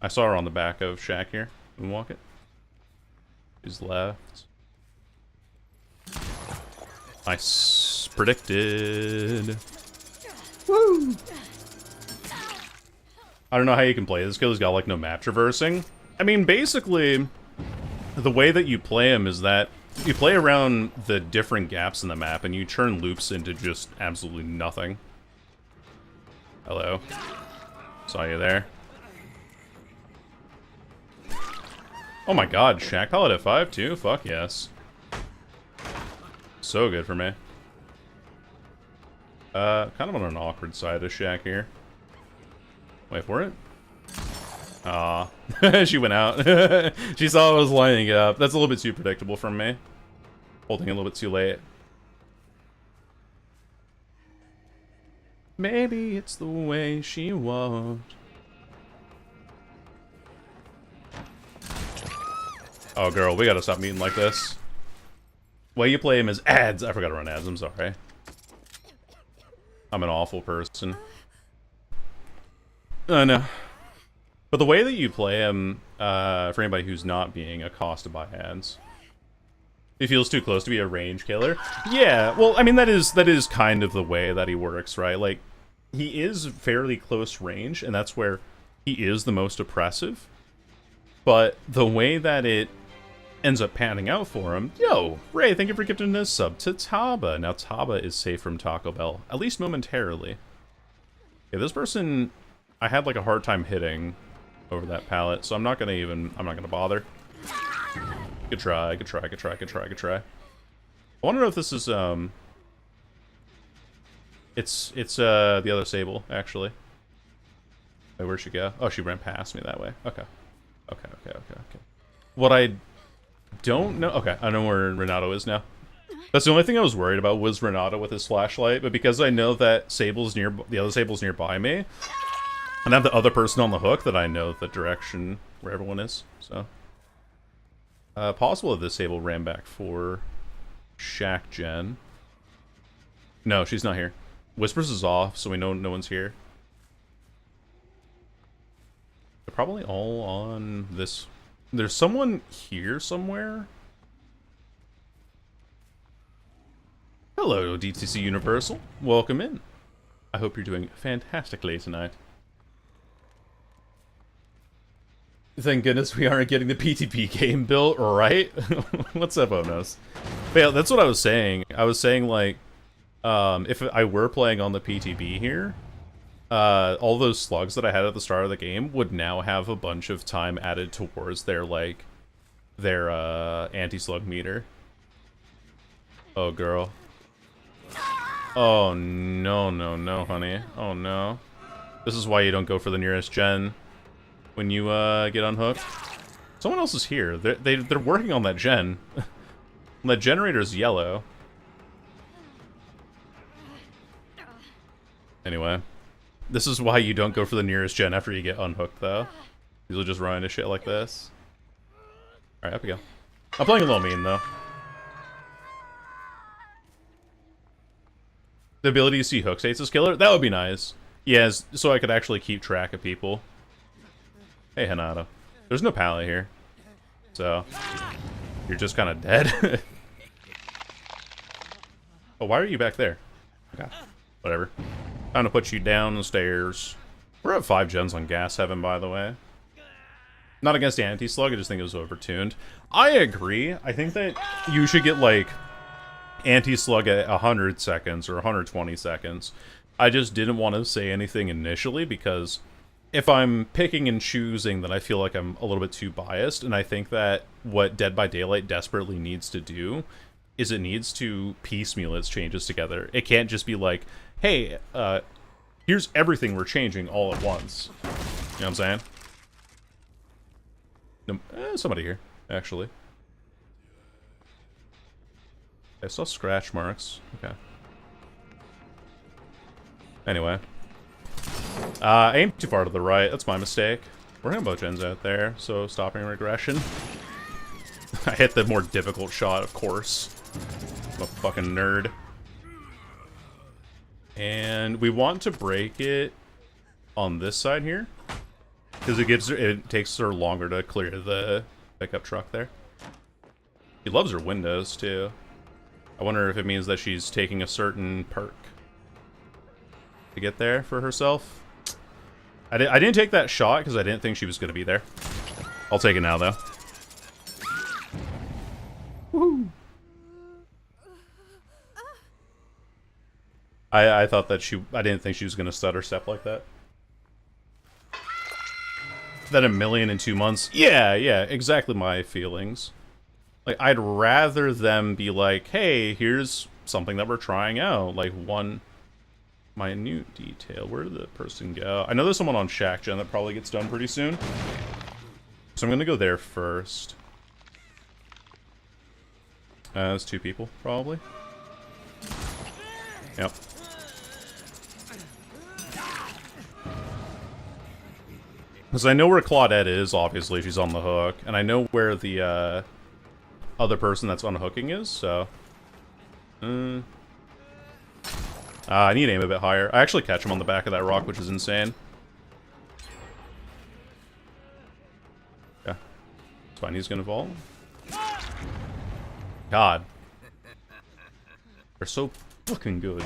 I saw her on the back of Shaq here. Walk it. She's left. Nice. Predicted. Woo! I don't know how you can play this kill. He's got like no map traversing. I mean, basically, the way that you play him is that you play around the different gaps in the map and you turn loops into just absolutely nothing. Hello. Saw you there. Oh my god, Shaq Pallet at 5 too? Fuck yes. So good for me. Kind of on an awkward side of Shaq here. Wait for it. Aw. She went out. She saw I was lining it up. That's a little bit too predictable from me. Holding it a little bit too late. Maybe it's the way she walked. Oh, girl, we gotta stop meeting like this. Way you play him is ads. I forgot to run ads. I'm sorry. I'm an awful person. I know. But the way that you play him, for anybody who's not being accosted by ads, he feels too close to be a range killer. Yeah, well, I mean, that is kind of the way that he works, right? Like, he is fairly close range, and that's where he is the most oppressive. But the way that it ends up panning out for him, yo, Ray, thank you for gifting a sub to Taba. Now Taba is safe from Taco Bell, at least momentarily. Yeah, this person, I had like a hard time hitting over that pallet, so I'm not gonna bother. Good try, good try, good try, good try, good try. I wanna know if this is, It's the other Sable, actually. Wait, where'd she go? Oh, she ran past me that way. Okay. Okay. What I don't know... Okay, I know where Renato is now. That's the only thing I was worried about was Renato with his flashlight, but because I know that the other Sable's nearby me, and I have the other person on the hook, that I know the direction where everyone is, so... possible that this Sable ran back for Shack Gen. No, she's not here. Whispers is off, so we know no one's here. They're probably all on this... There's someone here somewhere? Hello, DTC Universal. Welcome in. I hope you're doing fantastically tonight. Thank goodness we aren't getting the PTP game built, right? What's up, Onos? But yeah, that's what I was saying. I was saying, like, if I were playing on the PTB here, all those slugs that I had at the start of the game would now have a bunch of time added towards their, like, their, anti-slug meter. Oh, girl. Oh, no, honey. Oh, no. This is why you don't go for the nearest gen when you, get unhooked. Someone else is here. They're working on that gen. That generator's yellow. Anyway. This is why you don't go for the nearest gen after you get unhooked, though. These will just run into shit like this. Alright, up we go. I'm playing a little mean, though. The ability to see hook states as killer? That would be nice. Yes, so I could actually keep track of people. Hey, Hinata. There's no pallet here. So, you're just kind of dead. Oh, why are you back there? Okay, whatever. Time to put you downstairs. We're at 5 gens on Gas Heaven, by the way. Not against the anti-slug, I just think it was overtuned. I agree. I think that you should get, like, anti-slug at 100 seconds or 120 seconds. I just didn't want to say anything initially because if I'm picking and choosing, then I feel like I'm a little bit too biased, and I think that what Dead by Daylight desperately needs to do is it needs to piecemeal its changes together. It can't just be like, hey, here's everything we're changing all at once. You know what I'm saying? No, somebody here, actually. I saw scratch marks. Okay. Anyway. I aimed too far to the right. That's my mistake. We're having both gens out there, so stopping regression. I hit the more difficult shot, of course. I'm a fucking nerd. And we want to break it on this side here. Because it takes her longer to clear the pickup truck there. She loves her windows, too. I wonder if it means that she's taking a certain perk to get there for herself. I didn't take that shot because I didn't think she was going to be there. I'll take it now, though. Woohoo! I thought that I didn't think she was going to stutter step like that. That 1,000,000 in 2 months? Yeah, exactly my feelings. Like, I'd rather them be like, hey, here's something that we're trying out. Like, one minute detail. Where did the person go? I know there's someone on Shack Gen that probably gets done pretty soon. So I'm going to go there first. There's 2 people, probably. Yep. Because I know where Claudette is, obviously, she's on the hook. And I know where the, other person that's unhooking is, so... I need to aim a bit higher. I actually catch him on the back of that rock, which is insane. Yeah. It's fine, he's gonna fall. God. They're so fucking good.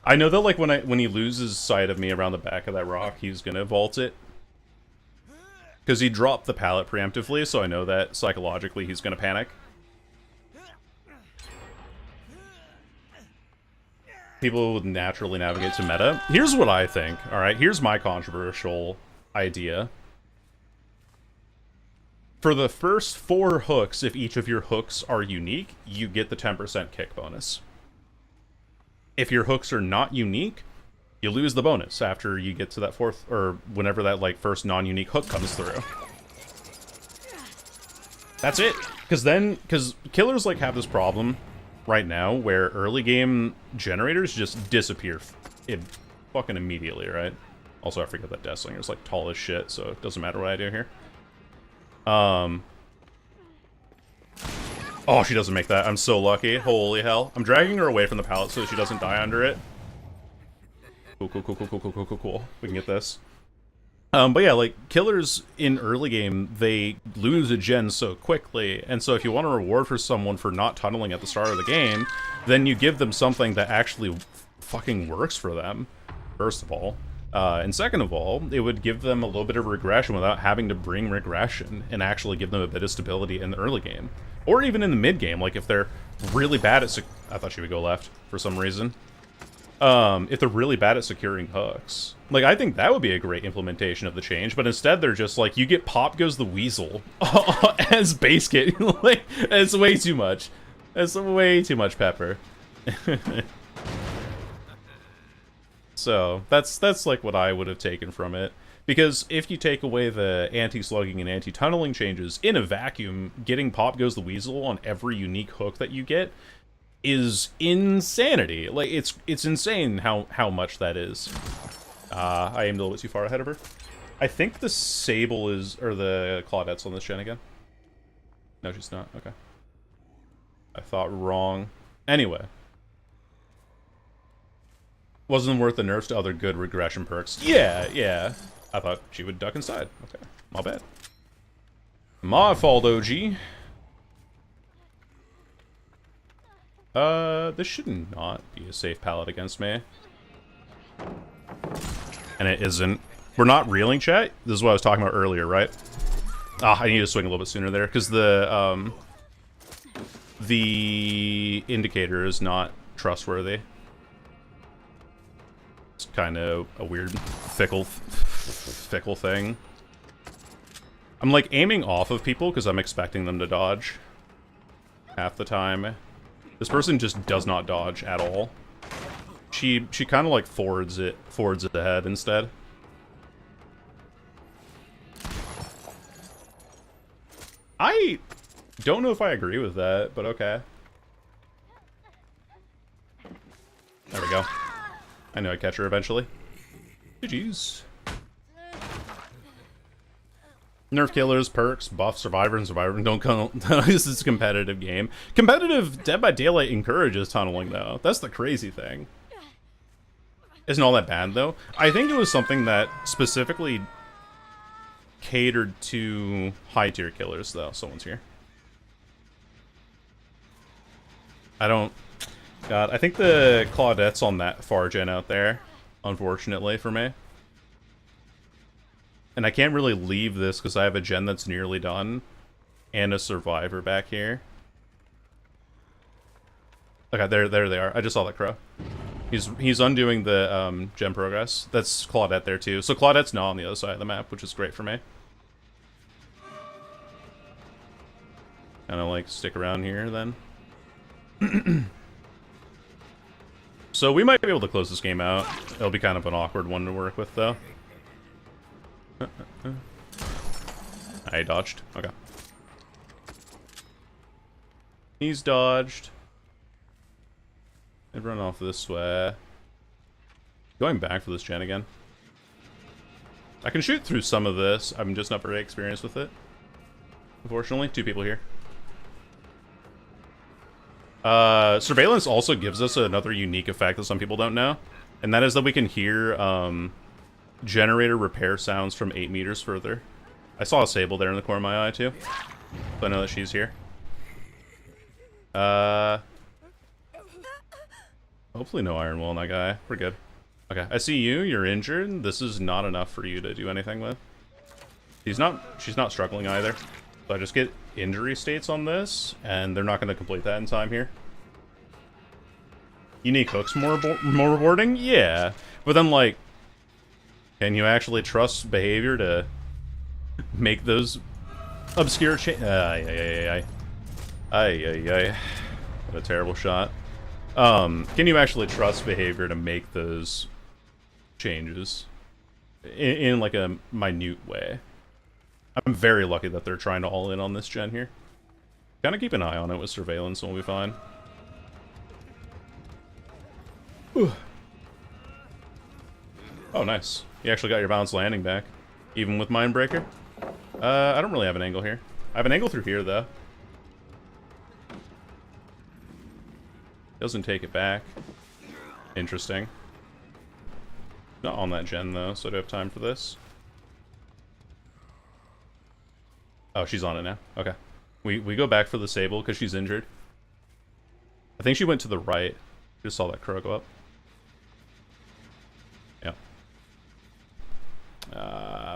I know that, like, when he loses sight of me around the back of that rock, he's gonna vault it. Because he dropped the pallet preemptively, so I know that psychologically he's gonna panic. People would naturally navigate to meta. Here's what I think, alright? Here's my controversial idea. For the first 4 hooks, if each of your hooks are unique, you get the 10% kick bonus. if your hooks are not unique, you lose the bonus after you get to that fourth, or whenever that like first non-unique hook comes through. That's it. Because killers like have this problem right now where early game generators just disappear fucking immediately, right? Also, I forget that Deathslinger's like tall as shit, so it doesn't matter what I do here. Oh, she doesn't make that. I'm so lucky. Holy hell. I'm dragging her away from the pallet so she doesn't die under it. Cool, cool, cool, cool, cool, cool, cool, cool, cool. We can get this. But yeah, like, killers in early game, they lose a gen so quickly, and so if you want a reward for someone for not tunneling at the start of the game, then you give them something that actually fucking works for them, first of all. And second of all, it would give them a little bit of regression without having to bring regression and actually give them a bit of stability in the early game. Or even in the mid game, like if they're really bad at I thought she would go left for some reason. If they're really bad at securing hooks. Like, I think that would be a great implementation of the change, but instead they're just like, you get Pop Goes the Weasel as base kit. Like, it's way too much. That's way too much pepper. So, that's like what I would have taken from it. Because if you take away the anti-slugging and anti-tunneling changes, in a vacuum, getting Pop Goes the Weasel on every unique hook that you get is insanity. Like, it's insane how much that is. I aimed a little bit too far ahead of her. I think the Sable is, or the Claudette's on this gen again. No, she's not. Okay. I thought wrong. Anyway. Wasn't worth the nerfs to other good regression perks. Yeah, yeah. I thought she would duck inside. Okay, my bad. My fault, OG. This should not be a safe pallet against me. And it isn't. We're not reeling, chat. This is what I was talking about earlier, right? Ah, I need to swing a little bit sooner there, because the indicator is not trustworthy. It's kind of a weird, fickle thing. I'm like aiming off of people because I'm expecting them to dodge half the time. This person just does not dodge at all. She kind of like forwards it ahead instead. I don't know if I agree with that, but okay. There we go. I know I'd catch her eventually. GG's. Nerf killers, perks, buff, survivor, and survivor don't tunnel. This is a competitive game. Competitive Dead by Daylight encourages tunneling, though. That's the crazy thing. Isn't all that bad, though. I think it was something that specifically catered to high-tier killers, though. Someone's here. God, I think the Claudette's on that far gen out there, unfortunately for me. And I can't really leave this because I have a gen that's nearly done and a survivor back here. Okay, there they are. I just saw that crow. He's undoing the gen progress. That's Claudette there too. So Claudette's not on the other side of the map, which is great for me. Kind of like stick around here then. So we might be able to close this game out. It'll be kind of an awkward one to work with, though. I dodged. Okay. He's dodged. I'd run off this way. Going back for this gen again. I can shoot through some of this. I'm just not very experienced with it. Unfortunately, two people here. Surveillance also gives us another unique effect that some people don't know, and that is that we can hear generator repair sounds from 8 meters further. I saw a Sable there in the corner of my eye too, so I know that she's here. Hopefully no Iron Will on that guy. We're good. Okay, I see you. You're injured. This is not enough for you to do anything with. She's not struggling either. So I just get injury states on this, and they're not going to complete that in time here. Unique hooks more rewarding? Yeah. But then, like, can you actually trust behavior to make those obscure What a terrible shot. Can you actually trust behavior to make those changes in like a minute way? I'm very lucky that they're trying to all in on this gen here. Kind of keep an eye on it with surveillance and we'll be fine. Whew. Oh, nice. You actually got your balanced landing back. Even with Mindbreaker? I don't really have an angle here. I have an angle through here, though. Doesn't take it back. Interesting. Not on that gen, though, so I do have time for this. Oh, she's on it now. Okay. We go back for the Sable, because she's injured. I think she went to the right. Just saw that crow go up. Yeah.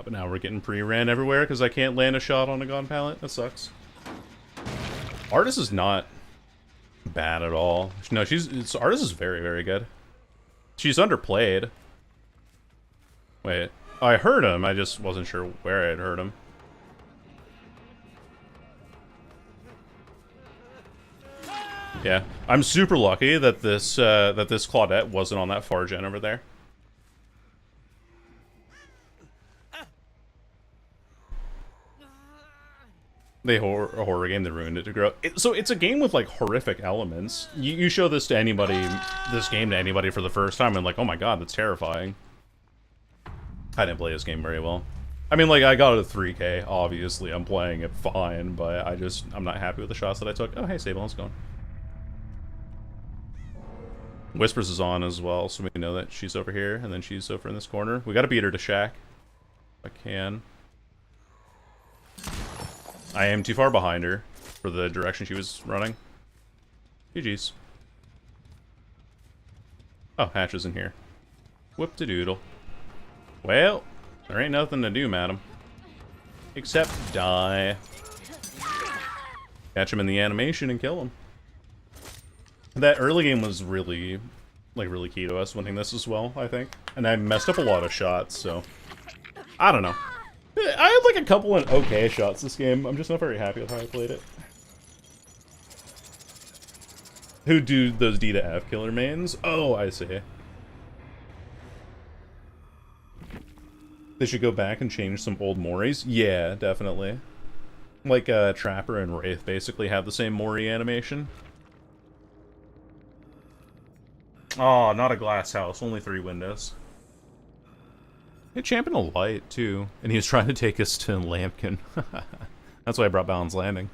But now we're getting pre-ran everywhere, because I can't land a shot on a Gone Pallet. That sucks. Artis is not bad at all. No, Artis is very, very good. She's underplayed. Wait. Oh, I heard him. I just wasn't sure where I had heard him. Yeah, I'm super lucky that this Claudette wasn't on that far gen over there. A horror game that ruined it to grow. So it's a game with like horrific elements. You show this to anybody, this game to anybody for the first time, and like, oh my god, that's terrifying. I didn't play this game very well. I mean, like, I got it at 3K. Obviously, I'm playing it fine, but I'm not happy with the shots that I took. Oh, hey, Sable, how's it going? Whispers is on as well, so we know that she's over here, and then she's over in this corner. We gotta beat her to Shack. If I can. I am too far behind her for the direction she was running. GG's. Oh, Hatch is in here. Whoop-de-doodle. Well, there ain't nothing to do, madam. Except die. Catch him in the animation and kill him. That early game was really, like, really key to us winning this as well, I think. And I messed up a lot of shots, so... I don't know. I had, like, a couple of okay shots this game. I'm just not very happy with how I played it. Who do those D to F killer mains? Oh, I see. They should go back and change some old Moris? Yeah, definitely. Like, Trapper and Wraith basically have the same Mori animation. Oh, not a glass house, only 3 windows. Hey, Champion of Light, too. And he was trying to take us to Lampkin. That's why I brought Balanced Landing.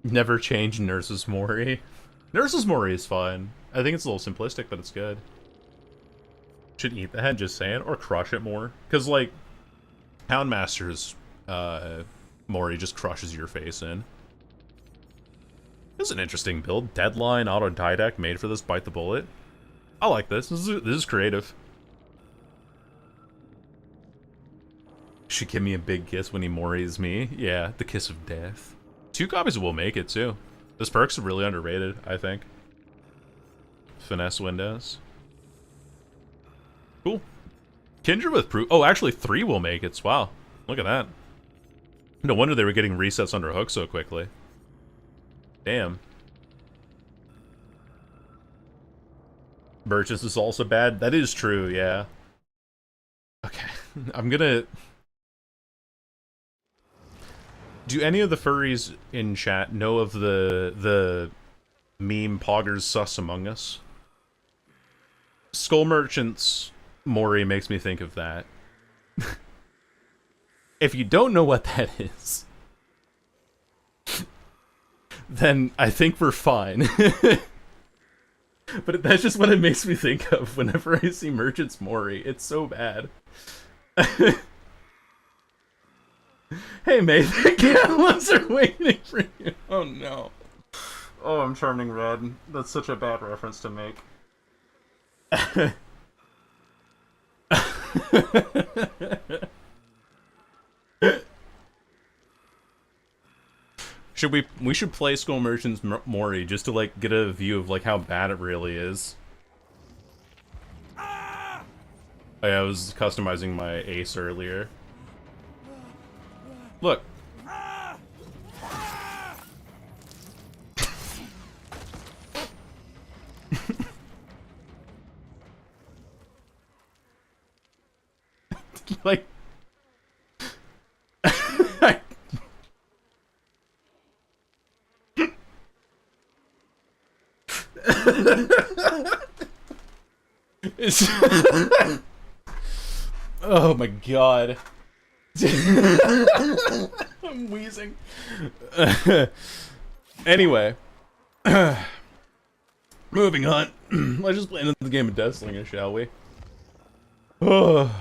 Never change Nurse's Mori. Nurse's Mori is fine. I think it's a little simplistic, but it's good. Should eat the head, just saying, or crush it more. Because, like, Houndmaster's Mori just crushes your face in. This is an interesting build. Deadline, Autodidact, made for this, bite the bullet. I like this. This is creative. Should give me a big kiss when he Moris me. Yeah, the kiss of death. 2 copies will make it, too. This perk's really underrated, I think. Finesse windows. Cool. Kindred with proof. Oh, actually 3 will make it. Wow. Look at that. No wonder they were getting resets under hook so quickly. Damn. Burgess is also bad. That is true, yeah. Okay. I'm gonna... Do any of the furries in chat know of the meme Poggers Sus Among Us? Skull Merchant's Mori makes me think of that. If you don't know what that is, then I think we're fine. But that's just what it makes me think of whenever I see Merchant's Mori. It's so bad. Hey, mate, the Catalans are waiting for you. Oh, no. Oh, I'm turning red. That's such a bad reference to make. We should play Skull Merchant's Mori just to like get a view of like how bad it really is. Oh, yeah, I was customizing my ace earlier. It's oh my god. I'm wheezing. Anyway. Moving on. Let's just play another game of Deathslinger, shall we? Let's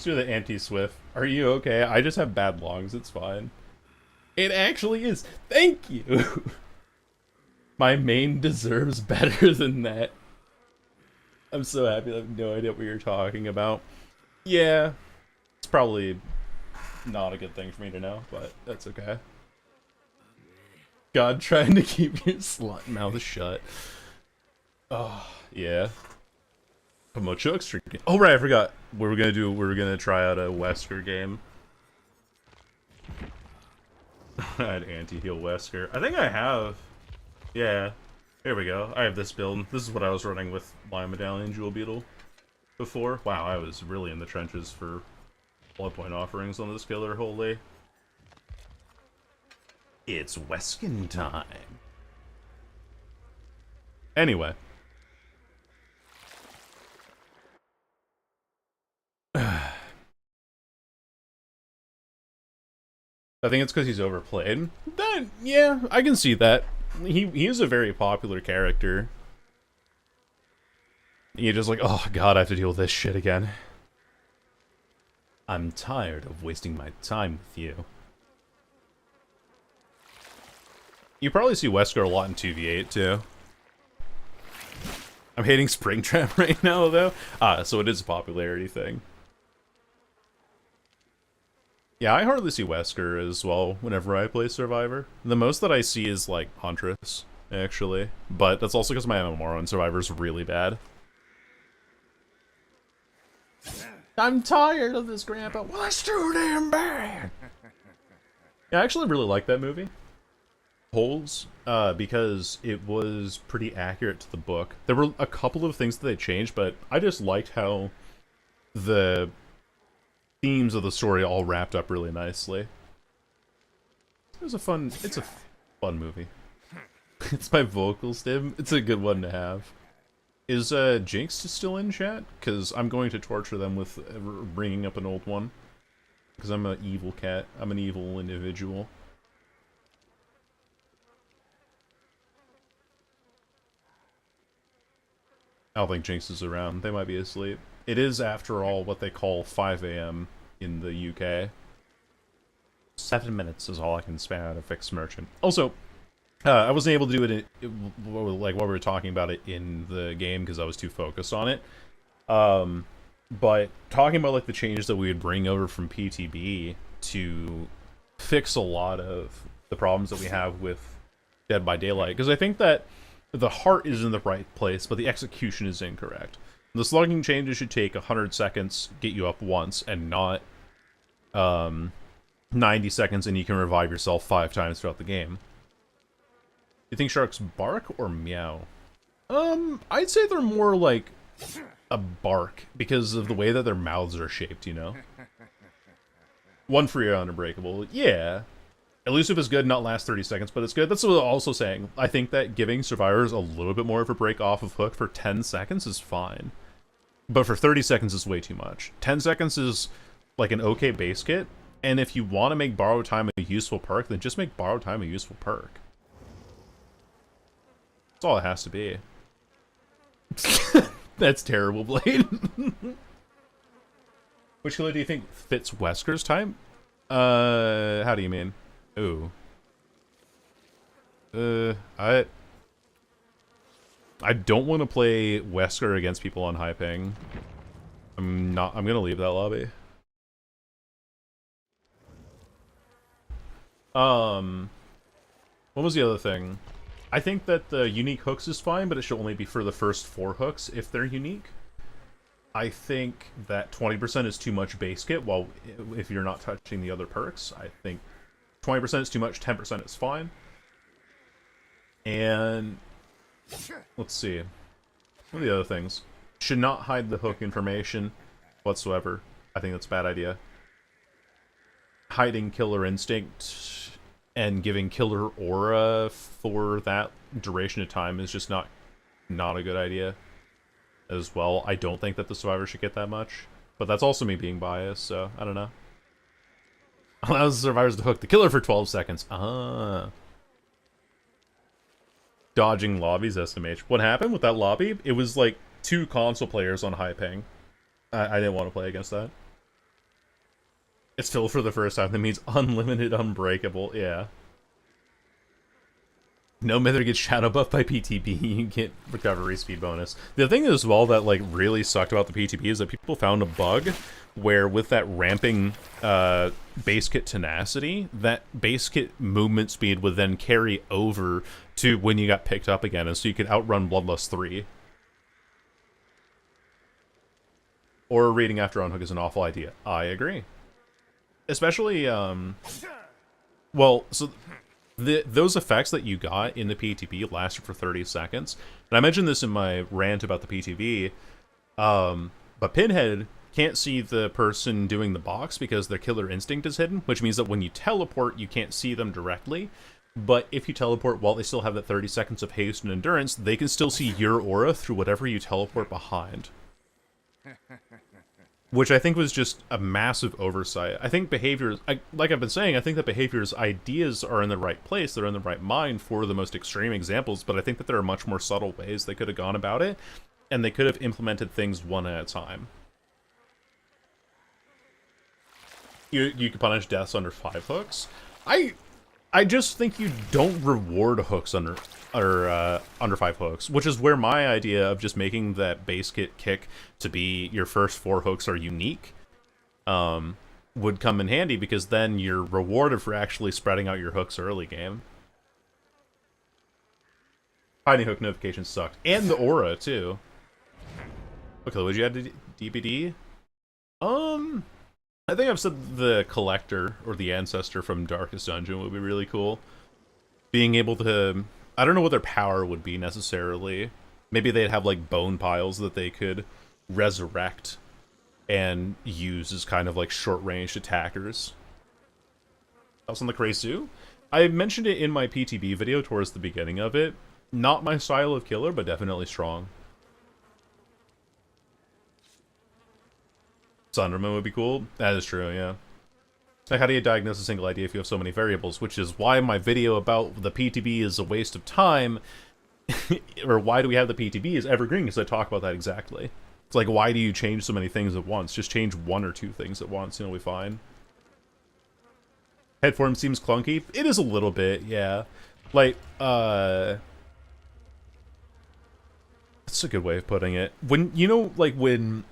do the anti-swift. Are you okay? I just have bad lungs, it's fine. It actually is. Thank you! My main deserves better than that. I'm so happy I have no idea what you're talking about. Yeah, it's probably not a good thing for me to know, but that's okay. God, trying to keep your slut mouth shut. Oh, yeah. Promote Chuckster game. Oh, right, I forgot. We were gonna try out a Wesker game. I had anti-heal Wesker. I think I have. Yeah. Here we go. I have this build. This is what I was running with my Medallion Jewel Beetle before. Wow, I was really in the trenches for blood point offerings on this killer, holy. It's Weskin time. Anyway. I think it's because he's overplayed. That, yeah, I can see that. He is a very popular character. You're just like, oh god, I have to deal with this shit again. I'm tired of wasting my time with you. You probably see Wesker a lot in 2v8 too. I'm hating Springtrap right now though. So it is a popularity thing. Yeah, I hardly see Wesker as well whenever I play Survivor. The most that I see is like Huntress, actually. But that's also because my MMR on Survivor is really bad. I'm tired of this, Grandpa. Well, it's too damn bad. Yeah, I actually really like that movie. Holes, because it was pretty accurate to the book. There were a couple of things that they changed, but I just liked how the themes of the story all wrapped up really nicely. It's a fun movie. It's my vocal stim. It's a good one to have. Is Jinx still in chat? Because I'm going to torture them with bringing up an old one. Because I'm an evil cat. I'm an evil individual. I don't think Jinx is around. They might be asleep. It is, after all, what they call 5 a.m. in the UK. 7 minutes is all I can spam out of Fixed Merchant. Also, I wasn't able to do it like while we were talking about it in the game because I was too focused on it. But talking about like the changes that we would bring over from PTB to fix a lot of the problems that we have with Dead by Daylight, because I think that the heart is in the right place, but the execution is incorrect. The slugging changes should take 100 seconds, get you up once, and not 90 seconds and you can revive yourself 5 times throughout the game. You think sharks bark or meow? I'd say they're more like a bark because of the way that their mouths are shaped, you know? One for your Unbreakable. Yeah. Elusive is good, not last 30 seconds, but it's good. That's what I'm also saying. I think that giving survivors a little bit more of a break off of Hook for 10 seconds is fine. But for 30 seconds is way too much. 10 seconds is like an okay base kit, and if you want to make Borrowed Time a useful perk, then just make Borrowed Time a useful perk. That's all it has to be. That's terrible, Blade. Which killer do you think fits Wesker's time? How do you mean? Ooh. I don't want to play Wesker against people on high ping. I'm gonna leave that lobby. What was the other thing? I think that the unique hooks is fine, but it should only be for the first 4 hooks if they're unique. I think that 20% is too much base kit, while if you're not touching the other perks, I think 20% is too much, 10% is fine. And let's see. What are the other things? Should not hide the hook information whatsoever. I think that's a bad idea. Hiding Killer Instinct. and giving killer aura for that duration of time is just not a good idea as well. I don't think that the survivor should get that much, but that's also me being biased, so I don't know. Allows the survivors to hook the killer for 12 seconds. Dodging lobbies, SMH. What happened with that lobby? It was like 2 console players on high ping. I didn't want to play against that. It's filled for the first time. That means unlimited unbreakable. Yeah. No Mythic gets shadow buff by PTB. You get recovery speed bonus. The thing as well that like really sucked about the PTB is that people found a bug where with that ramping base kit tenacity, that base kit movement speed would then carry over to when you got picked up again, and so you could outrun Bloodlust 3. Or reading after unhook is an awful idea. I agree. Especially, well, so those effects that you got in the PTB lasted for 30 seconds. And I mentioned this in my rant about the PTB, but Pinhead can't see the person doing the box because their killer instinct is hidden, which means that when you teleport, you can't see them directly. But if you teleport while they still have that 30 seconds of haste and endurance, they can still see your aura through whatever you teleport behind. Which I think was just a massive oversight. I think behaviors, like I've been saying, I think that behavior's ideas are in the right place, they're in the right mind for the most extreme examples, but I think that there are much more subtle ways they could have gone about it, and they could have implemented things one at a time. You could punish deaths under 5 hooks. I just think you don't reward hooks under 5 hooks, which is where my idea of just making that base kit kick to be your first 4 hooks are unique would come in handy, because then you're rewarded for actually spreading out your hooks early game. Hiding hook notifications sucked. And the aura, too. Okay, would you add to DBD? I think I've said the Collector, or the Ancestor from Darkest Dungeon would be really cool. Being able to... I don't know what their power would be, necessarily. Maybe they'd have, like, bone piles that they could resurrect and use as kind of, like, short-ranged attackers. Else on the Kresu? I mentioned it in my PTB video towards the beginning of it. Not my style of killer, but definitely strong. Sunderman would be cool. That is true, yeah. Like, how do you diagnose a single idea if you have so many variables? Which is why my video about the PTB is a waste of time, or why do we have the PTB is evergreen, because I talk about that exactly. It's like, why do you change so many things at once? Just change 1 or 2 things at once, and it'll be fine. Head form seems clunky. It is a little bit, yeah. Like, that's a good way of putting it. When, you know, like, when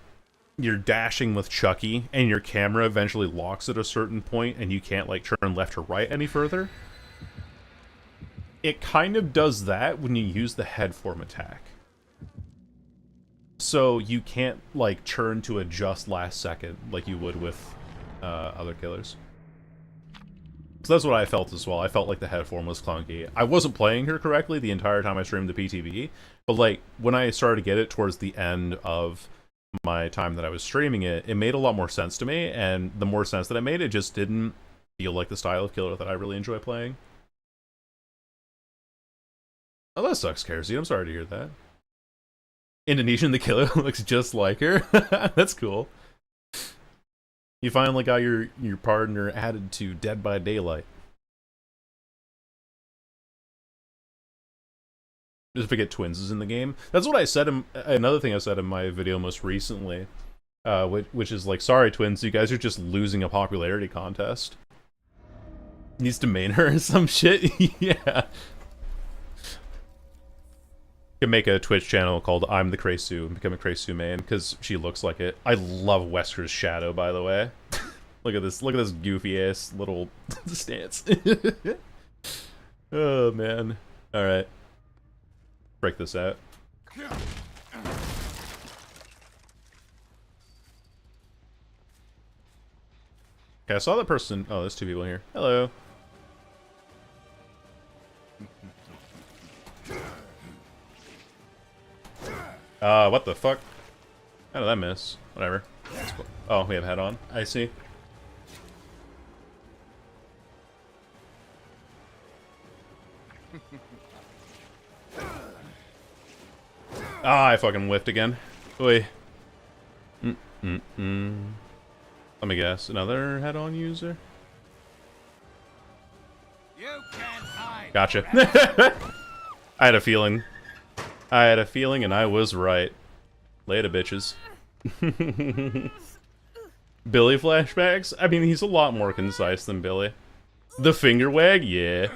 you're dashing with Chucky, and your camera eventually locks at a certain point, and you can't, like, turn left or right any further? It kind of does that when you use the head form attack. So you can't, like, turn to adjust last second like you would with other killers. So that's what I felt as well. I felt like the head form was clunky. I wasn't playing her correctly the entire time I streamed the PTB, but, like, when I started to get it towards the end of my time that I was streaming it, it made a lot more sense to me, and the more sense that it made, it just didn't feel like the style of killer that I really enjoy playing. Oh, that sucks, Kerosene. I'm sorry to hear that. Indonesian the killer looks just like her. That's cool. You finally got your partner added to Dead by Daylight. Just forget Twins is in the game. That's what I said in... Another thing I said in my video most recently, which is like, sorry Twins, you guys are just losing a popularity contest. Needs to main her or some shit? Yeah. Can make a Twitch channel called I'm the Kresu and become a Kresu main, because she looks like it. I love Wesker's shadow, by the way. Look at this goofy ass little stance. Oh man. Alright. Break this out. Okay, I saw that person. Oh, there's 2 people here. Hello. What the fuck? How did that miss? Whatever. Cool. Oh, we have head on. I see. Ah, I fucking whiffed again. Oi. Let me guess. Another head-on user? Gotcha. I had a feeling. I had a feeling and I was right. Later, bitches. Billy flashbacks? I mean, he's a lot more concise than Billy. The finger wag? Yeah.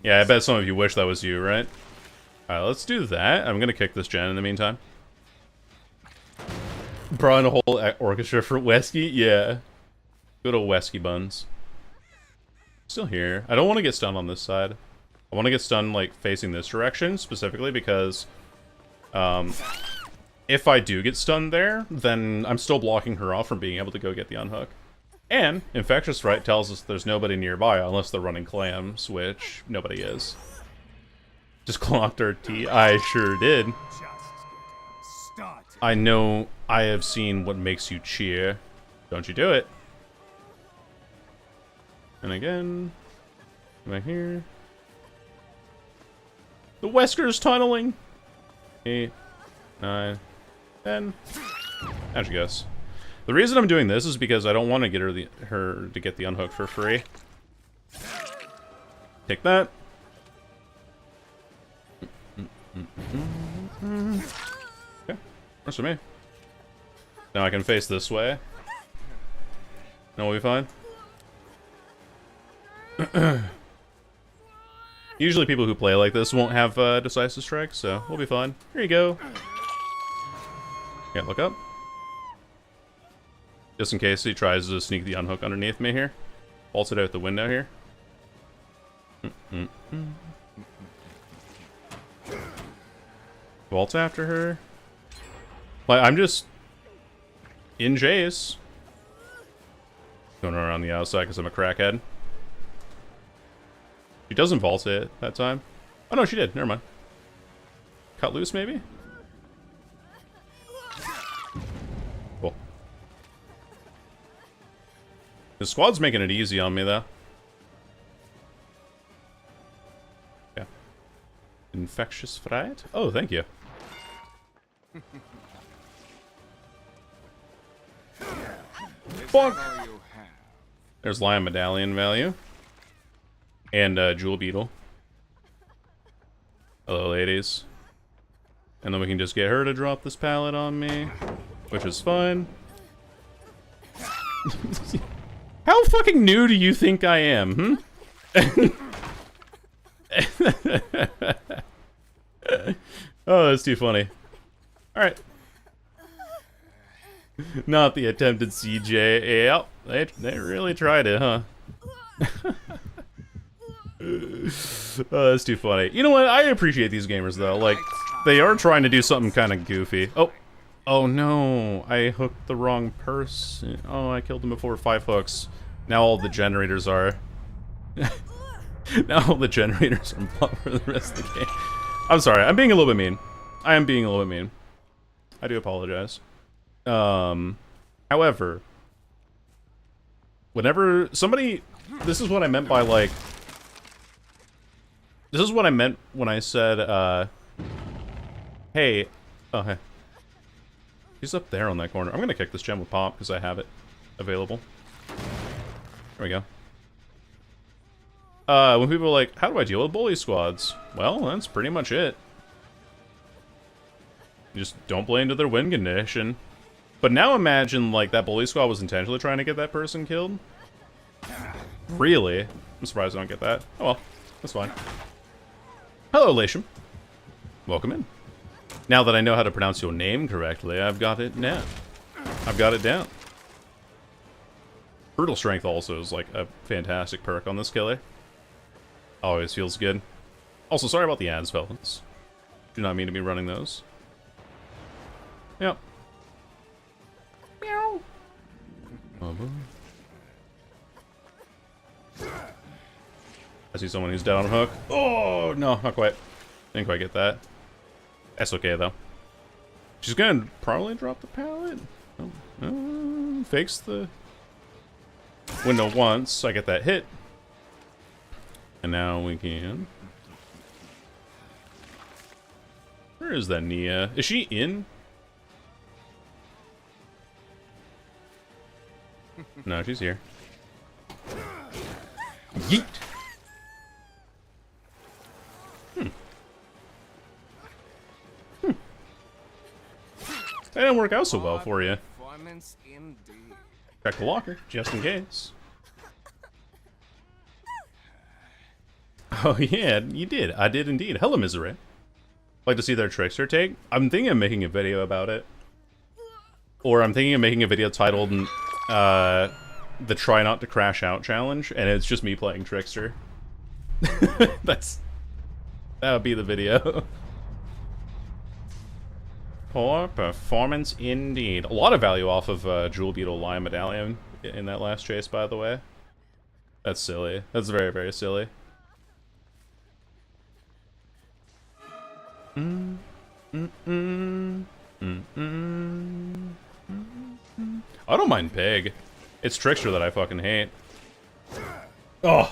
Yeah, I bet some of you wish that was you, right? Alright, let's do that. I'm gonna kick this gen in the meantime. Brought in a whole orchestra for Wesky? Yeah. Good old Wesky buns. Still here. I don't want to get stunned on this side. I want to get stunned, like, facing this direction, specifically because, if I do get stunned there, then I'm still blocking her off from being able to go get the unhook. And Infectious Fright tells us there's nobody nearby unless they're running clams, which nobody is. Just clocked our T. I sure did. I know I have seen what makes you cheer. Don't you do it. And again, right here. The Wesker's tunneling. 8, 9, 10. There she goes. The reason I'm doing this is because I don't want to get her to get the unhook for free. Take that. Okay, works for me. Now I can face this way. No, we'll be fine. Usually people who play like this won't have decisive strike, so we'll be fine. Here you go. Can't look up. Just in case he tries to sneak the unhook underneath me here. Vaults it out the window here. Vaults after her. Like, I'm just in Jace. Going around the outside because I'm a crackhead. She doesn't vault it that time. Oh no, she did. Never mind. Cut loose, maybe? Cool. The squad's making it easy on me, though. Yeah. Infectious Fright? Oh, thank you. Bonk! There's Lion Medallion value. And Jewel Beetle. Hello, ladies. And then we can just get her to drop this pallet on me, which is fine. How fucking new do you think I am, Oh, that's too funny. Alright. Not the attempted CJ. Yep, they really tried it, huh? Oh, that's too funny. You know what? I appreciate these gamers, though. Like, they are trying to do something kind of goofy. Oh. Oh, no. I hooked the wrong person. Oh, I killed him before 5 hooks. Now all the generators are... now all the generators are blocked for the rest of the game. I'm sorry. I'm being a little bit mean. I am being a little bit mean. I do apologize. However... whenever somebody... This is what I meant by, like... This is what I meant when I said, hey... Oh, hey. He's up there on that corner. I'm gonna kick this gem with Pop, because I have it available. There we go. When people are like, how do I deal with bully squads? Well, that's pretty much it. You just don't play into their win condition. But now imagine, like, that bully squad was intentionally trying to get that person killed. Really? I'm surprised I don't get that. Oh well, that's fine. Hello, Latium. Welcome in. Now that I know how to pronounce your name correctly, I've got it now. I've got it down. Brutal Strength also is like a fantastic perk on this killer. Always feels good. Also, sorry about the ads, fellas. Do not mean to be running those. Yep. Meow. Oh, boy. I see someone who's down on hook. Oh, no, not quite. Didn't quite get that. That's okay, though. She's gonna probably drop the pallet. Oh. fakes the window once. I get that hit. And now we can... Where is that Nia? Is she in? No, she's here. Yeet! That didn't work out so well for you. Check the locker, just in case. Oh yeah, you did. I did indeed. Hello, Misery. Like to see their Trickster take? I'm thinking of making a video about it. Or I'm thinking of making a video titled, the Try Not to Crash Out Challenge, and it's just me playing Trickster. That would be the video. Poor performance indeed. A lot of value off of Jewel Beetle Lion Medallion in that last chase, by the way. That's silly. That's very, very silly. I don't mind Pig. It's Trickster that I fucking hate. Oh!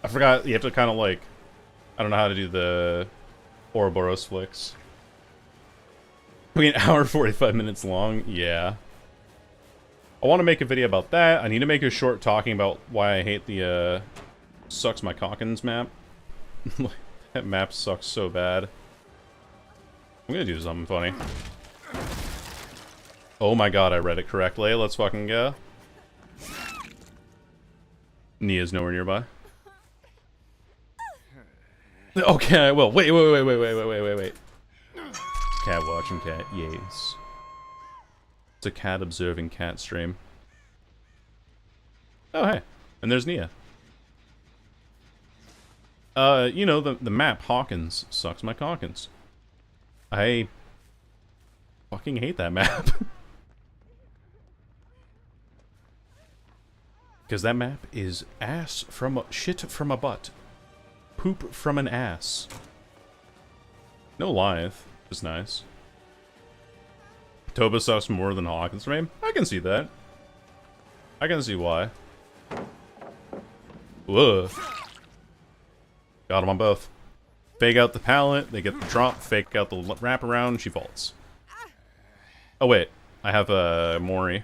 I forgot you have to kind of like... I don't know how to do the Ouroboros flicks. I mean, an hour 45 minutes long? Yeah. I want to make a video about that. I need to make a short talking about why I hate the, Sucks My Cockins map. That map sucks so bad. I'm gonna do something funny. Oh my god, I read it correctly. Let's fucking go. Nia's nowhere nearby. Okay, well, wait. Cat watching cat, yes. It's a cat observing cat stream. Oh, hey. And there's Nia. You know, the map, Hawkins, Sucks My Cockins. I fucking hate that map. Because that map is ass from a... shit from a butt. Poop from an ass. No Lithe. Is nice. Toba sucks more than Hawkins for me? I can see that. I can see why. Whoa. Got him on both. Fake out the pallet, they get the drop, fake out the wraparound, she falls. Oh wait, I have a Mori.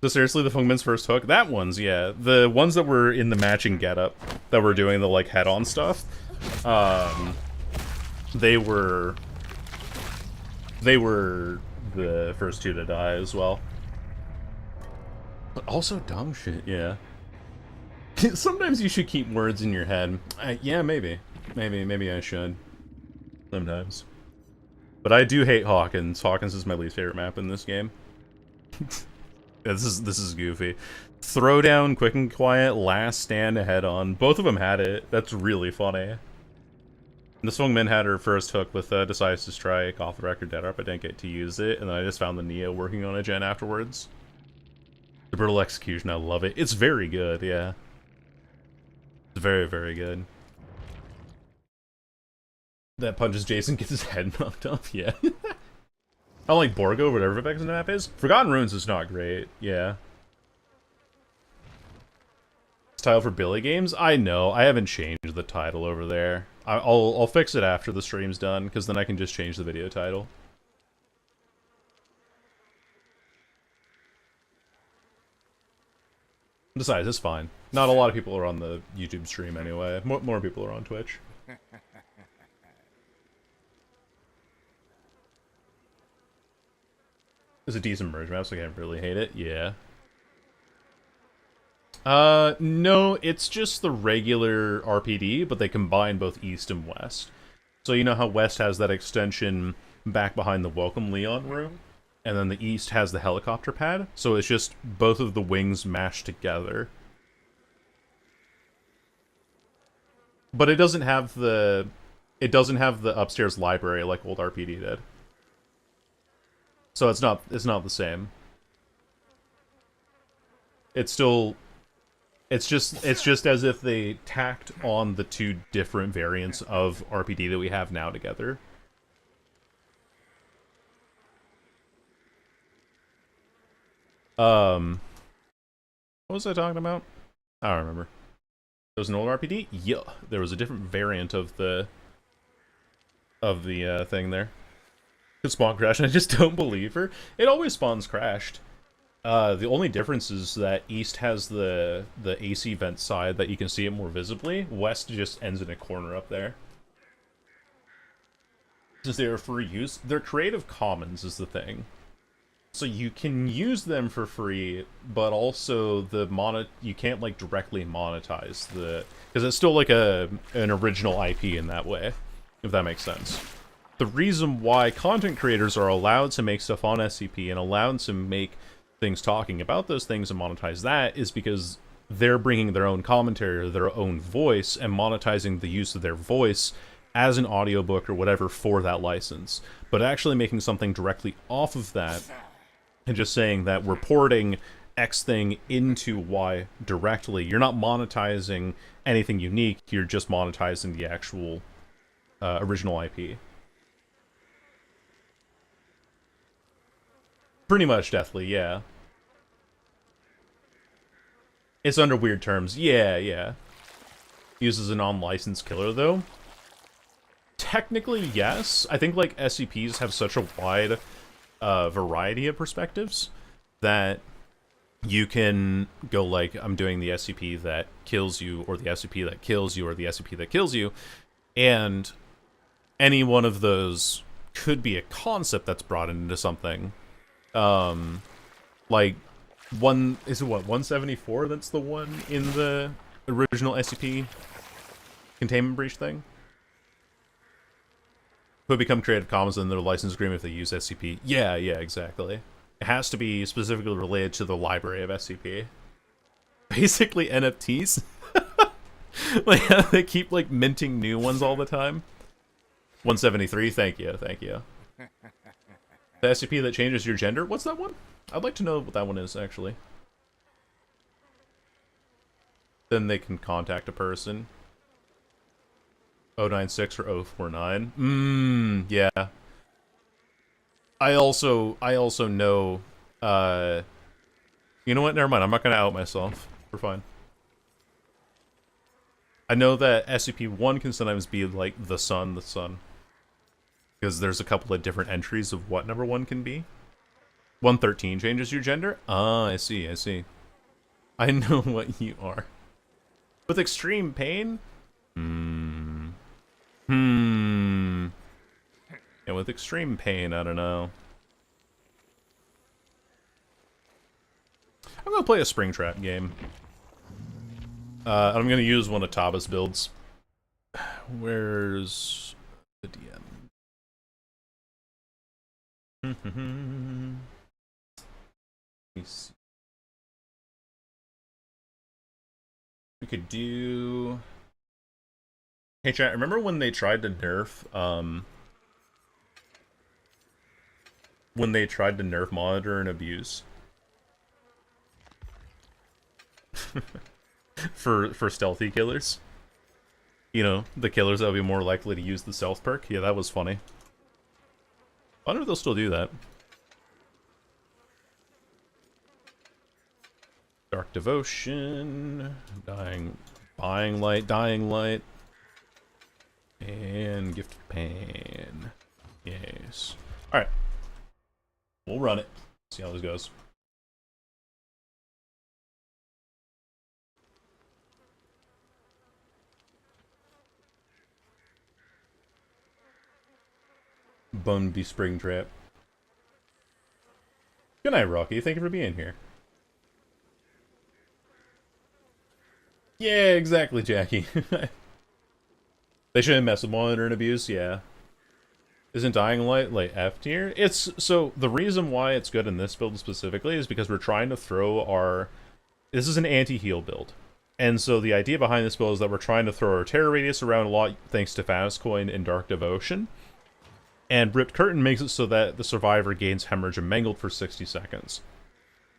So seriously, the Fungmin's first hook? That one's, yeah. The ones that were in the matching getup, that were doing the, like, head-on stuff, they were the first two to die as well. But also dumb shit, yeah. Sometimes you should keep words in your head. Yeah, maybe. Maybe I should. Sometimes. But I do hate Hawkins. Hawkins is my least favorite map in this game. This is goofy. Throwdown, Quick and Quiet, Last Stand, Head On. Both of them had it. That's really funny. The Swungmin had her first hook with Decisive Strike, off the record dead up. I didn't get to use it, and then I just found the Nia working on a gen afterwards. The Brutal Execution, I love it. It's very good, yeah. It's very, very good. That punches Jason, gets his head knocked off, yeah. I like Borgo, whatever the map is. Forgotten Ruins is not great, yeah. Title for Billy Games? I know, I haven't changed the title over there. I'll fix it after the stream's done, because then I can just change the video title. Besides, it's fine. Not a lot of people are on the YouTube stream anyway. More people are on Twitch. It's a decent merge map, so I can't really hate it. Yeah. No, it's just the regular RPD, but they combine both East and West. So you know how West has that extension back behind the Welcome Leon room? And then the East has the helicopter pad, so it's just both of the wings mashed together. But it doesn't have the upstairs library like old RPD did. So it's not the same. It's just as if they tacked on the two different variants of RPD that we have now together. What was I talking about? I don't remember. There was an old RPD? Yeah. There was a different variant of the thing there. Could spawn crash, and I just don't believe her. It always spawns crashed. The only difference is that East has the AC vent side that you can see it more visibly. West just ends in a corner up there. Since they are free use, they're Creative Commons is the thing. So you can use them for free, but also you can't like directly monetize because it's still like an original IP in that way, if that makes sense. The reason why content creators are allowed to make stuff on SCP and allowed to make things talking about those things and monetize that is because they're bringing their own commentary or their own voice and monetizing the use of their voice as an audiobook or whatever for that license. But actually making something directly off of that and just saying that we're porting X thing into Y directly, you're not monetizing anything unique, you're just monetizing the actual original IP. Pretty much, deathly, yeah. It's under weird terms. Yeah. Uses a non-licensed killer, though. Technically, yes. I think, like, SCPs have such a wide variety of perspectives that you can go, like, I'm doing the SCP that kills you, or the SCP that kills you, or the SCP that kills you, and any one of those could be a concept that's brought into something. Like, is it what, 174 that's the one in the original SCP containment breach thing? Could become Creative Commons in their license agreement if they use SCP. Yeah, exactly. It has to be specifically related to the library of SCP. Basically NFTs. Like, they keep, like, minting new ones all the time. 173, thank you. The SCP that changes your gender? What's that one? I'd like to know what that one is, actually. Then they can contact a person. 096 or 049. Yeah. I also know, you know what? Never mind. I'm not going to out myself. We're fine. I know that SCP-1 can sometimes be, like, the sun. Because there's a couple of different entries of what number 1 can be. 113 changes your gender? Ah, I see. I know what you are. With extreme pain? Yeah, with extreme pain, I don't know. I'm gonna play a Springtrap game. I'm gonna use one of Taba's builds. Where's the DM? Let me see. We could do... Hey chat, remember when they tried to nerf, Monitor and Abuse? for stealthy killers? You know, the killers that would be more likely to use the stealth perk? Yeah, that was funny. I wonder if they'll still do that. Dark Devotion, Dying Light, and Gift of Pain. Yes. Alright. We'll run it. See how this goes. Bumby Springtrap. Good night, Rocky. Thank you for being here. Yeah, exactly, Jackie. They shouldn't mess with Monitor and Abuse, yeah. Isn't Dying Light, like, F tier? It's, so, the reason why it's good in this build specifically is because we're trying to throw our... This is an anti-heal build. And so the idea behind this build is that we're trying to throw our Terror Radius around a lot thanks to Fazcoin and Dark Devotion. And Ripped Curtain makes it so that the survivor gains Hemorrhage and Mangled for 60 seconds.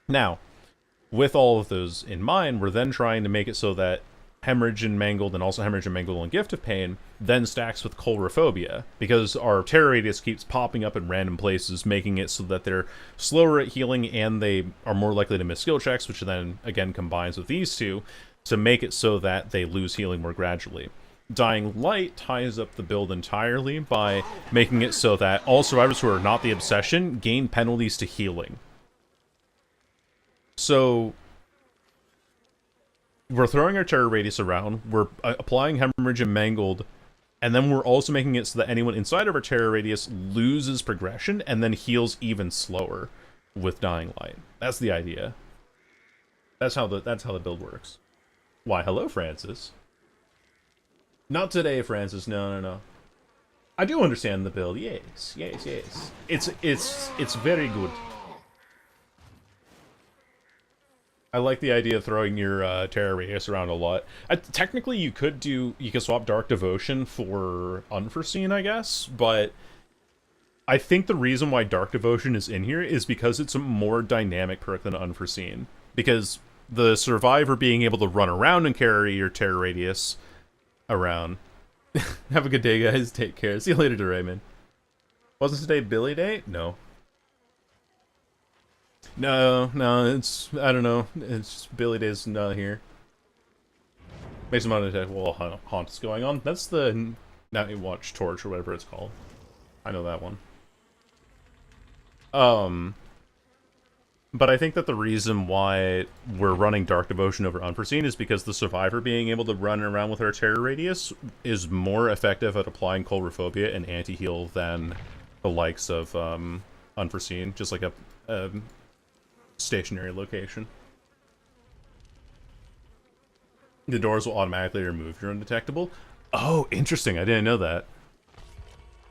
Now, with all of those in mind, we're then trying to make it so that Hemorrhage and Mangled, and also Hemorrhage and Mangled and Gift of Pain, then stacks with Colrophobia, because our Terror Radius keeps popping up in random places, making it so that they're slower at healing and they are more likely to miss skill checks, which then, again, combines with these two to make it so that they lose healing more gradually. Dying Light ties up the build entirely by making it so that all survivors who are not the Obsession gain penalties to healing. So we're throwing our Terror Radius around, we're applying Hemorrhage and Mangled, and then we're also making it so that anyone inside of our Terror Radius loses progression and then heals even slower with Dying Light. That's the idea. That's how the build works. Why, hello, Francis. Not today, Francis. No. I do understand the build. Yes. It's very good. I like the idea of throwing your Terror Radius around a lot. Technically, you could swap Dark Devotion for Unforeseen, I guess, but I think the reason why Dark Devotion is in here is because it's a more dynamic perk than Unforeseen. Because the Survivor being able to run around and carry your Terror Radius around. Have a good day, guys. Take care. See you later, Raymond. Wasn't today Billy Day? No. No, I don't know. It's Billy Day's not here. Makes some well, haunt's going on. That's the Night Watch Torch or whatever it's called. I know that one. But I think that the reason why we're running Dark Devotion over Unforeseen is because the Survivor being able to run around with our Terror Radius is more effective at applying Colrophobia and anti-heal than the likes of Unforeseen, just like a stationary location. The doors will automatically remove your undetectable. Oh, interesting. I didn't know that.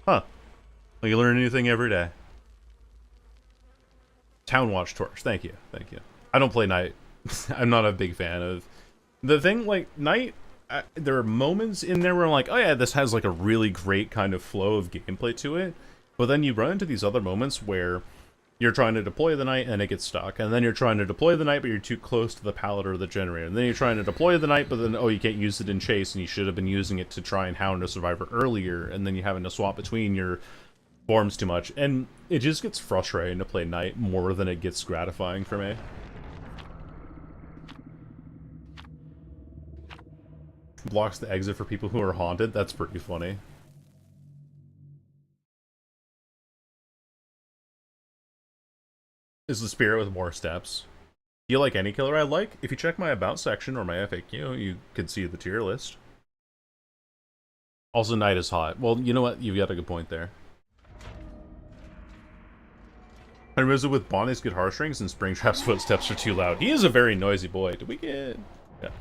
Huh. Well, you learn a new thing every day. Town Watch Torch. Thank you. I don't play Night. I'm not a big fan of the thing. Like Night, there are moments in there where I'm like, oh yeah, this has like a really great kind of flow of gameplay to it. But then you run into these other moments where you're trying to deploy the Knight and it gets stuck, and then you're trying to deploy the Knight but you're too close to the pallet or the generator, and then you're trying to deploy the Knight but then, oh, you can't use it in chase and you should have been using it to try and hound a Survivor earlier, and then you're having to swap between your forms too much, and it just gets frustrating to play Knight more than it gets gratifying for me. Blocks the exit for people who are haunted. That's pretty funny. Is the spirit with more steps. Do you like any killer I like? If you check my about section or my FAQ, you can see the tier list. Also, Knight is hot. Well, you know what? You've got a good point there. I visit with Bonnie's guitar strings and Springtrap's footsteps are too loud. He is a very noisy boy. Did we get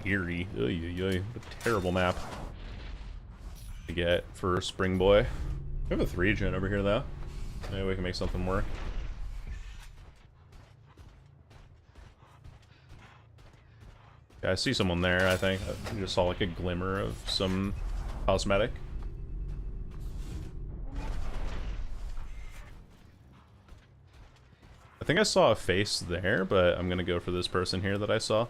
eerie? What a terrible map to get for Spring Boy. We have a 3-gen over here though. Maybe we can make something work. Yeah, I see someone there, I think. I just saw like a glimmer of some cosmetic. I think I saw a face there, but I'm gonna go for this person here that I saw.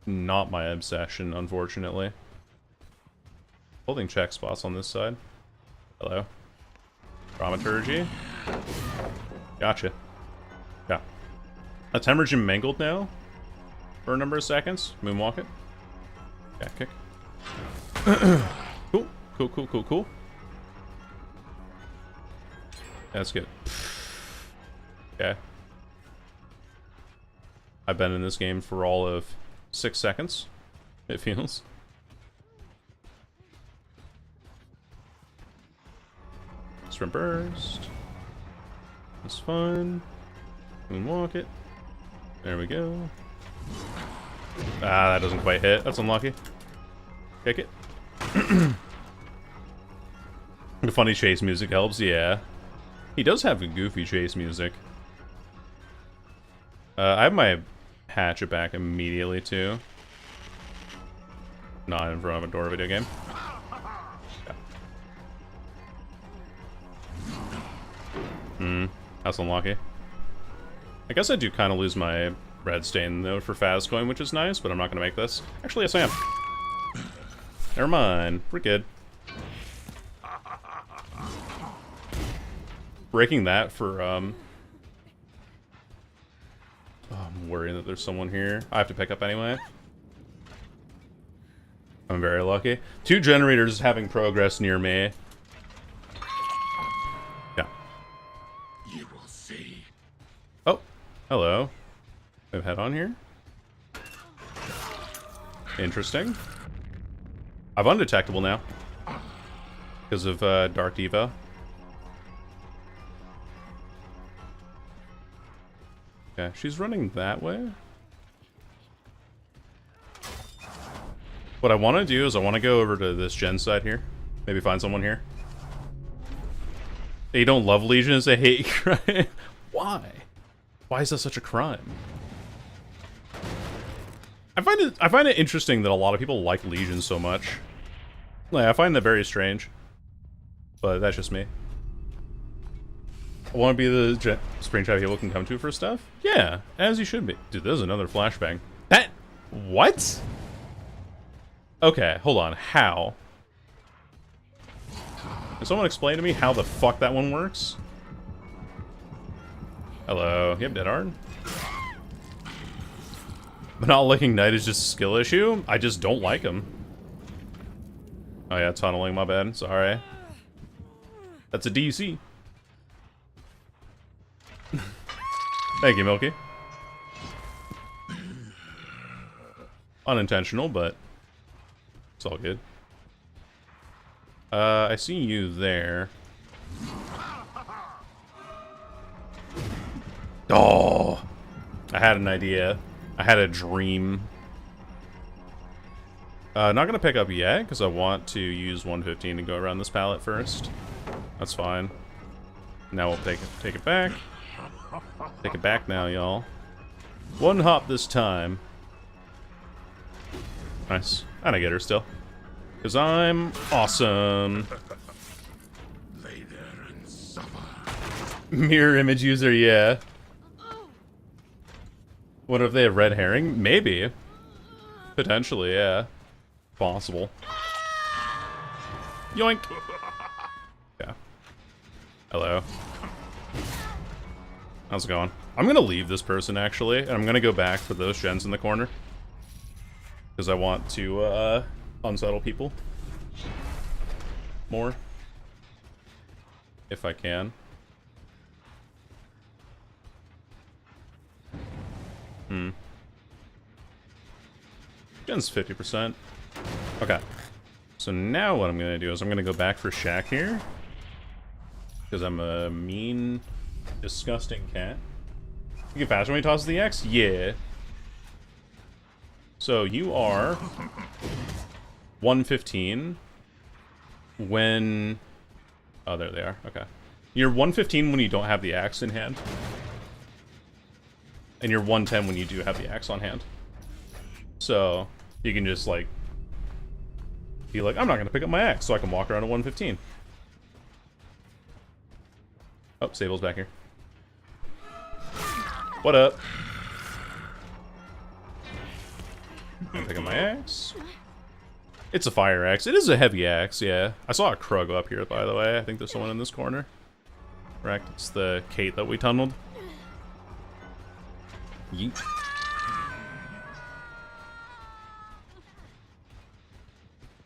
Not my obsession, unfortunately. Holding check spots on this side. Hello. Dramaturgy. Gotcha. Yeah. That's Hemorrhage and Mangled now. For a number of seconds. Moonwalk it. Back kick. Cool. That's good. Okay. I've been in this game for all of 6 seconds, it feels. Sprint burst. That's fun. Moonwalk it. There we go. Ah, that doesn't quite hit. That's unlucky. Kick it. The funny chase music helps, yeah. He does have a goofy chase music. I have my hatchet back immediately, too. Not in front of a door video game. Yeah. That's unlucky. I guess I do kind of lose my red stain, though, for Fazcoin, which is nice, but I'm not going to make this. Actually, yes, I am. Never mind. We're good. Breaking that for, Oh, I'm worrying that there's someone here. I have to pick up anyway. I'm very lucky. 2 generators having progress near me. Yeah. You will see. Oh, hello. We have head on here. Interesting. I've undetectable now. Because of Dark Diva. Okay, she's running that way. What I want to do is I want to go over to this gen side here. Maybe find someone here. They don't love Legion as a hate crime. Why? Why is that such a crime? I find it interesting that a lot of people like Legion so much. Like, I find that very strange. But that's just me. I want to be the spring trap people can come to for stuff? Yeah, as you should be. Dude, there's another flashbang. That... What? Okay, hold on. How? Can someone explain to me how the fuck that one works? Hello. Yep, dead hard. But not licking Knight is just a skill issue? I just don't like him. Oh yeah, tunneling, my bad. Sorry. That's a DC. Thank you, Milky. Unintentional, but it's all good. I see you there. Oh! I had an idea. I had a dream. Not gonna pick up yet, because I want to use 115 to go around this pallet first. That's fine. Now we'll take it back. Take it back now, y'all. One hop this time. Nice. And I get her still. Because I'm awesome. Lay there and suffer. Mirror image user, yeah. What if they have red herring? Maybe. Potentially, yeah. Possible. Yoink! Yeah. Hello. How's it going? I'm gonna leave this person, actually, and I'm gonna go back for those gens in the corner. Because I want to, unsettle people. More. If I can. Gen's 50%. Okay. So now what I'm gonna do is I'm gonna go back for Shaq here. Because I'm a mean, disgusting cat. You get faster when he tosses the X? Yeah. So you are 115 when... Oh, there they are. Okay. You're 115 when you don't have the axe in hand. And you're 110 when you do have the axe on hand. So, you can just, like... be like, I'm not going to pick up my axe, so I can walk around at 115. Oh, Sable's back here. What up? I'm picking my axe. It's a fire axe. It is a heavy axe, yeah. I saw a Krug up here, by the way. I think there's someone in this corner. Correct. It's the Kate that we tunneled. Yeet.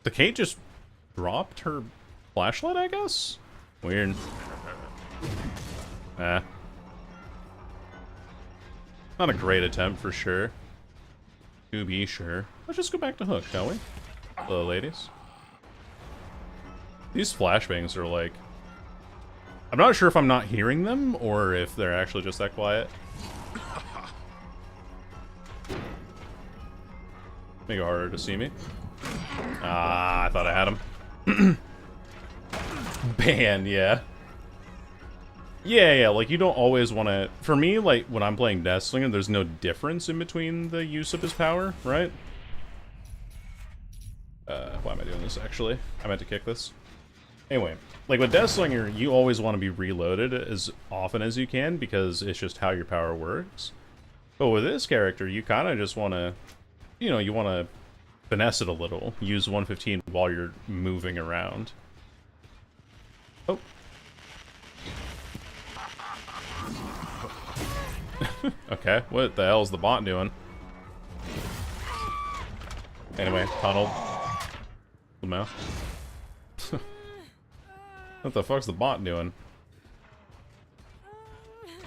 The Kate just dropped her flashlight, I guess? Weird. Ah. Not a great attempt, for sure. To be sure. Let's just go back to Hook, shall we? Hello, ladies. These flashbangs are like... I'm not sure if I'm not hearing them, or if they're actually just that quiet. Make it harder to see me. Ah, I thought I had him. Ban, yeah. Yeah, like, you don't always want to... For me, like, when I'm playing Deathslinger, there's no difference in between the use of his power, right? Why am I doing this, actually? I meant to kick this. Anyway, like, with Deathslinger, you always want to be reloaded as often as you can, because it's just how your power works. But with this character, you kind of just want to, you know, you want to finesse it a little. Use 115 while you're moving around. Oh. Okay, what the hell's the bot doing? Anyway, tunnel. Good mouse. What the fuck's the bot doing?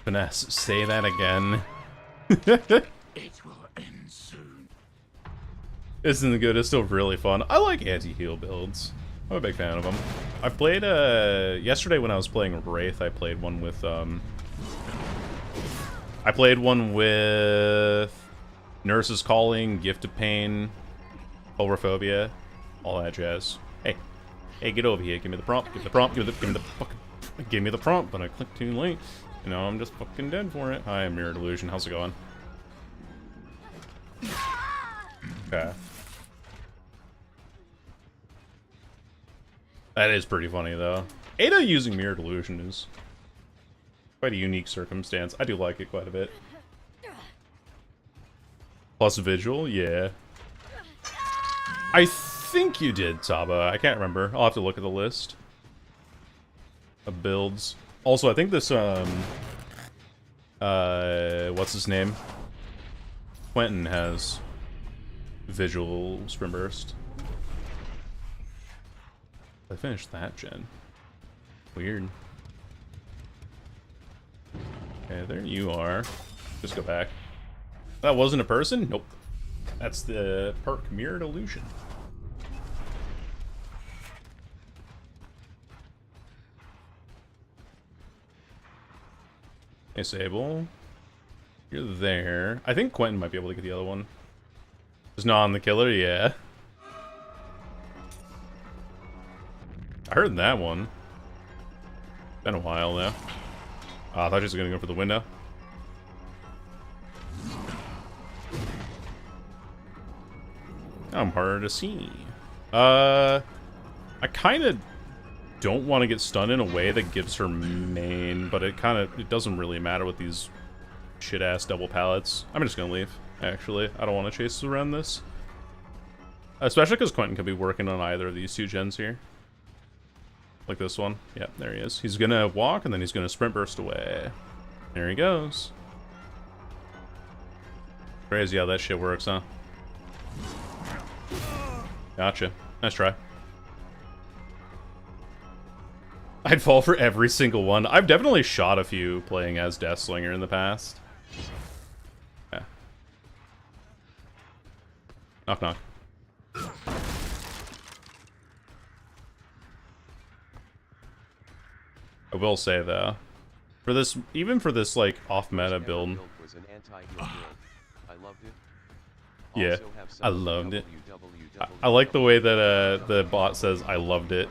Finesse, say that again. It will end soon. Isn't good, it's still really fun. I like anti-heal builds. I'm a big fan of them. I played, yesterday when I was playing Wraith, I played one with, Nurse's Calling, Gift of Pain, Ulrophobia, all that jazz. Hey, get over here, give me the prompt, give me the prompt, give me the prompt, but I clicked too late. You know, I'm just fucking dead for it. Hi, Mirror Delusion, how's it going? Okay. That is pretty funny, though. Ada using Mirror Delusion is quite a unique circumstance. I do like it quite a bit. Plus Vigil, yeah. I think you did, Saba. I can't remember. I'll have to look at the list of builds. Also, I think this, what's his name? Quentin has Vigil Sprint Burst. I finished that gen. Weird. Okay, there you are. Just go back. That wasn't a person? Nope. That's the perk Mirrored Illusion. Hey, Sable. You're there. I think Quentin might be able to get the other one. Just not on the killer? Yeah. I heard that one. Been a while now. Oh, I thought she was gonna go for the window. I'm harder to see. I kind of don't want to get stunned in a way that gives her main, but it doesn't really matter with these shit-ass double pallets. I'm just gonna leave, actually. I don't want to chase around this. Especially because Quentin could be working on either of these two gens here. Like this one. Yep, there he is. He's gonna walk, and then he's gonna sprint burst away. There he goes. Crazy how that shit works, huh? Gotcha. Nice try. I'd fall for every single one. I've definitely shot a few playing as Deathslinger in the past. Yeah. Knock knock. I will say though, for this, even for this like off-meta build, yeah, I loved it. I like the way that the bot says I loved it.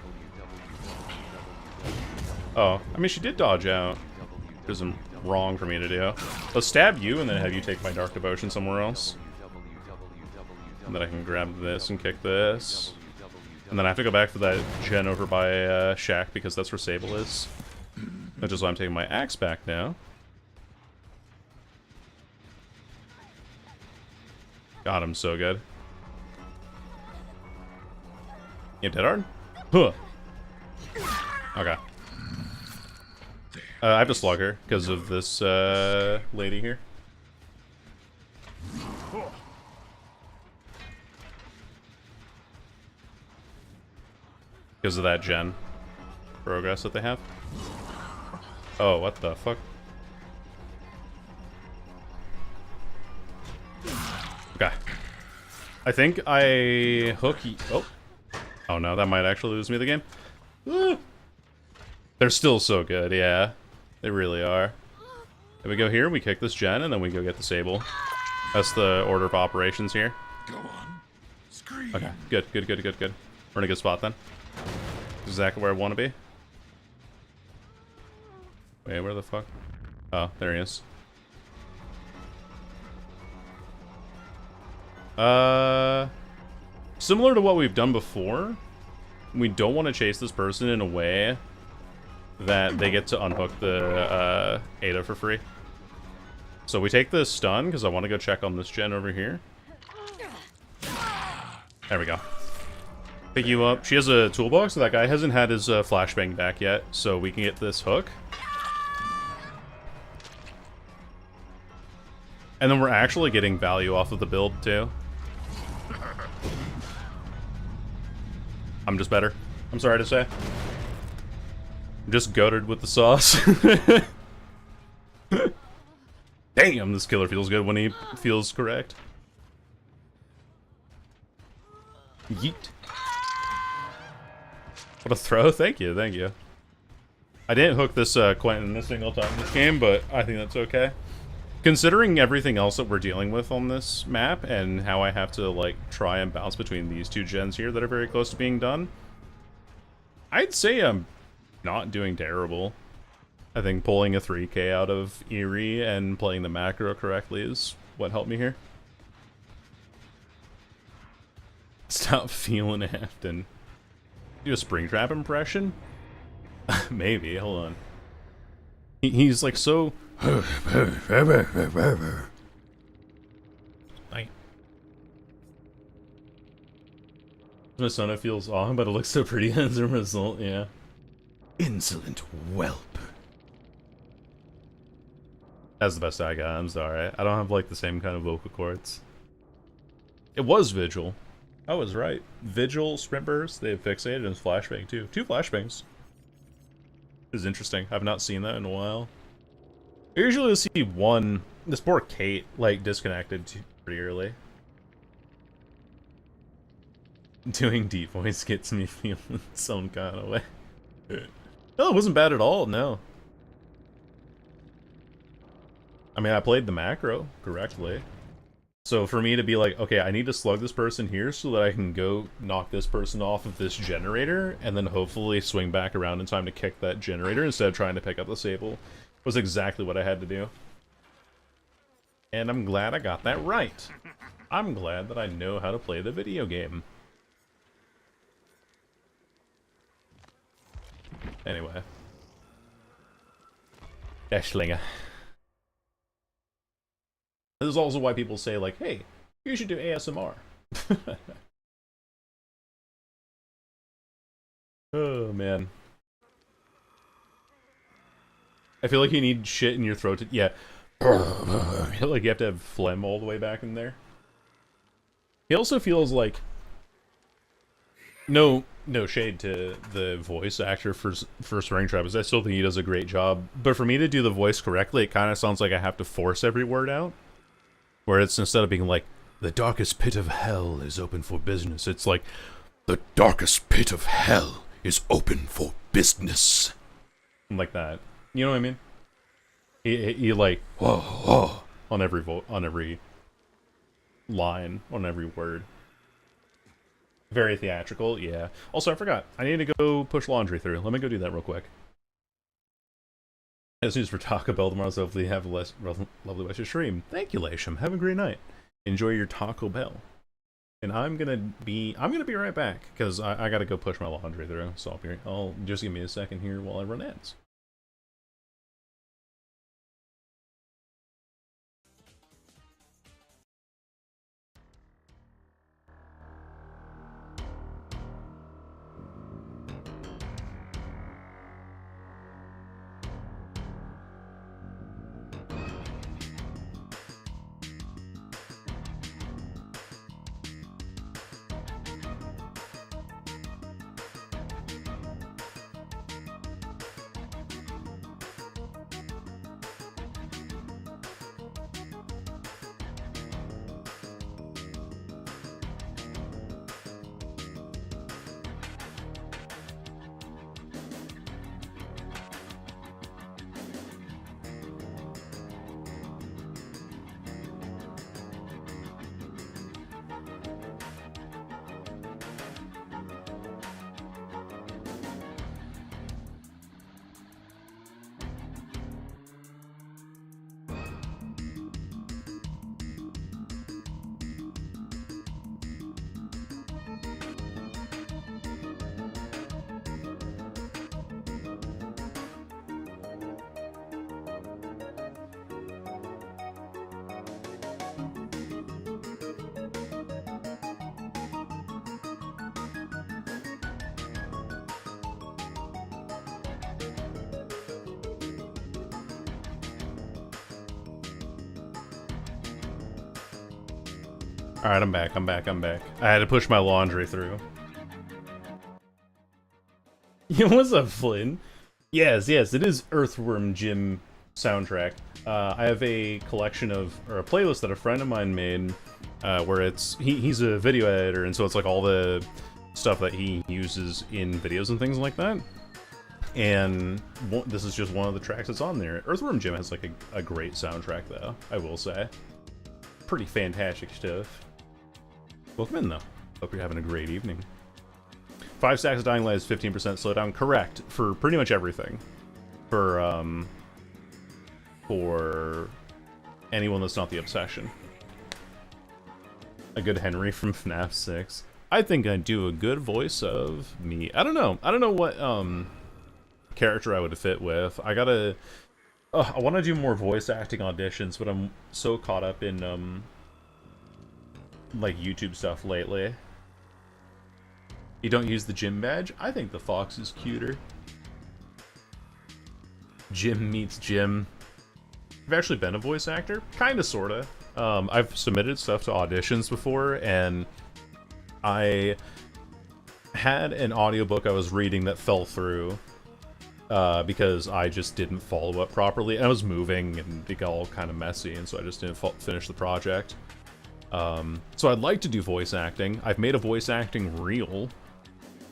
Oh, I mean she did dodge out. It isn't wrong for me to do. I'll stab you and then have you take my Dark Devotion somewhere else. And then I can grab this and kick this. And then I have to go back for that gen over by Shack because that's where Sable is. Which is why I'm taking my axe back now. God, I'm so good. You dead hard? Huh. Okay. I have to slug her because of this lady here. Because of that gen progress that they have. Oh, what the fuck? Okay. I think I hook. Oh. Oh no, that might actually lose me the game. They're still so good, yeah. They really are. If we go here, we kick this gen, and then we go get the Sable. That's the order of operations here. Go on. Scream. Okay, good. We're in a good spot then. Exactly where I want to be. Wait, where the fuck? Oh, there he is. Similar to what we've done before, we don't want to chase this person in a way that they get to unhook the Ada for free. So we take this stun, because I want to go check on this gen over here. There we go. Pick you up. She has a toolbox, so that guy hasn't had his flashbang back yet, so we can get this hook. And then we're actually getting value off of the build, too. I'm just better. I'm sorry to say. I'm just goated with the sauce. Damn, this killer feels good when he feels correct. Yeet. What a throw. Thank you, thank you. I didn't hook this Quentin a single time in this game, but I think that's okay. Considering everything else that we're dealing with on this map, and how I have to, like, try and bounce between these two gens here that are very close to being done, I'd say I'm not doing terrible. I think pulling a 3k out of Eerie and playing the macro correctly is what helped me here. Stop feeling Afton. Do a Springtrap impression? Maybe, hold on. He's like so... Masona feels awe, but it looks so pretty as a result, yeah. Insolent whelp. That's the best I got, I'm sorry. I don't have like the same kind of vocal cords. It was Vigil. I was right. Vigil, Sprint Burst, they have fixated, and Flashbang too. 2 Flashbangs. This is interesting. I've not seen that in a while. I usually see one. This poor Kate, like, disconnected pretty early. Doing deep voice gets me feeling some kind of way. No, it wasn't bad at all, no. I mean, I played the macro correctly. So for me to be like, okay, I need to slug this person here so that I can go knock this person off of this generator, and then hopefully swing back around in time to kick that generator instead of trying to pick up the Sable, was exactly what I had to do. And I'm glad I got that right. I'm glad that I know how to play the video game. Anyway. Dashlinger. This is also why people say, like, hey, you should do ASMR. Oh, man. I feel like you need shit in your throat to... Yeah. Like, you have to have phlegm all the way back in there. He also feels like... No shade to the voice actor for Springtrap. I still think he does a great job. But for me to do the voice correctly, it kind of sounds like I have to force every word out. Where it's, instead of being like, the darkest pit of hell is open for business, it's like, the darkest pit of hell is open for business. Like that. You know what I mean? He like, whoa, on every line, on every word. Very theatrical, yeah. Also, I forgot. I need to go push laundry through. Let me go do that real quick. As news for Taco Bell tomorrow, so hopefully you have a lovely rest of your stream. Thank you, Lasham. Have a great night. Enjoy your Taco Bell. And I'm gonna be right back, because I gotta go push my laundry through, so I'll just give me a second here while I run ads. Alright, I'm back, I'm back, I'm back. I had to push my laundry through. Yo, what's up, Flynn? Yes, yes, it is Earthworm Jim soundtrack. I have a collection of, or a playlist that a friend of mine made, where it's, he's a video editor, and so it's like all the stuff that he uses in videos and things like that. And this is just one of the tracks that's on there. Earthworm Jim has like a great soundtrack, though, I will say. Pretty fantastic stuff. Welcome in, though. Hope you're having a great evening. 5 stacks of Dying Light is 15% slowdown. Correct. For pretty much everything. For anyone that's not the Obsession. A good Henry from FNAF 6. I think I'd do a good voice of me. I don't know. I don't know what character I would fit with. I gotta... I want to do more voice acting auditions, but I'm so caught up in like YouTube stuff lately. You don't use the Jim badge? I think the fox is cuter. Jim meets Jim. I've actually been a voice actor. Kinda, sorta. I've submitted stuff to auditions before, and I had an audiobook I was reading that fell through because I just didn't follow up properly. And I was moving, and it got all kind of messy, and so I just didn't finish the project. So I'd like to do voice acting. I've made a voice acting reel,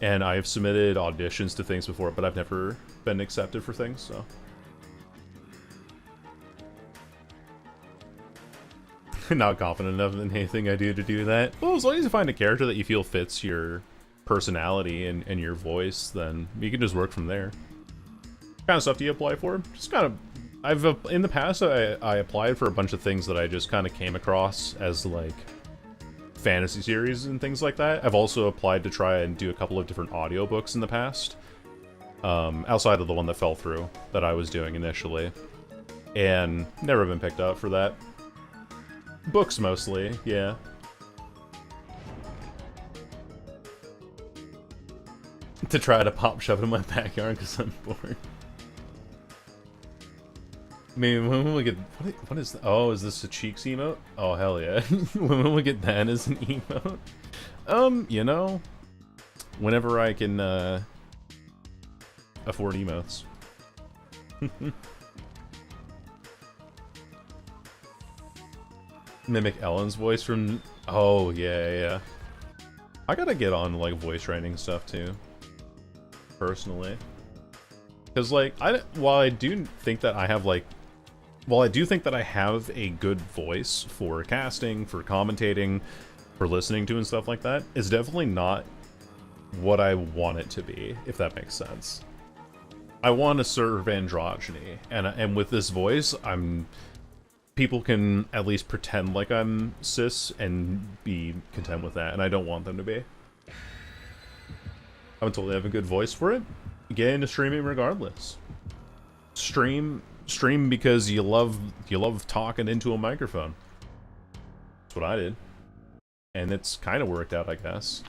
and I've submitted auditions to things before, but I've never been accepted for things, so. Not confident enough in anything I do to do that. Well, as long as you find a character that you feel fits your personality and your voice, then you can just work from there. What kind of stuff do you apply for? Just kind of... in the past, I applied for a bunch of things that I just kind of came across as, like, fantasy series and things like that. I've also applied to try and do a couple of different audiobooks in the past. Outside of the one that fell through, that I was doing initially. And never been picked up for that. Books, mostly, yeah. To try to pop shove it in my backyard because I'm bored. I mean, when will we get... What is... Oh, is this a Cheeks emote? Oh, hell yeah. When will we get that as an emote? You know... Whenever I can, afford emotes. Mimic Ellen's voice from... Oh, yeah. I gotta get on, like, voice writing stuff, too. Personally. Because, like, while I do think that I have, like... While I do think that I have a good voice for casting, for commentating, for listening to and stuff like that, it's definitely not what I want it to be, if that makes sense. I want to serve androgyny, and with this voice, people can at least pretend like I'm cis and be content with that, and I don't want them to be. I'm told I have a good voice for it. Get into streaming regardless. Stream because you love talking into a microphone. That's what I did. And it's kind of worked out, I guess.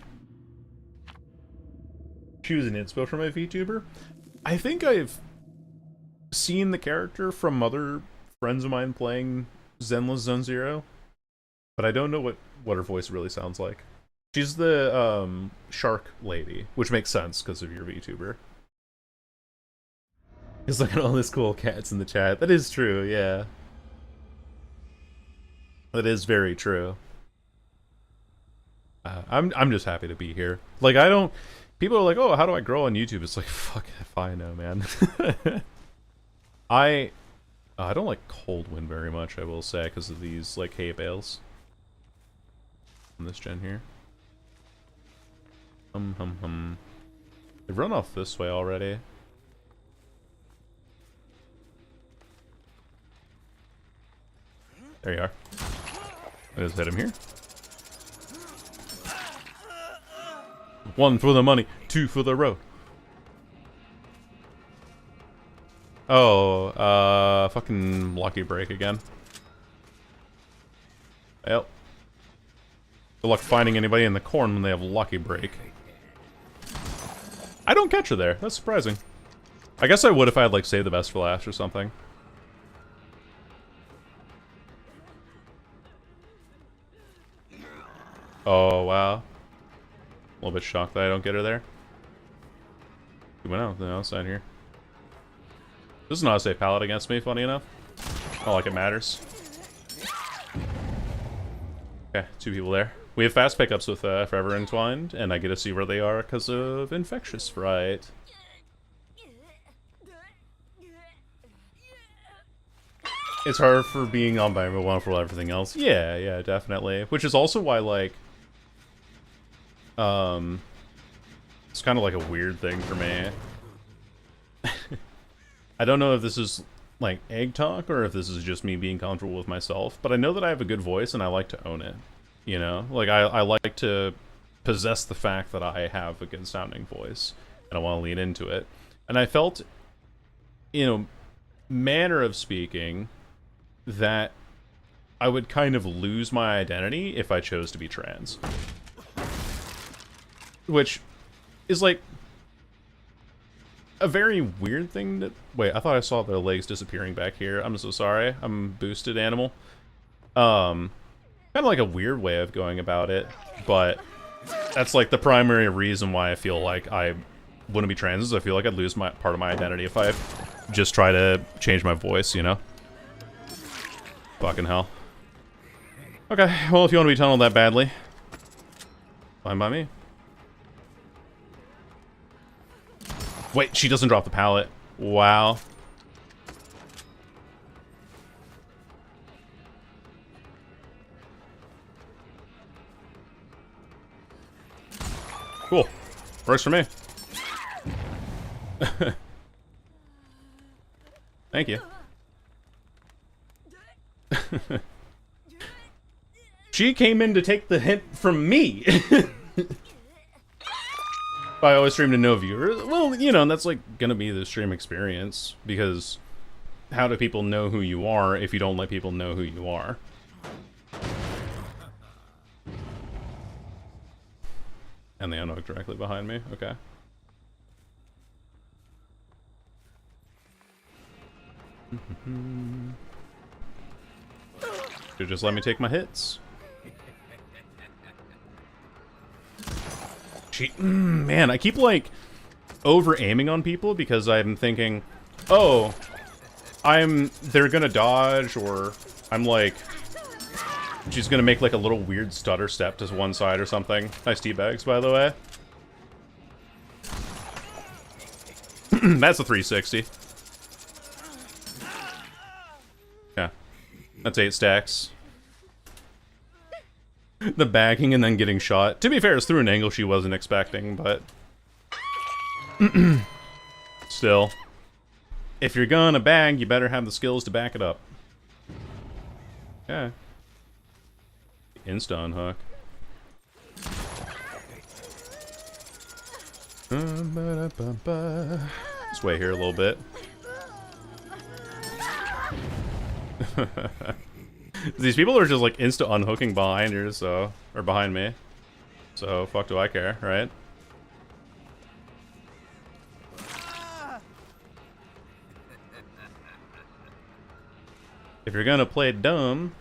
Choose an inspo for my VTuber? I think I've seen the character from other friends of mine playing Zenless Zone Zero, but I don't know what her voice really sounds like. She's the shark lady, which makes sense because of your VTuber. Just look at all these cool cats in the chat. That is true, yeah. That is very true. I'm just happy to be here. Like, I don't... People are like, oh, how do I grow on YouTube? It's like, fuck if I know, man. I don't like Cold Wind very much, I will say, because of these, like, hay bales. On this gen here. They've run off this way already. There you are. I just hit him here. 1 for the money, 2 for the road. Oh, fucking lucky break again. Well. Good luck finding anybody in the corn when they have lucky break. I don't catch her there. That's surprising. I guess I would if I had, like, saved the best for last or something. Oh, wow. A little bit shocked that I don't get her there. He went out the outside here. This is not a safe pallet against me, funny enough. Not like it matters. Okay, 2 people there. We have fast pickups with Forever Entwined, and I get to see where they are because of Infectious Fright. It's hard for being on by one for everything else. Yeah, yeah, definitely. Which is also why, like, it's kind of like a weird thing for me. I don't know if this is, like, egg talk or if this is just me being comfortable with myself, but I know that I have a good voice and I like to own it, you know? Like, I like to possess the fact that I have a good sounding voice, and I want to lean into it. And I felt, you know, manner of speaking, that I would kind of lose my identity if I chose to be trans. Which is, like, a very weird thing to... Wait, I thought I saw their legs disappearing back here. I'm so sorry. I'm boosted animal. Kind of like a weird way of going about it, but that's, like, the primary reason why I feel like I wouldn't be trans, is I feel like I'd lose my part of my identity if I just try to change my voice, you know? Fucking hell. Okay, well, if you want to be tunneled that badly, fine by me. Wait, she doesn't drop the pallet. Wow. Cool. Works for me. Thank you. She came in to take the hint from me. I always stream to no viewers. Well, you know, that's like gonna be the stream experience, because how do people know who you are if you don't let people know who you are? And they unhook directly behind me. Okay. Should just let me take my hits. Man, I keep, like, over-aiming on people because I'm thinking, oh, they're gonna dodge, or I'm like, she's gonna make, like, a little weird stutter step to one side or something. Nice teabags, by the way. That's a 360. Yeah. That's 8 stacks. The bagging and then getting shot. To be fair, it's through an angle she wasn't expecting, but... Still. If you're gonna bag, you better have the skills to back it up. Yeah. Insta unhook. Let's wait here a little bit. These people are just like insta unhooking behind you, so, or behind me. So fuck do I care, right? If you're gonna play dumb,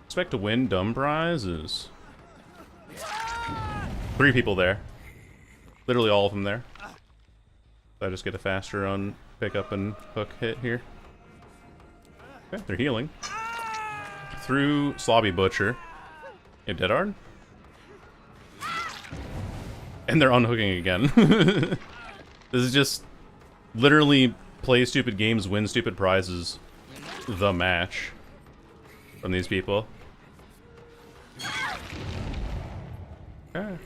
expect to win dumb prizes. 3 people there. Literally all of them there. So I just get a faster on pickup and hook hit here. Okay, they're healing. Through Slobby Butcher. You have Dead Hard? And they're unhooking again. This is just literally play stupid games, win stupid prizes. The match from these people. Okay.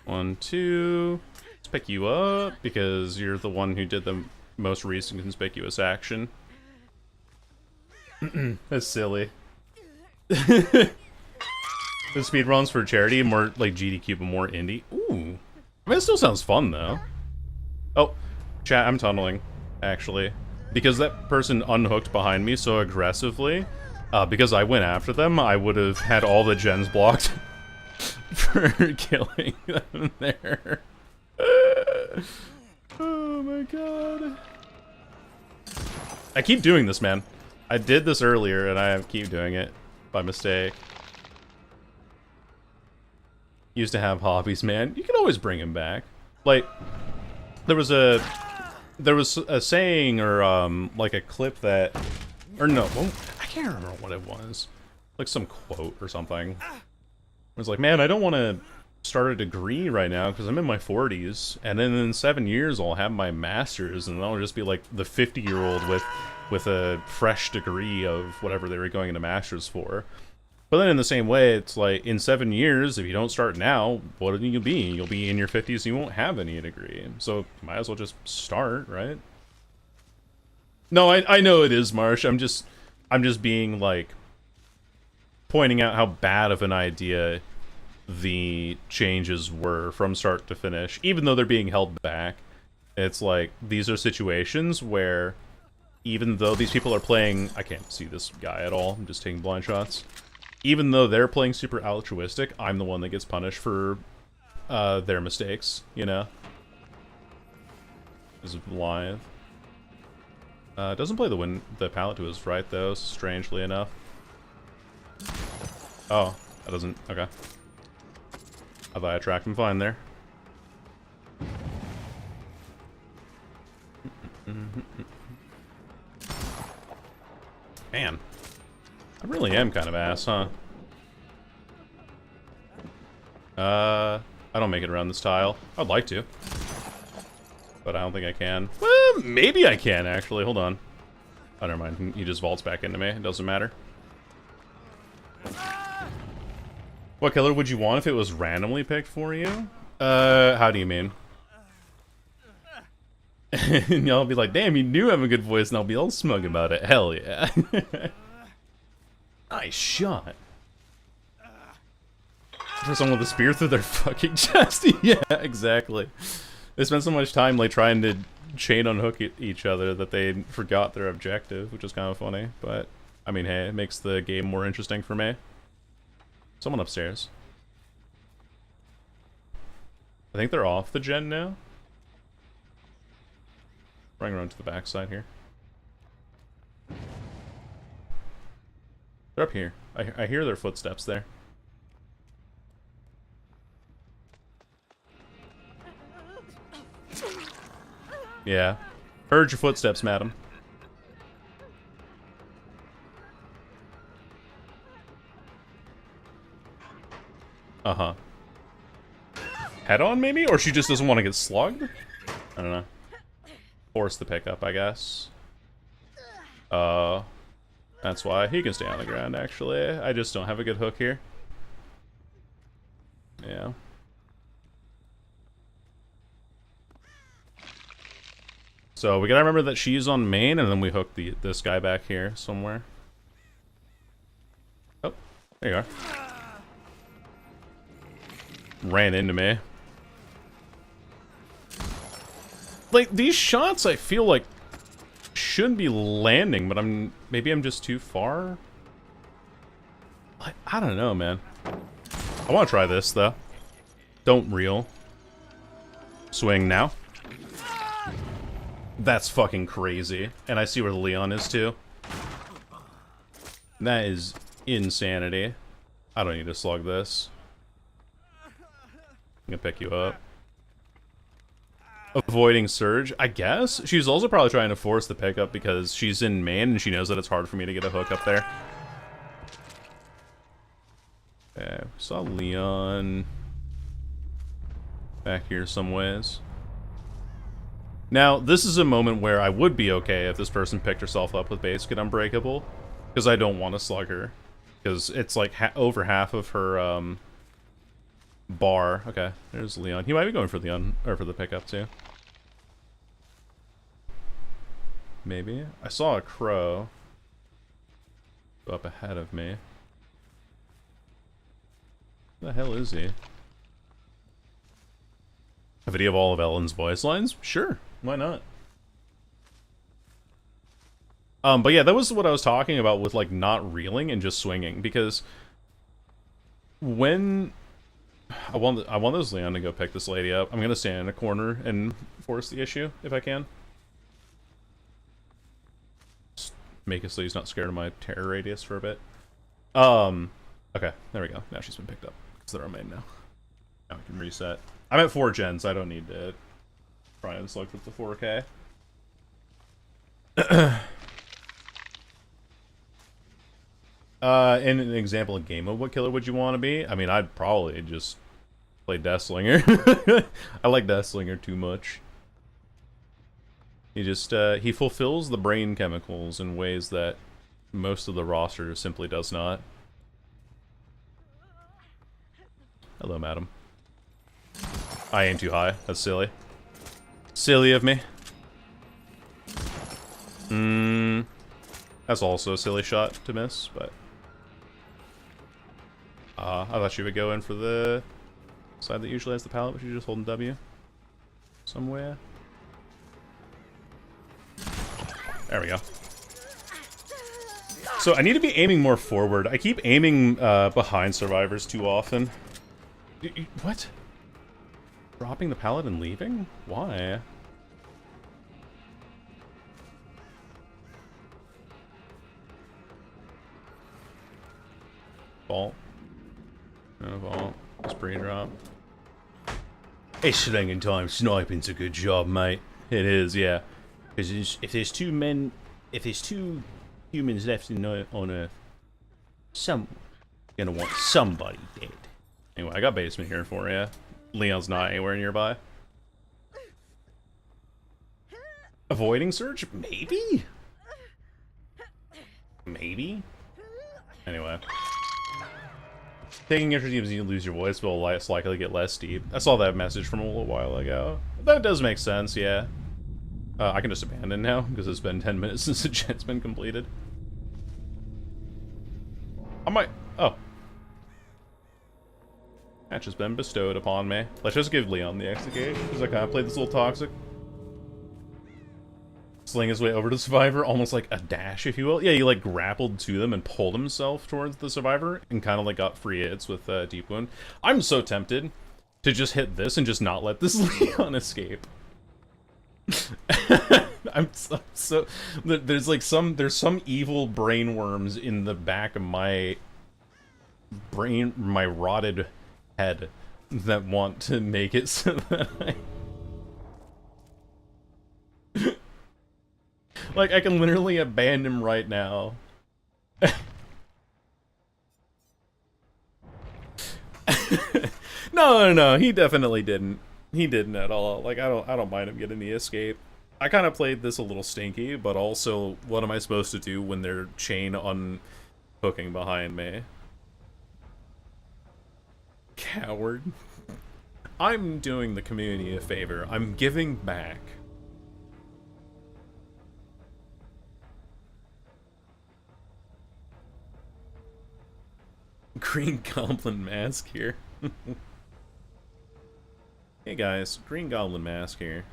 1, 2. Let's pick you up because you're the one who did the most recent conspicuous action. That's silly. The speedruns for charity, more like GDQ, but more indie. Ooh. I mean, it still sounds fun, though. Oh, chat, I'm tunneling, actually. Because that person unhooked behind me so aggressively, because I went after them, I would have had all the gens blocked for killing them there. Oh my god. I keep doing this, man. I did this earlier, and I keep doing it by mistake. used to have hobbies, man. You can always bring him back. Like, there was a saying or like a clip that, or no, well, I can't remember what it was. Like some quote or something. It was like, man, I don't want to start a degree right now because I'm in my 40s, and then in 7 years I'll have my master's, and I'll just be like the 50-year-old with a fresh degree of whatever they were going into master's for. But then in the same way, it's like, in 7 years, if you don't start now, what will you be? You'll be in your 50s and you won't have any degree. So, might as well just start, right? No, I know it is, Marsh. I'm just being, like, pointing out how bad of an idea the changes were from start to finish. Even though they're being held back, it's like, these are situations where, even though these people are playing... I can't see this guy at all. I'm just taking blind shots. Even though they're playing super altruistic, I'm the one that gets punished for their mistakes, you know? This is live. Doesn't play the palette to his right, though, strangely enough. Oh, that doesn't... Okay. I thought I tracked him fine there. Man. I really am kind of ass, huh? I don't make it around this tile. I'd like to. But I don't think I can. Well, maybe I can, actually. Hold on. Oh, never mind. He just vaults back into me. It doesn't matter. What color would you want if it was randomly picked for you? How do you mean? And y'all be like, damn, you do have a good voice, and I'll be all smug about it. Hell yeah. Nice shot. For someone with a spear through their fucking chest. Yeah, exactly. They spent so much time like trying to chain unhook each other that they forgot their objective, which is kind of funny. But I mean, hey, it makes the game more interesting for me. Someone upstairs. I think they're off the gen now. Running around to the backside here. They're up here. I hear their footsteps there. Yeah. Heard your footsteps, madam. Uh-huh. Head on, maybe? Or she just doesn't want to get slugged? I don't know. Force the pickup, I guess. That's why. He can stay on the ground, actually. I just don't have a good hook here. Yeah. So, we gotta remember that she's on main, and then we hook this guy back here somewhere. Oh, there you are. Ran into me. Like, these shots, I feel like, should be landing, but maybe I'm just too far? Like, I don't know, man. I want to try this, though. Don't reel. Swing now. That's fucking crazy. And I see where the Leon is, too. That is insanity. I don't need to slug this. I'm gonna pick you up. Avoiding Surge, I guess? She's also probably trying to force the pickup because she's in main and she knows that it's hard for me to get a hook up there. Okay, saw Leon back here some ways. Now, this is a moment where I would be okay if this person picked herself up with Basic Unbreakable, because I don't want to slug her. Because it's like over half of her bar. Okay, there's Leon. He might be going for Leon, or for the pickup too. Maybe. I saw a crow go up ahead of me. Where the hell is he? A video of all of Ellen's voice lines? Sure, why not? But yeah, that was what I was talking about with like not reeling and just swinging, because when I want this Leon to go pick this lady up, I'm gonna stand in a corner and force the issue if I can. Just make it so he's not scared of my terror radius for a bit. Okay, there we go. Now she's been picked up because they're on main now. Now we can reset. I'm at 4 gens, I don't need to try and select with the 4K. In an example of game mode, what killer would you want to be? I mean, I'd probably just play Deathslinger. I like Deathslinger too much. He just, he fulfills the brain chemicals in ways that most of the roster simply does not. Hello, madam. I aim too high. That's silly. Silly of me. That's also a silly shot to miss, but... I thought she would go in for the side that usually has the pallet, but she's just holding W. Somewhere. There we go. So I need to be aiming more forward. I keep aiming behind survivors too often. What? Dropping the pallet and leaving? Why? Vault. No vault. Spray drop. Hey, slinging time. Sniping's a good job, mate. It is, yeah. Because if there's two humans left on Earth, gonna want somebody dead. Anyway, I got basement here for you. Leon's not anywhere nearby. Avoiding search? Maybe? Maybe? Anyway. Taking interest means you lose your voice, but will less likely get less deep. I saw that message from a little while ago. That does make sense, yeah. I can just abandon now, because it's been 10 minutes since the gen's been completed. I might... Oh. Match has been bestowed upon me. Let's just give Leon the execute, because I kind of played this little toxic. Sling his way over to the survivor, almost like a dash, if you will. Yeah, he like grappled to them and pulled himself towards the survivor, and kind of like got free hits with Deep Wound. I'm so tempted to just hit this and just not let this Leon escape. I'm so there's like some evil brain worms in the back of my brain, my rotted head, that want to make it so that like I can literally abandon him right now. No, he definitely didn't. He didn't at all. Like I don't mind him getting the escape. I kind of played this a little stinky, but also what am I supposed to do when they're chain unhooking behind me? Coward. I'm doing the community a favor. I'm giving back. Green Goblin mask here. Hey guys, Green Goblin mask here.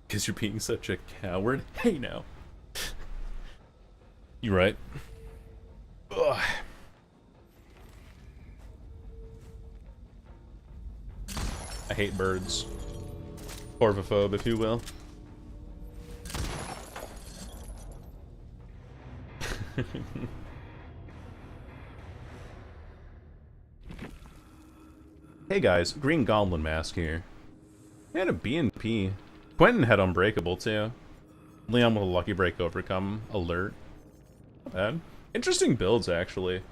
Because you're being such a coward? Hey now. You right. Ugh. I hate birds. Corvophobe, if you will. Hey guys, Green Goblin mask here. He had a BNP. Quentin had Unbreakable too. Leon with a Lucky Break Overcome. Alert. Not bad. Interesting builds actually.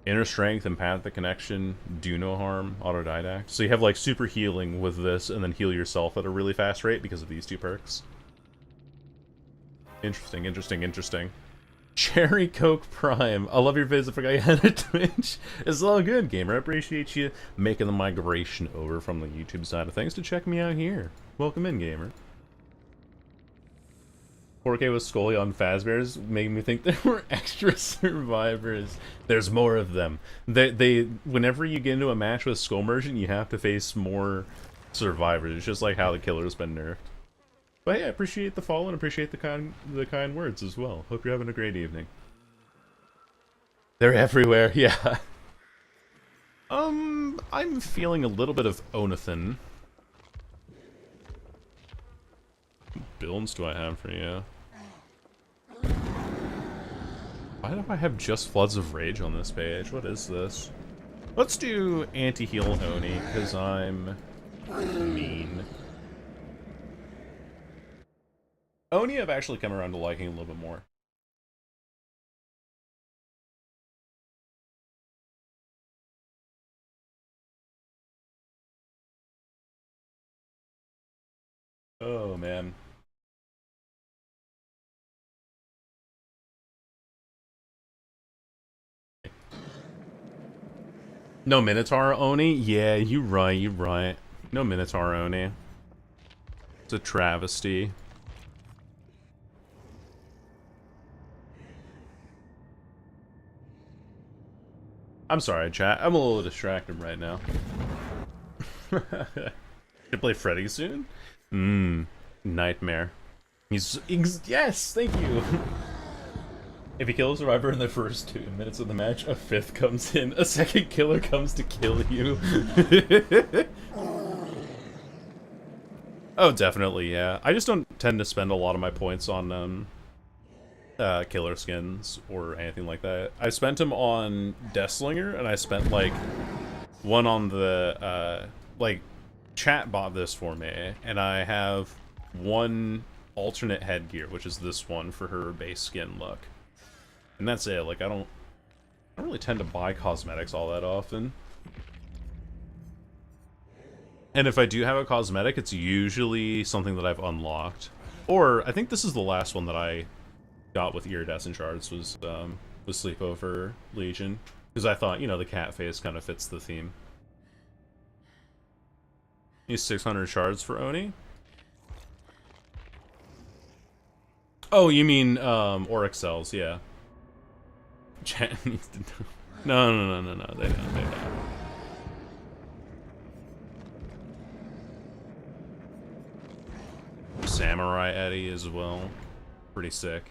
Inner Strength, Empathic Connection, Do No Harm, Autodidact. So you have like super healing with this and then heal yourself at a really fast rate because of these two perks. Interesting, interesting, interesting. Cherry Coke Prime. I love your visit. I forgot you had a Twitch. It's all good, gamer. I appreciate you making the migration over from the YouTube side of things to check me out here. Welcome in, gamer. 4K with Scully on Fazbear's made me think there were extra survivors. There's more of them. They whenever you get into a match with Skull Merchant, you have to face more survivors. It's just like how the killer's been nerfed. But hey, I appreciate the follow and appreciate the kind words as well. Hope you're having a great evening. They're everywhere, yeah. I'm feeling a little bit of Onathan. What builds do I have for you? Why do I have just Floods of Rage on this page? What is this? Let's do anti-heal Oni, because I'm mean. Oni I've actually come around to liking a little bit more. Oh, man. No Minotaur Oni? Yeah, you right. No Minotaur Oni. It's a travesty. I'm sorry, chat. I'm a little distracted right now. Gonna play Freddy soon? Nightmare. Yes, thank you. If you kill a survivor in the first 2 minutes of the match, a 5th comes in. A 2nd killer comes to kill you. Oh, definitely, yeah. I just don't tend to spend a lot of my points on killer skins or anything like that. I spent them on Deathslinger, and I spent like one on the like chat bought this for me, and I have one alternate headgear, which is this one for her base skin look. And that's it. Like I don't really tend to buy cosmetics all that often. And if I do have a cosmetic, it's usually something that I've unlocked. Or I think this is the last one that I got with iridescent shards was Sleepover Legion, because I thought, you know, the cat face kind of fits the theme. Use 600 shards for Oni. Oh, you mean Oryx cells? Yeah. Chat needs to know. No. They don't. Samurai Eddie as well. Pretty sick.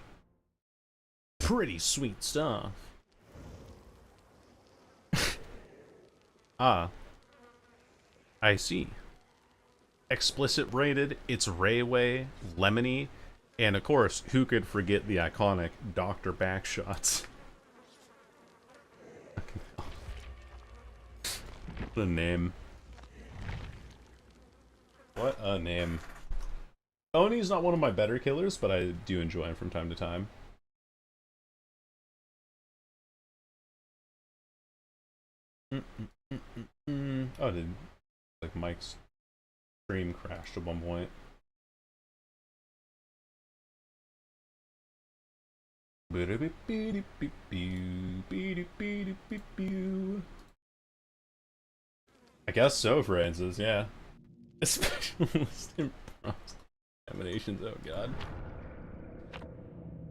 Pretty sweet stuff. Ah. I see. Explicit rated, it's Rayway, Lemony, and of course, who could forget the iconic Dr. Backshots? What a name. What a name. Oni's not one of my better killers, but I do enjoy him from time to time. Oh, did like Mike's stream crashed at one point? I guess so, Francis, yeah. Specialist in examinations, oh god.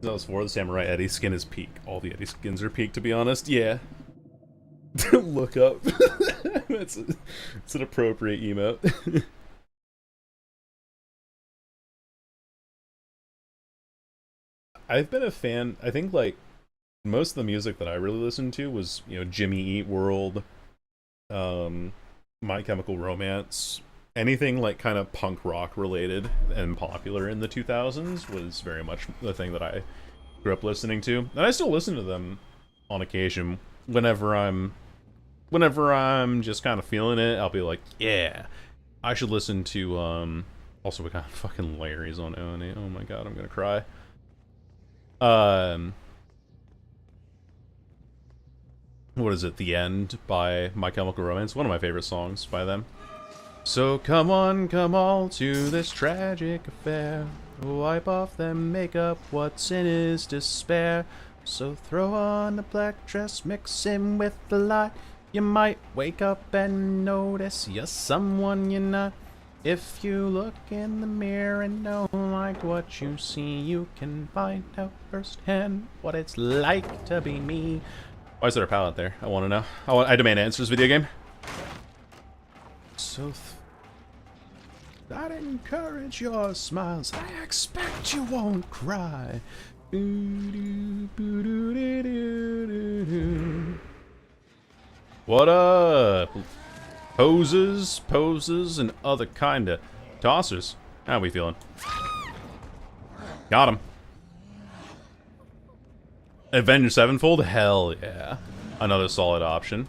That was for the Samurai Eddie skin is peak. All the Eddie skins are peak, to be honest. Yeah. Look up. It's an appropriate emote. I've been a fan, I think, like, most of the music that I really listened to was, you know, Jimmy Eat World, My Chemical Romance. Anything, like, kind of punk rock related and popular in the 2000s was very much the thing that I grew up listening to. And I still listen to them on occasion. Whenever I'm just kind of feeling it, I'll be like, yeah, I should listen to, also we got fucking Larry's on Oni. Oh my god, I'm gonna cry. What is it? The End by My Chemical Romance. One of my favorite songs by them. So come on, come all to this tragic affair. Wipe off them makeup, what's in is despair. So throw on a black dress, mix in with the light. You might wake up and notice you're someone you're not. If you look in the mirror and don't like what you see, you can find out firsthand what it's like to be me. Why is there a pallet there? I want to know. I demand answers, video game. So I'd encourage your smiles. I expect you won't cry. What up? Poses, and other kinda tossers. How we feeling? Got him. Avenged Sevenfold? Hell yeah. Another solid option.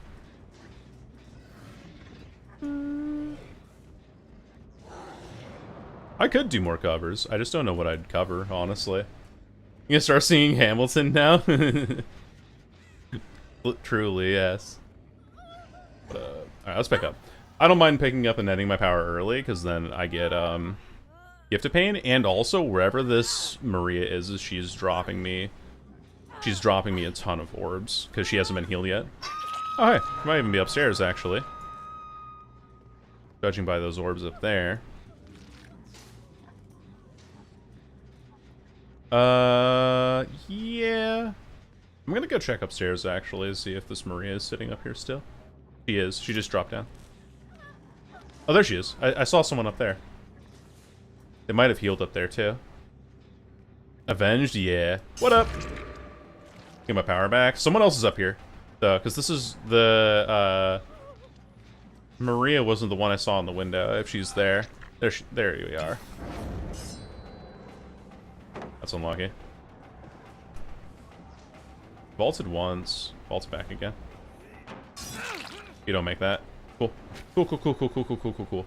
I could do more covers. I just don't know what I'd cover, honestly. You gonna start singing Hamilton now? Truly, yes. Alright, let's pick up. I don't mind picking up and ending my power early, because then I get, Gift of Pain, and also, wherever this Maria is she's dropping me a ton of orbs, because she hasn't been healed yet. Oh, hey, might even be upstairs, actually. Judging by those orbs up there. Yeah. I'm gonna go check upstairs, actually, to see if this Maria is sitting up here still. She is. She just dropped down. Oh, there she is. I saw someone up there. They might have healed up there, too. Avenged? Yeah. What up? Get my power back. Someone else is up here. Because this is the, Maria wasn't the one I saw in the window. If she's there. There we are. That's unlucky. Vaulted once. Vaults back again. You don't make that. Cool. Cool.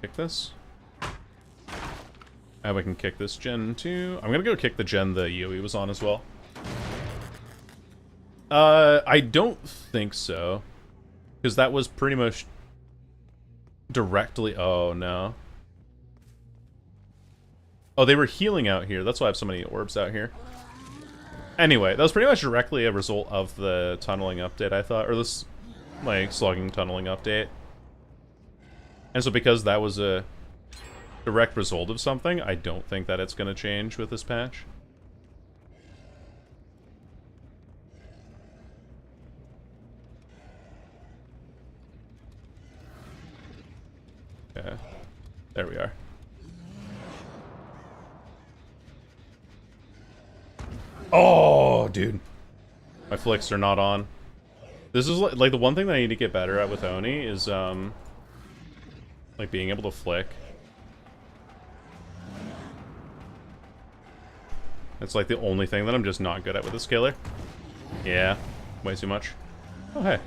Kick this. And we can kick this gen too. I'm gonna go kick the gen the Yui was on as well. I don't think so. Because that was pretty much directly... Oh, no. Oh, they were healing out here. That's why I have so many orbs out here. Anyway, that was pretty much directly a result of the tunneling update, I thought. Or this, like, slugging tunneling update. And so because that was a direct result of something, I don't think that it's going to change with this patch. Okay. There we are. Oh, dude. My flicks are not on. This is like the one thing that I need to get better at with Oni is, like being able to flick. It's like the only thing that I'm just not good at with this killer. Yeah, way too much. Oh, hey.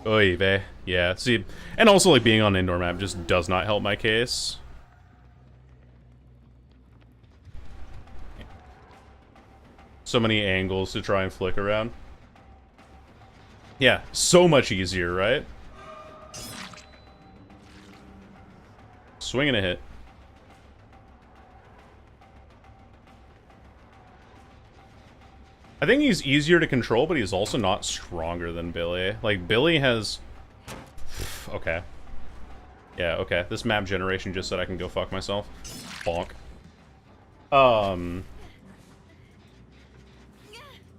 Oy vey. Yeah, see, and also like being on indoor map just does not help my case. So many angles to try and flick around. Yeah, so much easier, right? Swing and a hit. I think he's easier to control, but he's also not stronger than Billy. Like, Billy has... Okay. Yeah, okay. This map generation just said I can go fuck myself. Bonk.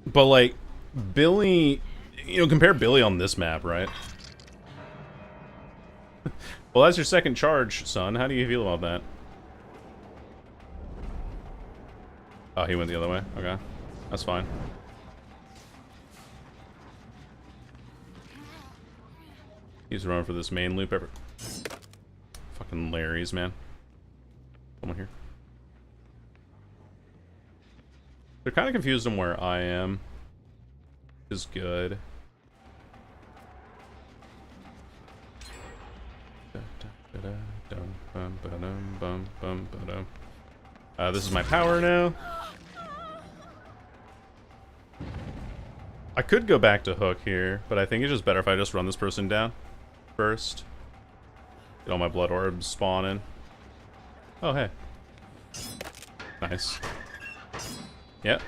But, like, Billy... You know, compare Billy on this map, right? Well, that's your second charge, son. How do you feel about that? Oh, he went the other way? Okay. That's fine. He's running for this main loop ever. Fucking Larry's, man. Someone here. They're kind of confused on where I am. Which is good. This is my power now. I could go back to Hook here, but I think it's just better if I just run this person down first. Get all my blood orbs spawning. Oh, hey. Nice. Yep.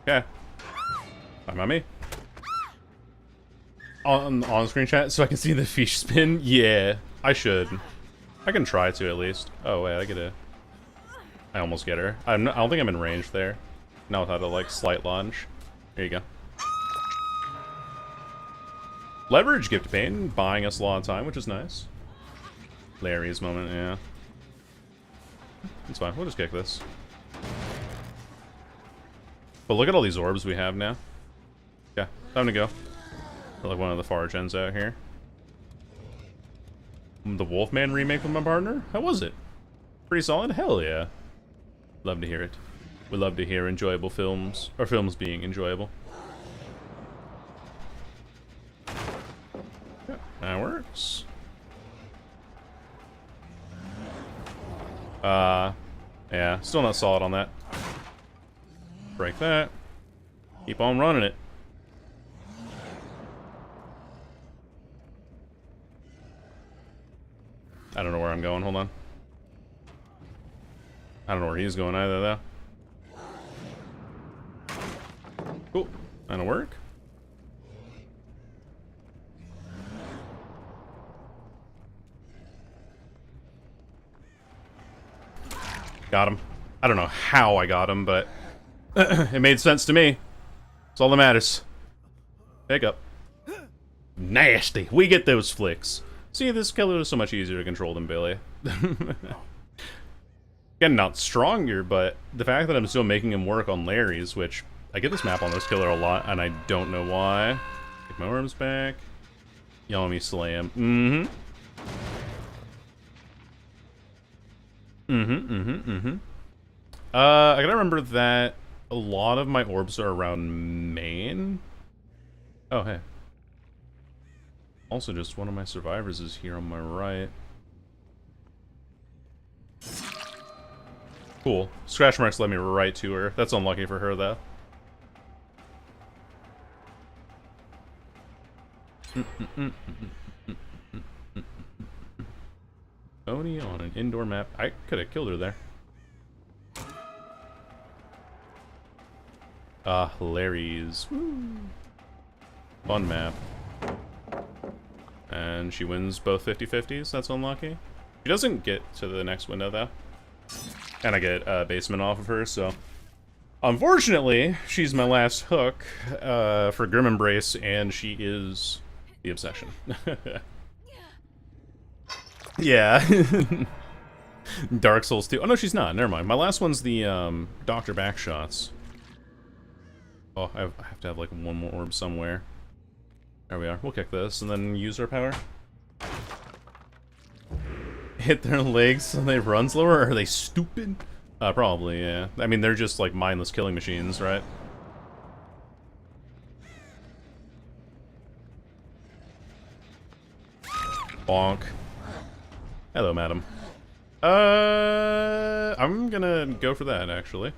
Okay. Fine by me. On screen chat so I can see the fish spin? Yeah, I should. I can try to at least. Oh, wait, I get a... I almost get her. I don't think I'm in range there. Now without a, like, slight lunge. There you go. Leverage, Gift of Pain, buying us a lot of time, which is nice. Larry's moment, yeah. It's fine, we'll just kick this. But look at all these orbs we have now. Yeah, time to go. We're like one of the far gens out here. The Wolfman remake with my partner? How was it? Pretty solid? Hell yeah. Love to hear it. We love to hear enjoyable films, or films being enjoyable. Yeah, that works. Yeah, still not solid on that. Break that. Keep on running it. I don't know where I'm going, hold on. I don't know where he's going either, though. Cool. That'll work. Got him. I don't know how I got him, but it made sense to me. That's all that matters. Pick up. Nasty. We get those flicks. See, this killer is so much easier to control than Billy. Again, not stronger, but the fact that I'm still making him work on Larry's, which I get this map on this killer a lot, and I don't know why. Take my arms back. Yell at me, slam. I gotta remember that a lot of my orbs are around main. Oh, hey. Also, just one of my survivors is here on my right. Cool. Scratch marks led me right to her. That's unlucky for her, though. Oni on an indoor map. I could have killed her there. Larry's. Woo. Fun map. And she wins both 50-50s. That's unlucky. She doesn't get to the next window, though. And I get basement off of her, so... Unfortunately, she's my last hook for Grim Embrace, and she is the obsession. Yeah. Dark Souls 2. Oh, no, she's not. Never mind. My last one's the Dr. Backshots. Oh, I have to have, like, one more orb somewhere. There we are. We'll kick this, and then use our power. Hit their legs so they run slower? Or are they stupid? Probably, yeah. I mean, they're just, like, mindless killing machines, right? Bonk. Hello, madam. I'm gonna go for that, actually.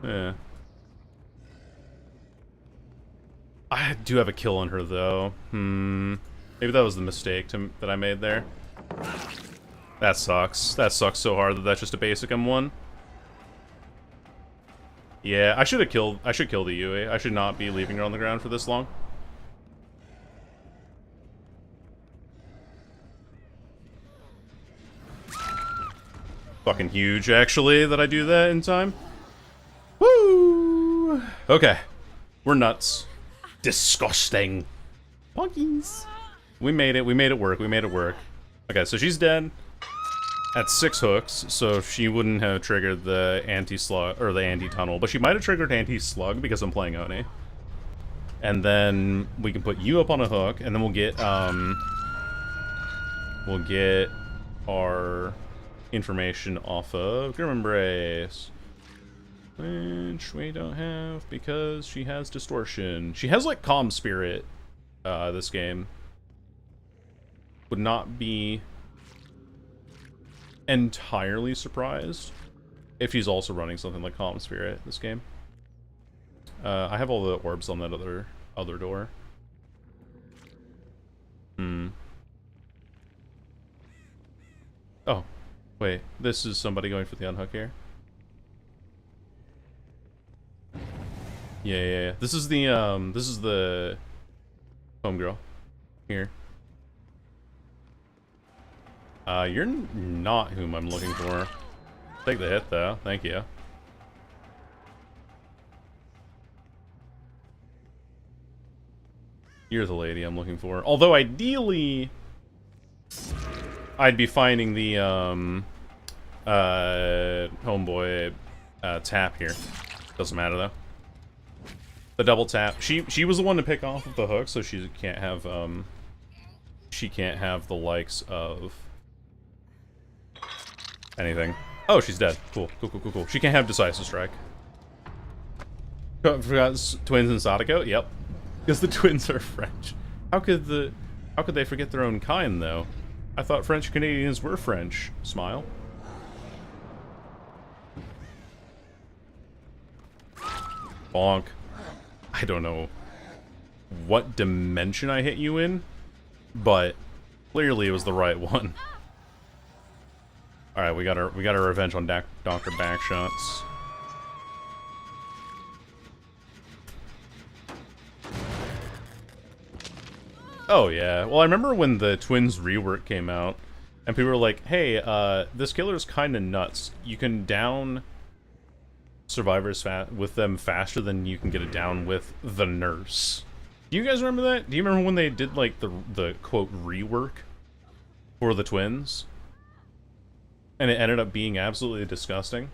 Yeah. I do have a kill on her, though. Maybe that was the mistake that I made there. That sucks. That sucks so hard that that's just a basic M1. Yeah, I should kill the Yui. I should not be leaving her on the ground for this long. Fucking huge, actually, that I do that in time. Woo! Okay. We're nuts. Disgusting. Punkies. We made it. We made it work. We made it work. Okay, so she's dead at 6 hooks, so she wouldn't have triggered the anti-slug, or the anti-tunnel, but she might have triggered anti-slug because I'm playing Oni. And then we can put you up on a hook, and then we'll get our information off of Grim Embrace. Which we don't have because she has distortion. She has like Calm Spirit, this game. Would not be entirely surprised if she's also running something like Calm Spirit this game. I have all the orbs on that other door. Oh, wait. This is somebody going for the unhook here. Yeah. This is the homegirl here. You're not whom I'm looking for. Take the hit though. Thank you. You're the lady I'm looking for. Although ideally I'd be finding the homeboy tap here. Doesn't matter though. The double tap. She was the one to pick off of the hook, so she can't have the likes of anything. Oh, she's dead. Cool. She can't have Decisive Strike. Forgot twins and Sadako? Yep. Because the twins are French. How could they forget their own kind though? I thought French Canadians were French. Smile. Bonk. I don't know what dimension I hit you in, but clearly it was the right one. All right, we got our revenge on Dr. Backshots. Oh yeah. Well, I remember when the Twins rework came out, and people were like, "Hey, this killer's kind of nuts. You can down survivors with them faster than you can get it down with the nurse." Do you guys remember that? Do you remember when they did like the quote rework for the Twins, and it ended up being absolutely disgusting?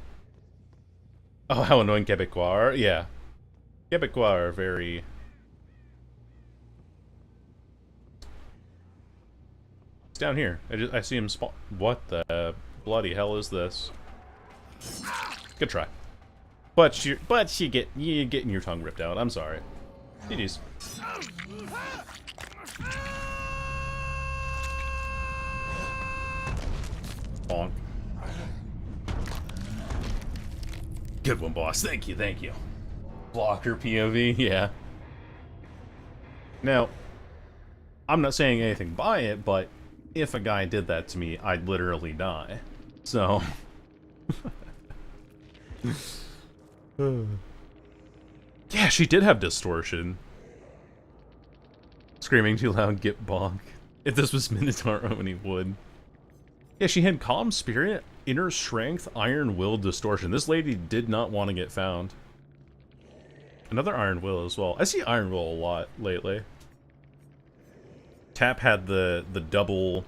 Oh, how annoying Quebecois are. Yeah, Quebecois are very. It's down here. I see him spawn. What the bloody hell is this? Good try. But you're getting your tongue ripped out. I'm sorry. GG's. Bonk. Good one, boss. Thank you, thank you. Blocker POV, yeah. Now, I'm not saying anything by it, but if a guy did that to me, I'd literally die. So... yeah, she did have distortion. Screaming too loud, get bonk. If this was Minotaur, he would. Yeah, she had calm spirit, inner strength, iron will, distortion. This lady did not want to get found. Another iron will as well. I see iron will a lot lately. Tap had the double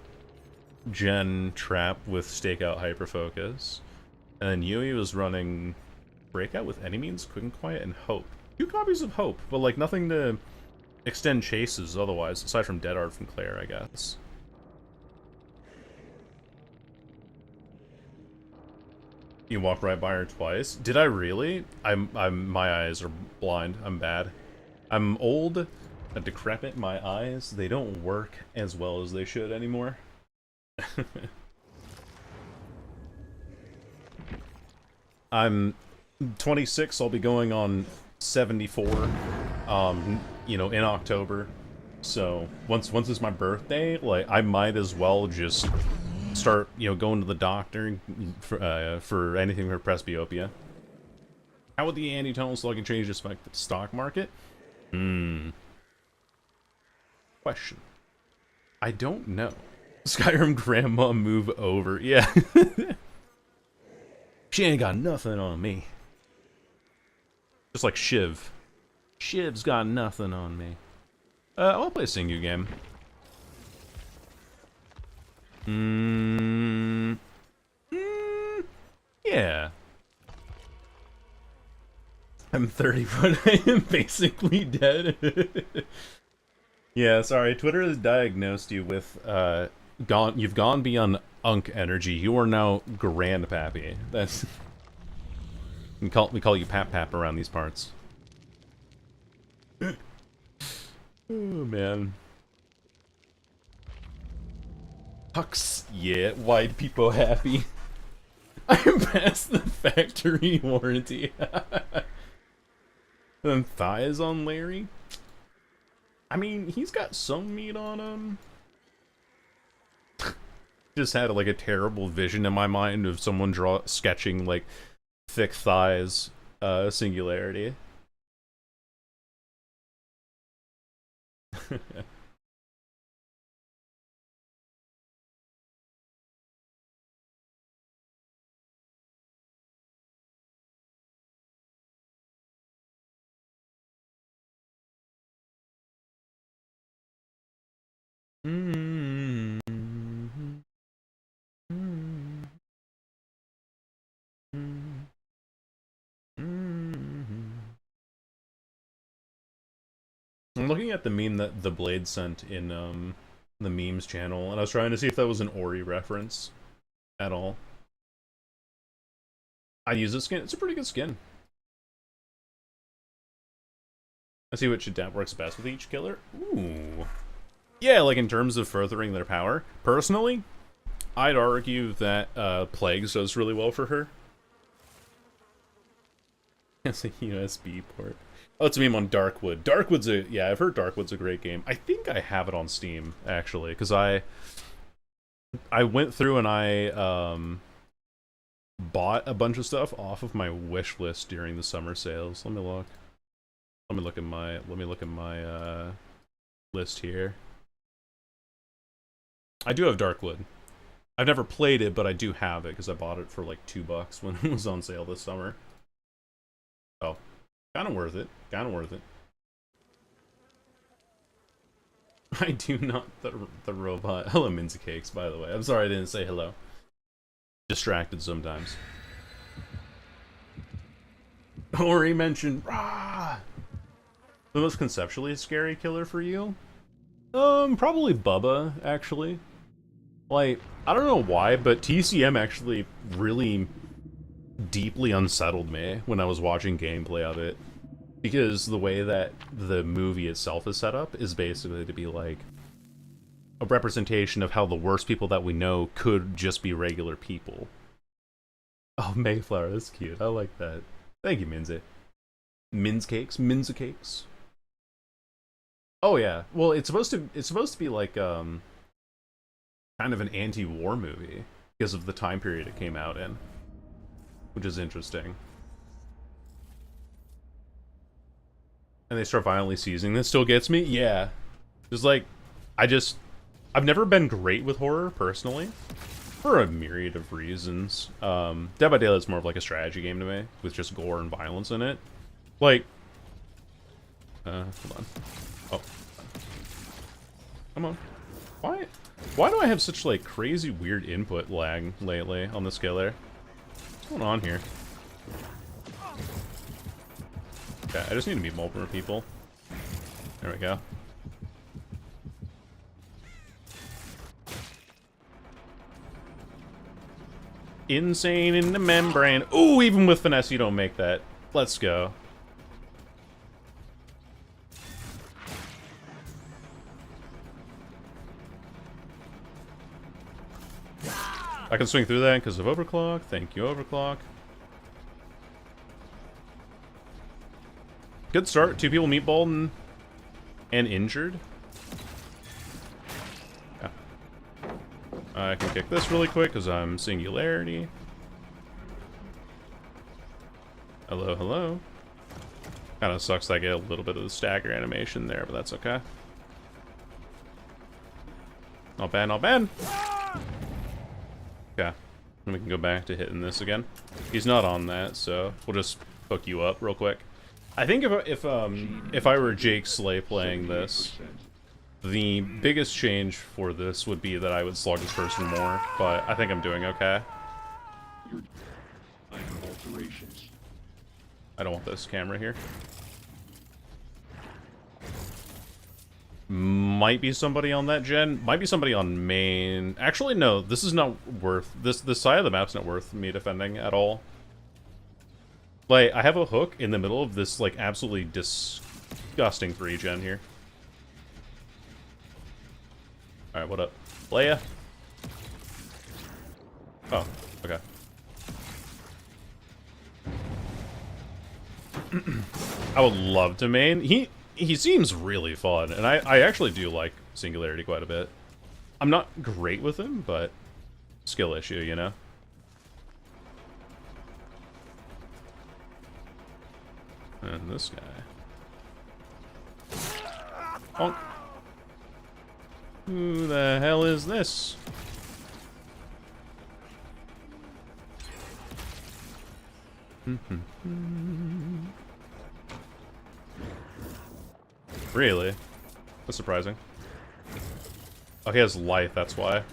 gen trap with stakeout hyperfocus. And then Yui was running breakout with any means, quick and quiet, and hope. 2 copies of hope, but like nothing to extend chases otherwise, aside from Dead Art from Claire, I guess. You walked right by her twice. Did I really? My eyes are blind. I'm bad. I'm old, decrepit. My eyes, they don't work as well as they should anymore. I'm 26. I'll be going on 74. You know, in October. So once it's my birthday, like I might as well just start, you know, going to the doctor for anything for presbyopia. How would the anti-tunnel slugging change affect the stock market? Question. I don't know. Skyrim grandma move over. Yeah. She ain't got nothing on me. Just like Shiv. Shiv's got nothing on me. I'll play a Singu game. Yeah. I'm 30, but I am basically dead. Yeah, sorry. Twitter has diagnosed you with you've gone beyond Unk energy. You are now Grandpappy. That's we call you Pap Pap around these parts. Oh man. Hux, yeah, white people happy. I'm past the factory warranty. Then thighs on Larry? I mean, he's got some meat on him. Just had like a terrible vision in my mind of someone sketching like thick thighs, singularity. I'm looking at the meme that the Blade sent in the memes channel, and I was trying to see if that was an Ori reference at all. I use this skin. It's a pretty good skin. I see which adapt works best with each killer. Ooh. Yeah, like in terms of furthering their power. Personally, I'd argue that Plagues does really well for her. It's a USB port. Oh, it's a meme on Darkwood. Darkwood's a... Yeah, I've heard Darkwood's a great game. I think I have it on Steam, actually, because I went through and I bought a bunch of stuff off of my wish list during the summer sales. Let me look. Let me look at my list here. I do have Darkwood. I've never played it, but I do have it because I bought it for like $2 when it was on sale this summer. Oh, kind of worth it. Kind of worth it. I do not the robot. Hello, Minza Cakes, by the way. I'm sorry I didn't say hello. Distracted sometimes. Ori mentioned Rah! The most conceptually scary killer for you? Probably Bubba, actually. Like, I don't know why, but TCM actually really deeply unsettled me when I was watching gameplay of it. Because the way that the movie itself is set up is basically to be like a representation of how the worst people that we know could just be regular people. Oh, Mayflower, that's cute. I like that. Thank you, Minze. Minza Cakes. Oh yeah. Well, it's supposed to be like kind of an anti-war movie because of the time period it came out in, which is interesting. And they start violently seizing. This still gets me? Yeah. Just like, I've never been great with horror, personally, for a myriad of reasons. Dead by Daylight is more of like a strategy game to me, with just gore and violence in it. Like, hold on. Oh. Come on. Why do I have such, like, crazy weird input lag lately on this killer? What's going on here? Okay, I just need to meet more people. There we go. Insane in the membrane. Ooh, even with finesse you don't make that. Let's go. I can swing through that because of overclock. Thank you, overclock. Good start. 2 people meatballed and injured. Yeah. I can kick this really quick because I'm singularity. Hello, hello. Kind of sucks that I get a little bit of the stagger animation there, but that's okay. Not bad, not bad. Okay. And we can go back to hitting this again. He's not on that, so we'll just hook you up real quick. I think if I were Jake Slay playing this, the biggest change for this would be that I would slug this person more, but I think I'm doing okay. I don't want this camera here. Might be somebody on that gen. Might be somebody on main. Actually, no. This is not worth... This side of the map's not worth me defending at all. Like, I have a hook in the middle of this, like, absolutely disgusting 3-gen here. Alright, what up? Leia? Oh, okay. I would love to main. He seems really fun, and I actually do like Singularity quite a bit. I'm not great with him, but skill issue, you know? And this guy. Honk. Who the hell is this? Really? That's surprising. Oh, he has life, that's why.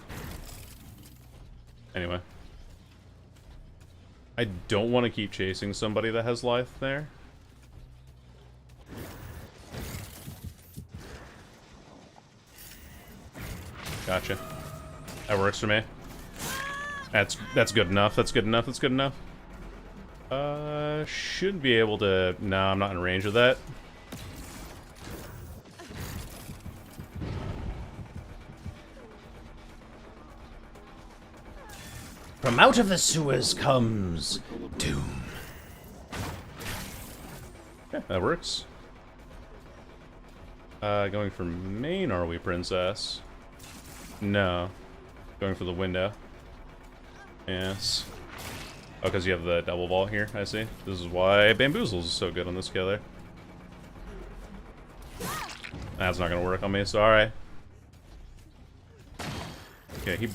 Anyway. I don't want to keep chasing somebody that has life there. Gotcha. That works for me. That's good enough. That's good enough. That's good enough. Should be able to... No, I'm not in range of that. From out of the sewers comes doom. Yeah, that works. Going for main, are we, princess? No. Going for the window. Yes. Oh, because you have the double ball here, I see. This is why Bamboozles is so good on this killer. That's not going to work on me, sorry. Okay, he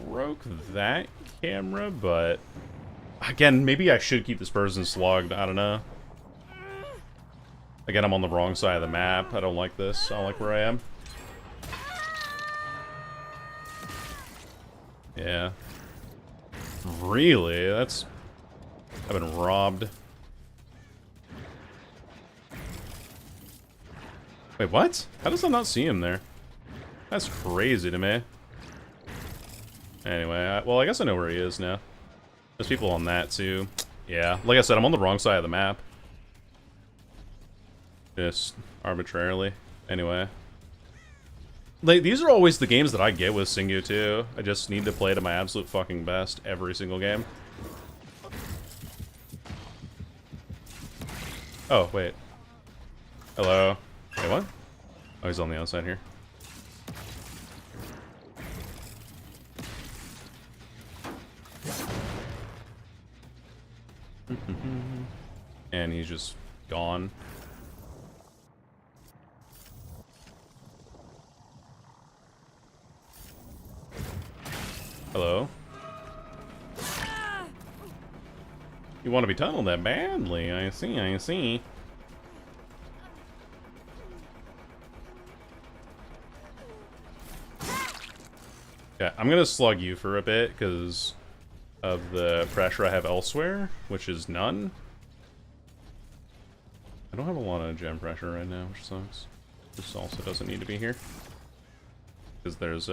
broke that camera, but... Again, maybe I should keep this person slugged, I don't know. Again, I'm on the wrong side of the map. I don't like this. I don't like where I am. Yeah. Really? That's... I've been robbed. Wait, what? How does I not see him there? That's crazy to me. Anyway, well, I guess I know where he is now. There's people on that, too. Yeah, like I said, I'm on the wrong side of the map. Just arbitrarily. Anyway. Like, these are always the games that I get with Singu, too. I just need to play to my absolute fucking best every single game. Oh, wait. Hello? Wait, what? Oh, he's on the outside here. And he's just gone. Hello? You want to be tunneled that badly? I see, I see. Yeah, I'm gonna slug you for a bit because of the pressure I have elsewhere, which is none. I don't have a lot of gem pressure right now, which sucks. This also doesn't need to be here because there's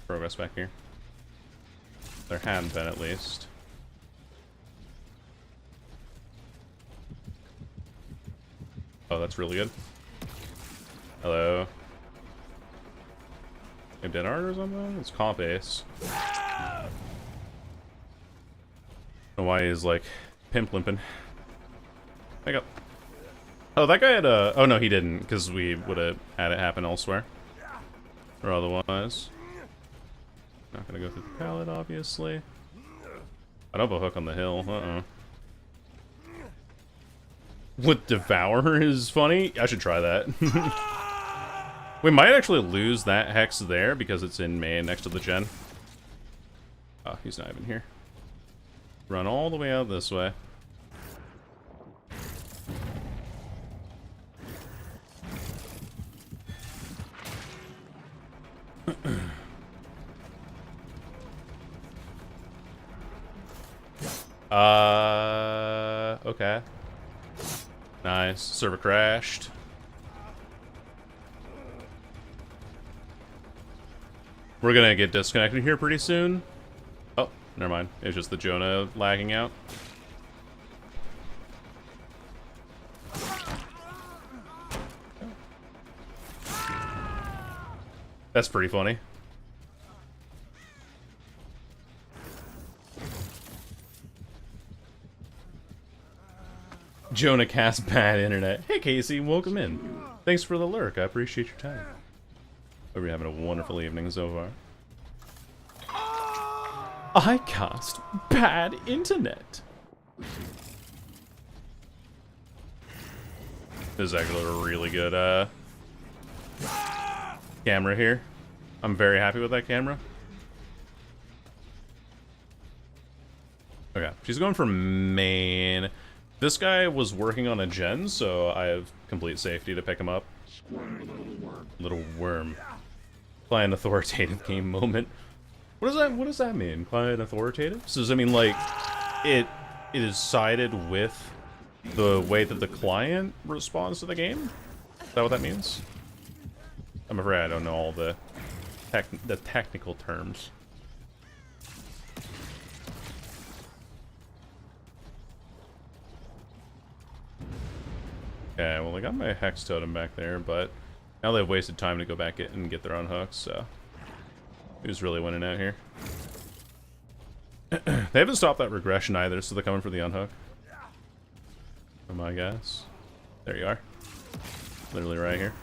progress back here. There had been, at least. Oh, that's really good. Hello. A dead art or something? It's comp ace. I don't know why he's like pimp limping. Back up. Oh, that guy had a... Oh, no, he didn't, because we would have had it happen elsewhere. Or otherwise. Not gonna go through the pallet, obviously. I don't have a hook on the hill. Uh-oh. With Devour is funny? I should try that. We might actually lose that Hex there because it's in main next to the gen. Oh, he's not even here. Run all the way out this way. Okay. Nice. Server crashed. We're gonna get disconnected here pretty soon. Oh, never mind. It's just the Jonah lagging out. That's pretty funny. Jonah casts bad internet. Hey Casey, welcome in. Thanks for the lurk. I appreciate your time. Hope you're having a wonderful evening so far. I cast bad internet. This is actually a really good camera here. I'm very happy with that camera. Okay, she's going for main. This guy was working on a gen, so I have complete safety to pick him up. Little worm. Client authoritative game moment. What does that mean? Client authoritative? So does that mean like it is sided with the way that the client responds to the game? Is that what that means? I'm afraid I don't know all the technical terms. Okay, well I got my Hex Totem back there, but now they've wasted time to go back and get their own hooks, so who's really winning out here? They haven't stopped that regression either, so they're coming for the unhook. For my guess. There you are. Literally right here.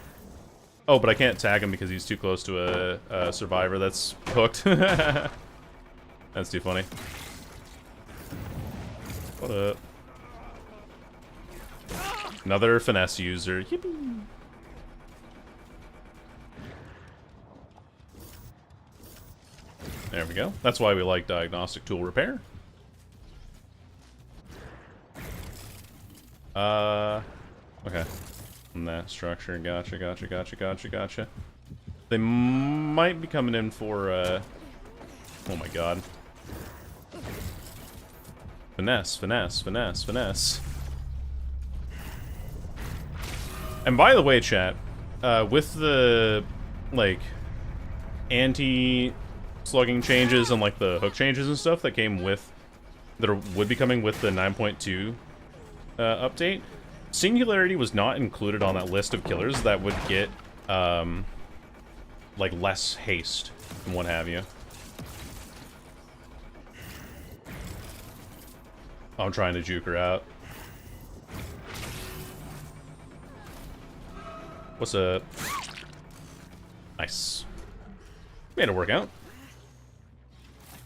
Oh, but I can't tag him because he's too close to a survivor that's hooked. That's too funny. What up? Another finesse user. Yippee. There we go. That's why we like diagnostic tool repair. Okay. And that structure. Gotcha, gotcha, gotcha, gotcha, gotcha. They might be coming in for, oh my god. Finesse, finesse, finesse, finesse. And by the way, chat, with the, like, anti-slugging changes and, like, the hook changes and stuff that came with, would be coming with the 9.2 update, Singularity was not included on that list of killers that would get, like, less haste and what have you. I'm trying to juke her out. What's up? Nice. Made it work out.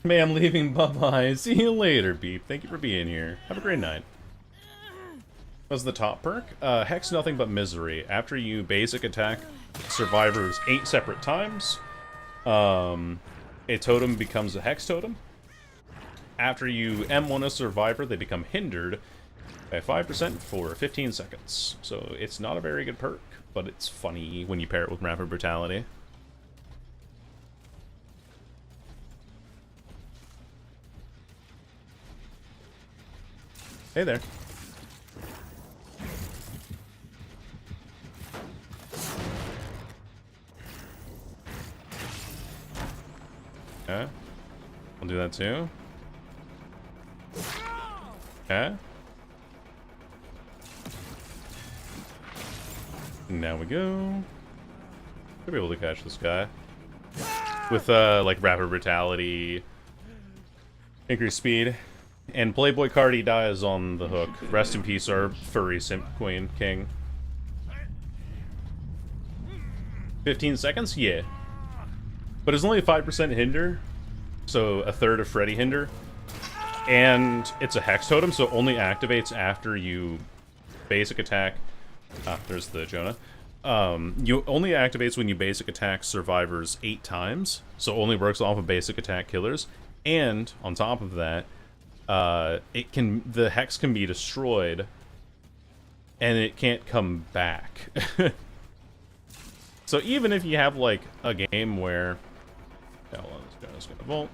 Man, I'm leaving. Bye-bye. See you later, Beep. Thank you for being here. Have a great night. What's the top perk? Hex Nothing But Misery. After you basic attack survivors 8 separate times, a totem becomes a hex totem. After you M1 a survivor, they become hindered by 5% for 15 seconds. So it's not a very good perk, but it's funny when you pair it with Rapid Brutality. Hey there. Okay. I'll do that too. Okay. Now we go. Should be able to catch this guy. With, like, Rapid Brutality, increased speed, and Playboy Cardi dies on the hook. Rest in peace, our furry simp queen king. 15 seconds? Yeah. But it's only a 5% hinder, so a third of Freddy hinder. And it's a hex totem, so it only activates after you basic attack. Ah, there's the Jonah. You only activates when you basic attack survivors 8 times, so only works off of basic attack killers. And on top of that, the hex can be destroyed, and it can't come back. So even if you have like a game where, hold on, this guy's gonna vault,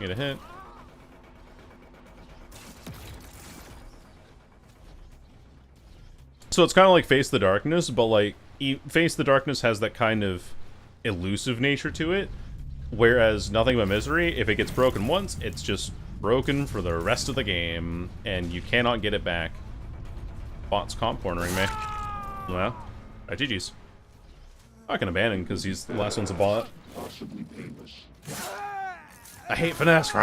get a hit. So it's kind of like Face the Darkness, but like Face the Darkness has that kind of elusive nature to it, whereas Nothing But Misery, if it gets broken once, it's just broken for the rest of the game, and you cannot get it back. Bot's comp cornering me. Well, GG's. I can abandon because he's the last one's a bot. I hate finesse.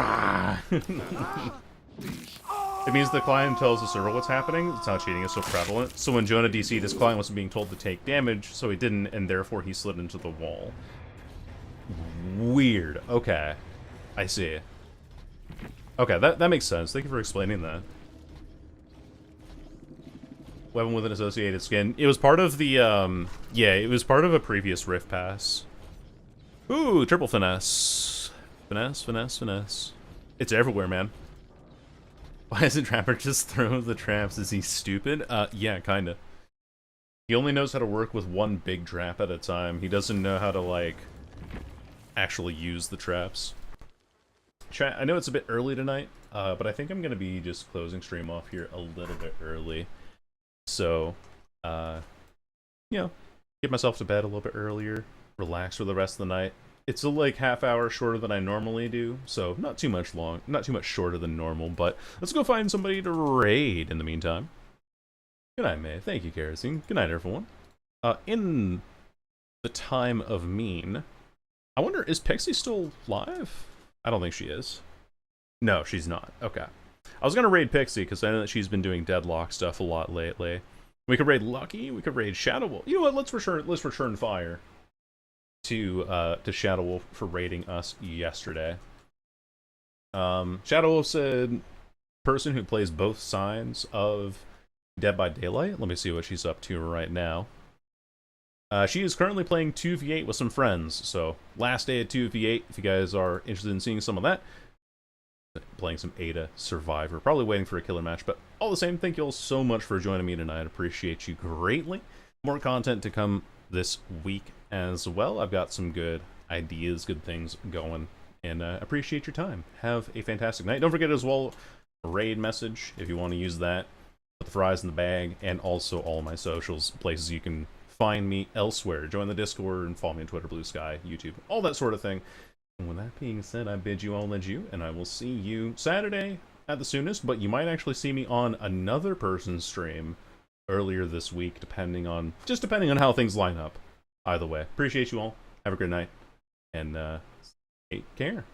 It means the client tells the server what's happening. It's how cheating is so prevalent. So when Jonah DC'd, his client wasn't being told to take damage, so he didn't, and therefore he slid into the wall. Weird. Okay. I see. Okay, that makes sense. Thank you for explaining that. Weapon with an associated skin. It was part of the, yeah, it was part of a previous Rift Pass. Ooh, triple finesse. Finesse, finesse, finesse. It's everywhere, man. Why doesn't Trapper just throw the traps? Is he stupid? Yeah, kinda. He only knows how to work with one big trap at a time. He doesn't know how to, like, actually use the traps. Chat, I know it's a bit early tonight, but I think I'm gonna be just closing stream off here a little bit early. So, you know, get myself to bed a little bit earlier, relax for the rest of the night. It's a, like, half hour shorter than I normally do, so not too much shorter than normal, but let's go find somebody to raid in the meantime. Good night, May. Thank you, Kerosene. Good night, everyone. In the time of mean, I wonder, is Pixie still live? I don't think she is. No, she's not. Okay. I was gonna raid Pixie because I know that she's been doing Deadlock stuff a lot lately. We could raid Lucky. We could raid Shadow Wolf. You know what? Let's return fire to Shadow Wolf for raiding us yesterday. Shadow Wolf said, person who plays both sides of Dead by Daylight. Let me see what she's up to right now. She is currently playing 2v8 with some friends, so last day at 2v8, if you guys are interested in seeing some of that. Playing some Ada Survivor, probably waiting for a killer match, but all the same, thank you all so much for joining me tonight. I appreciate you greatly. More content to come this week as well. I've got some good ideas, good things going, and appreciate your time. Have a fantastic night. Don't forget as well, a raid message if you want to use that. Put the fries in the bag, and also all my socials, places you can find me elsewhere. Join the Discord and follow me on Twitter, Blue Sky, YouTube, all that sort of thing. And with that being said, I bid you all adieu, and I will see you Saturday at the soonest, but you might actually see me on another person's stream earlier this week, depending on how things line up. Either way, appreciate you all. Have a good night, and take care.